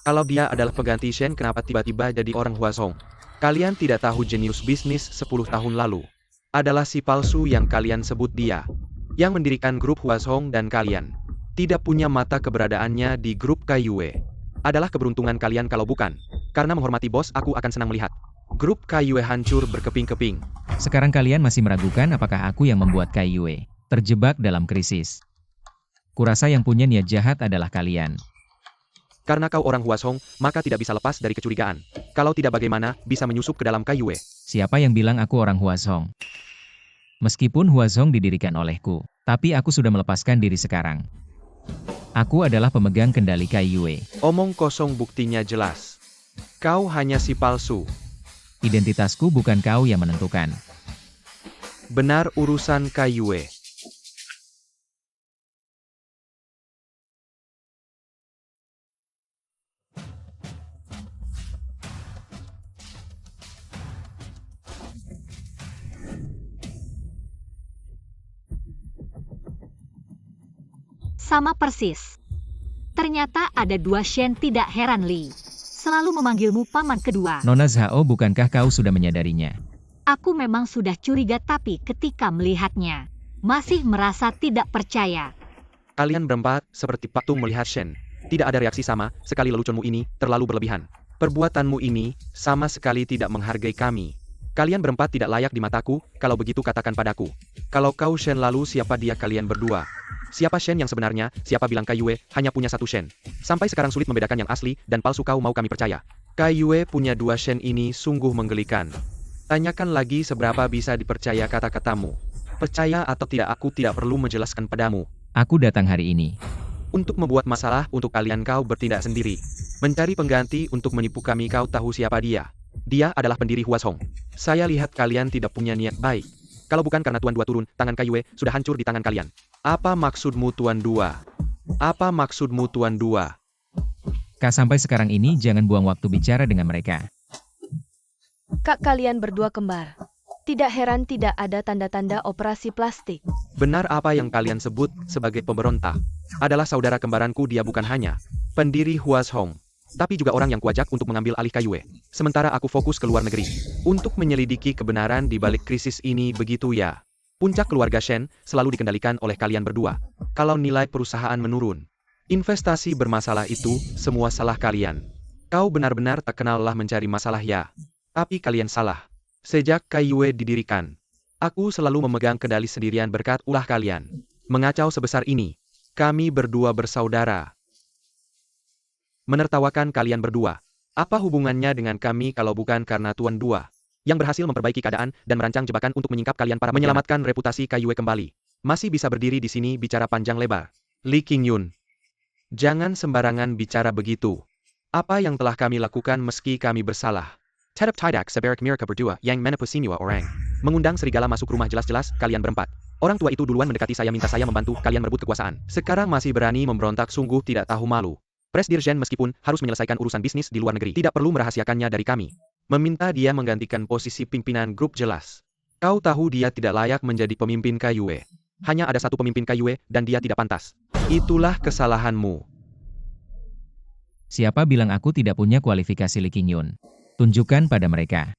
Kalau dia adalah pengganti Shen, kenapa tiba-tiba jadi orang Huazhong? Kalian tidak tahu jenius bisnis 10 tahun lalu adalah si palsu yang kalian sebut dia. Yang mendirikan grup Huazhong, dan kalian tidak punya mata keberadaannya di grup Kai Yue. Adalah keberuntungan kalian kalau bukan. Karena menghormati bos, aku akan senang melihat grup Kai Yue hancur berkeping-keping. Sekarang kalian masih meragukan apakah aku yang membuat Kai Yue terjebak dalam krisis. Kurasa yang punya niat jahat adalah kalian. Karena kau orang Huazhong, maka tidak bisa lepas dari kecurigaan. Kalau tidak, bagaimana bisa menyusup ke dalam Kai Yue? Siapa yang bilang aku orang Huazhong? Meskipun Huazhong didirikan olehku, tapi aku sudah melepaskan diri sekarang. Aku adalah pemegang kendali Kaiyue. Omong kosong, buktinya jelas. Kau hanya si palsu. Identitasku bukan kau yang menentukan. Benar urusan Kaiyue. Sama persis. Ternyata ada dua Shen, tidak heran Li. Selalu memanggilmu paman kedua. Nona Zhao, bukankah kau sudah menyadarinya? Aku memang sudah curiga, tapi ketika melihatnya, masih merasa tidak percaya. Kalian berempat seperti patung melihat Shen. Tidak ada reaksi sama sekali. Leluconmu ini terlalu berlebihan. Perbuatanmu ini sama sekali tidak menghargai kami. Kalian berempat tidak layak di mataku. Kalau begitu katakan padaku. Kalau kau Shen, lalu siapa dia kalian berdua? Siapa Shen yang sebenarnya? Siapa bilang Kaiyue hanya punya satu Shen? Sampai sekarang sulit membedakan yang asli dan palsu. Kau mau kami percaya? Kaiyue punya dua Shen, ini sungguh menggelikan. Tanyakan lagi seberapa bisa dipercaya kata-katamu. Percaya atau tidak, aku tidak perlu menjelaskan padamu. Aku datang hari ini. Untuk membuat masalah untuk kalian. Kau bertindak sendiri. Mencari pengganti untuk menipu kami. Kau tahu siapa dia? Dia adalah pendiri Huazhong. Saya lihat kalian tidak punya niat baik. Kalau bukan karena Tuan Dua turun, tangan Kaiyue sudah hancur di tangan kalian. Apa maksudmu Tuan Dua? Apa maksudmu Tuan Dua? Kak, sampai sekarang ini jangan buang waktu bicara dengan mereka. Kak, kalian berdua kembar. Tidak heran tidak ada tanda-tanda operasi plastik. Benar apa yang kalian sebut sebagai pemberontak. Adalah saudara kembaranku. Dia bukan hanya pendiri Huazhong, tapi juga orang yang kuajak untuk mengambil alih Kaiyue. Sementara aku fokus ke luar negeri untuk menyelidiki kebenaran di balik krisis ini, begitu ya? Puncak keluarga Shen selalu dikendalikan oleh kalian berdua. Kalau nilai perusahaan menurun, investasi bermasalah, itu semua salah kalian. Kau benar-benar tak kenal lelah mencari masalah ya. Tapi kalian salah. Sejak Kaiyue didirikan, aku selalu memegang kendali sendirian berkat ulah kalian. Mengacau sebesar ini. Kami berdua bersaudara. Menertawakan kalian berdua. Apa hubungannya dengan kami kalau bukan karena Tuan Dua yang berhasil memperbaiki keadaan dan merancang jebakan untuk menyingkap kalian para menyelamatkan reputasi Kaiyue kembali. Masih bisa berdiri di sini bicara panjang lebar. Li Qingyun, jangan sembarangan bicara begitu. Apa yang telah kami lakukan meski kami bersalah? Tadap tidak sebarak mereka berdua yang menepusinua orang. Mengundang serigala masuk rumah, jelas-jelas kalian berempat. Orang tua itu duluan mendekati saya, minta saya membantu kalian merebut kekuasaan. Sekarang masih berani memberontak, sungguh tidak tahu malu. Presdirjen meskipun harus menyelesaikan urusan bisnis di luar negeri, tidak perlu merahasiakannya dari kami. Meminta dia menggantikan posisi pimpinan grup, jelas. Kau tahu dia tidak layak menjadi pemimpin Kaiyue. Hanya ada satu pemimpin Kaiyue dan dia tidak pantas. Itulah kesalahanmu. Siapa bilang aku tidak punya kualifikasi, Li Qingyun? Tunjukkan pada mereka.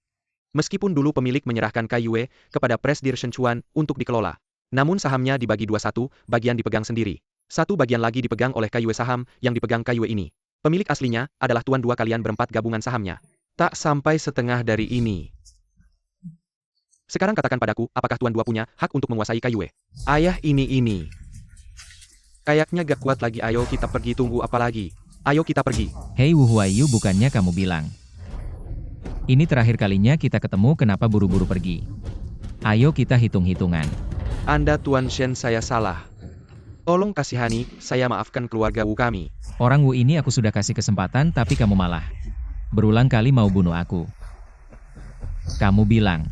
Meskipun dulu pemilik menyerahkan Kaiyue kepada Presdirjen Chuan untuk dikelola, namun sahamnya dibagi 21, bagian dipegang sendiri. Satu bagian lagi dipegang oleh Kaiyue. Saham yang dipegang Kaiyue ini, pemilik aslinya adalah Tuan Dua. Kalian berempat gabungan sahamnya. Tak sampai setengah dari ini. Sekarang katakan padaku, apakah Tuan Dua punya hak untuk menguasai Kaiyue? Ayah ini. Kayaknya gak kuat lagi. Ayo kita pergi, tunggu apa lagi? Ayo kita pergi. Hei Wu Huayu, bukannya kamu bilang ini terakhir kalinya kita ketemu, kenapa buru-buru pergi? Ayo kita hitung-hitungan. Anda Tuan Shen, saya salah. Tolong kasihani, saya maafkan keluarga Wu kami. Orang Wu ini aku sudah kasih kesempatan, tapi kamu malah berulang kali mau bunuh aku. Kamu bilang,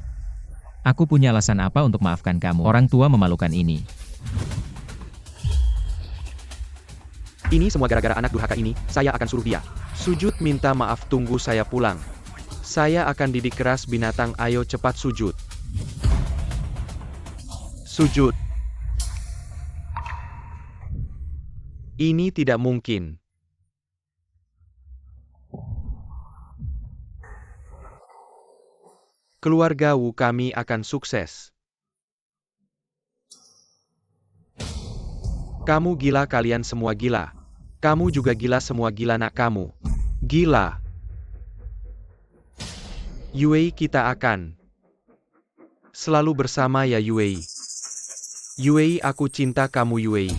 aku punya alasan apa untuk maafkan kamu? Orang tua memalukan ini. Ini semua gara-gara anak durhaka ini. Saya akan suruh dia sujud minta maaf. Tunggu saya pulang. Saya akan didik keras binatang. Ayo cepat sujud. Sujud. Ini tidak mungkin. Keluarga Wu kami akan sukses. Kamu gila, kalian semua gila. Kamu juga gila, semua gila, nak kamu. Gila. Yue, kita akan selalu bersama ya Yue. Yue, aku cinta kamu Yue.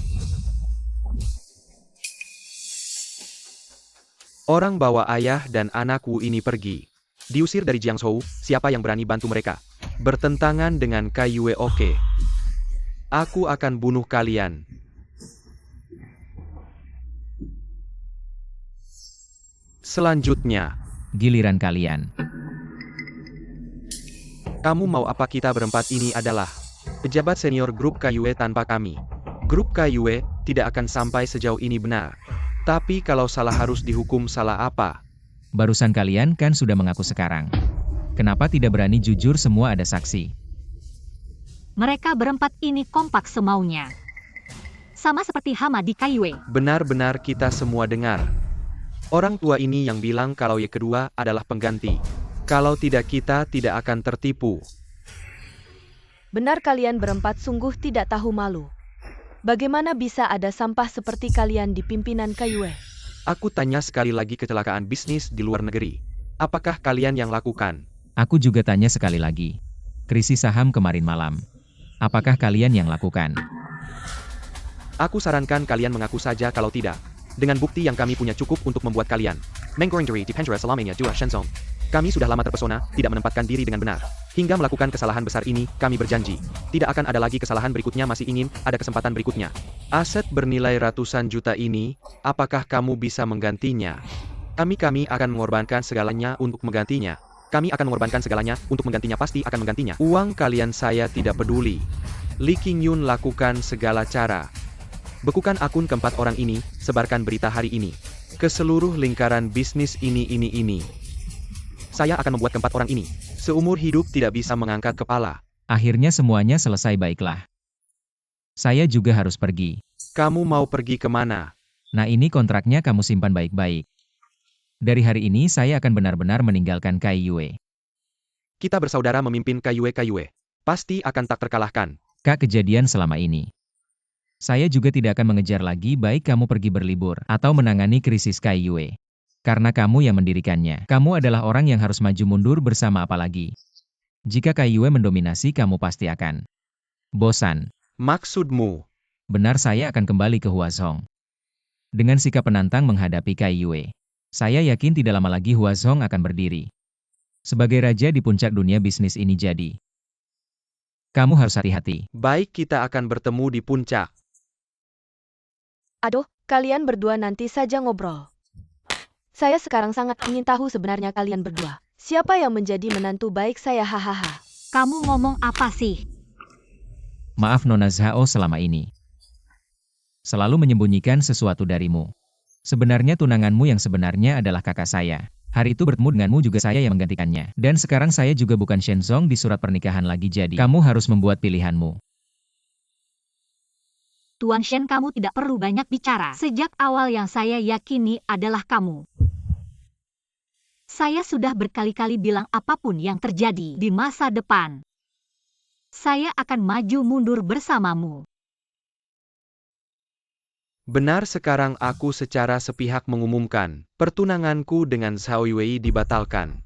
Orang bawa ayah dan anak Wu ini pergi. Diusir dari Jiangzhou, siapa yang berani bantu mereka? Bertentangan dengan Kai Yue. Oke. Aku akan bunuh kalian. Selanjutnya, Giliran kalian. kamu mau apa? Kita berempat ini adalah pejabat senior grup Kai Yue. Tanpa kami, grup Kai Yue tidak akan sampai sejauh ini. Benar. Tapi kalau salah harus dihukum. Salah apa? Barusan kalian kan sudah mengaku sekarang. Kenapa tidak berani jujur? Semua ada saksi. Mereka berempat ini kompak semaunya. Sama seperti Hama di Kaiwei. Benar-benar kita semua dengar. Orang tua ini yang bilang kalau yang kedua adalah pengganti. Kalau tidak, kita tidak akan tertipu. Benar, kalian berempat sungguh tidak tahu malu. Bagaimana bisa ada sampah seperti kalian di pimpinan Kai Yue? Aku tanya sekali lagi, kecelakaan bisnis di luar negeri. Apakah kalian yang lakukan? Aku juga tanya sekali lagi. Krisis saham kemarin malam. Apakah kalian yang lakukan? Aku sarankan kalian mengaku saja kalau tidak. Dengan bukti yang kami punya cukup untuk membuat kalian. Menggoreng diri di Pendra selamanya dua Shenzong. Kami sudah lama terpesona, tidak menempatkan diri dengan benar. Hingga melakukan kesalahan besar ini, kami berjanji. Tidak akan ada lagi kesalahan berikutnya. Masih ingin ada kesempatan berikutnya. Aset bernilai ratusan juta ini, apakah kamu bisa menggantinya? Kami akan mengorbankan segalanya untuk menggantinya. Kami akan mengorbankan segalanya untuk menggantinya. Pasti akan menggantinya. Uang kalian saya tidak peduli. Lee Qingyun lakukan segala cara. Bekukan akun keempat orang ini, sebarkan berita hari ini ke seluruh lingkaran bisnis ini. Saya akan membuat keempat orang ini seumur hidup tidak bisa mengangkat kepala. Akhirnya semuanya selesai. Baiklah. Saya juga harus pergi. Kamu mau pergi kemana? Nah, ini kontraknya, kamu simpan baik-baik. Dari hari ini saya akan benar-benar meninggalkan Kai Yue. Kita bersaudara memimpin Kai Yue. Pasti akan tak terkalahkan. Kak, kejadian selama ini. Saya juga tidak akan mengejar lagi, baik kamu pergi berlibur atau menangani krisis Kai Yue. Karena kamu yang mendirikannya. Kamu adalah orang yang harus maju mundur bersama, apalagi jika Kai Yue mendominasi, kamu pasti akan bosan. Maksudmu? Benar, saya akan kembali ke Huazhong. Dengan sikap penantang menghadapi Kai Yue. Saya yakin tidak lama lagi Huazhong akan berdiri sebagai raja di puncak dunia bisnis ini. Jadi, kamu harus hati-hati. Baik, kita akan bertemu di puncak. Aduh, kalian berdua nanti saja ngobrol. Saya sekarang sangat ingin tahu sebenarnya kalian berdua. Siapa yang menjadi menantu baik saya? Hahaha. Kamu ngomong apa sih? Maaf Nona Zhao, selama ini selalu menyembunyikan sesuatu darimu. Sebenarnya tunanganmu yang sebenarnya adalah kakak saya. Hari itu bertemu denganmu juga saya yang menggantikannya. Dan sekarang saya juga bukan Shenzong di surat pernikahan lagi, jadi kamu harus membuat pilihanmu. Tuan Shen, kamu tidak perlu banyak bicara. Sejak awal yang saya yakini adalah kamu. Saya sudah berkali-kali bilang apapun yang terjadi di masa depan, saya akan maju mundur bersamamu. Benar, sekarang aku secara sepihak mengumumkan pertunanganku dengan Zhao Yue dibatalkan.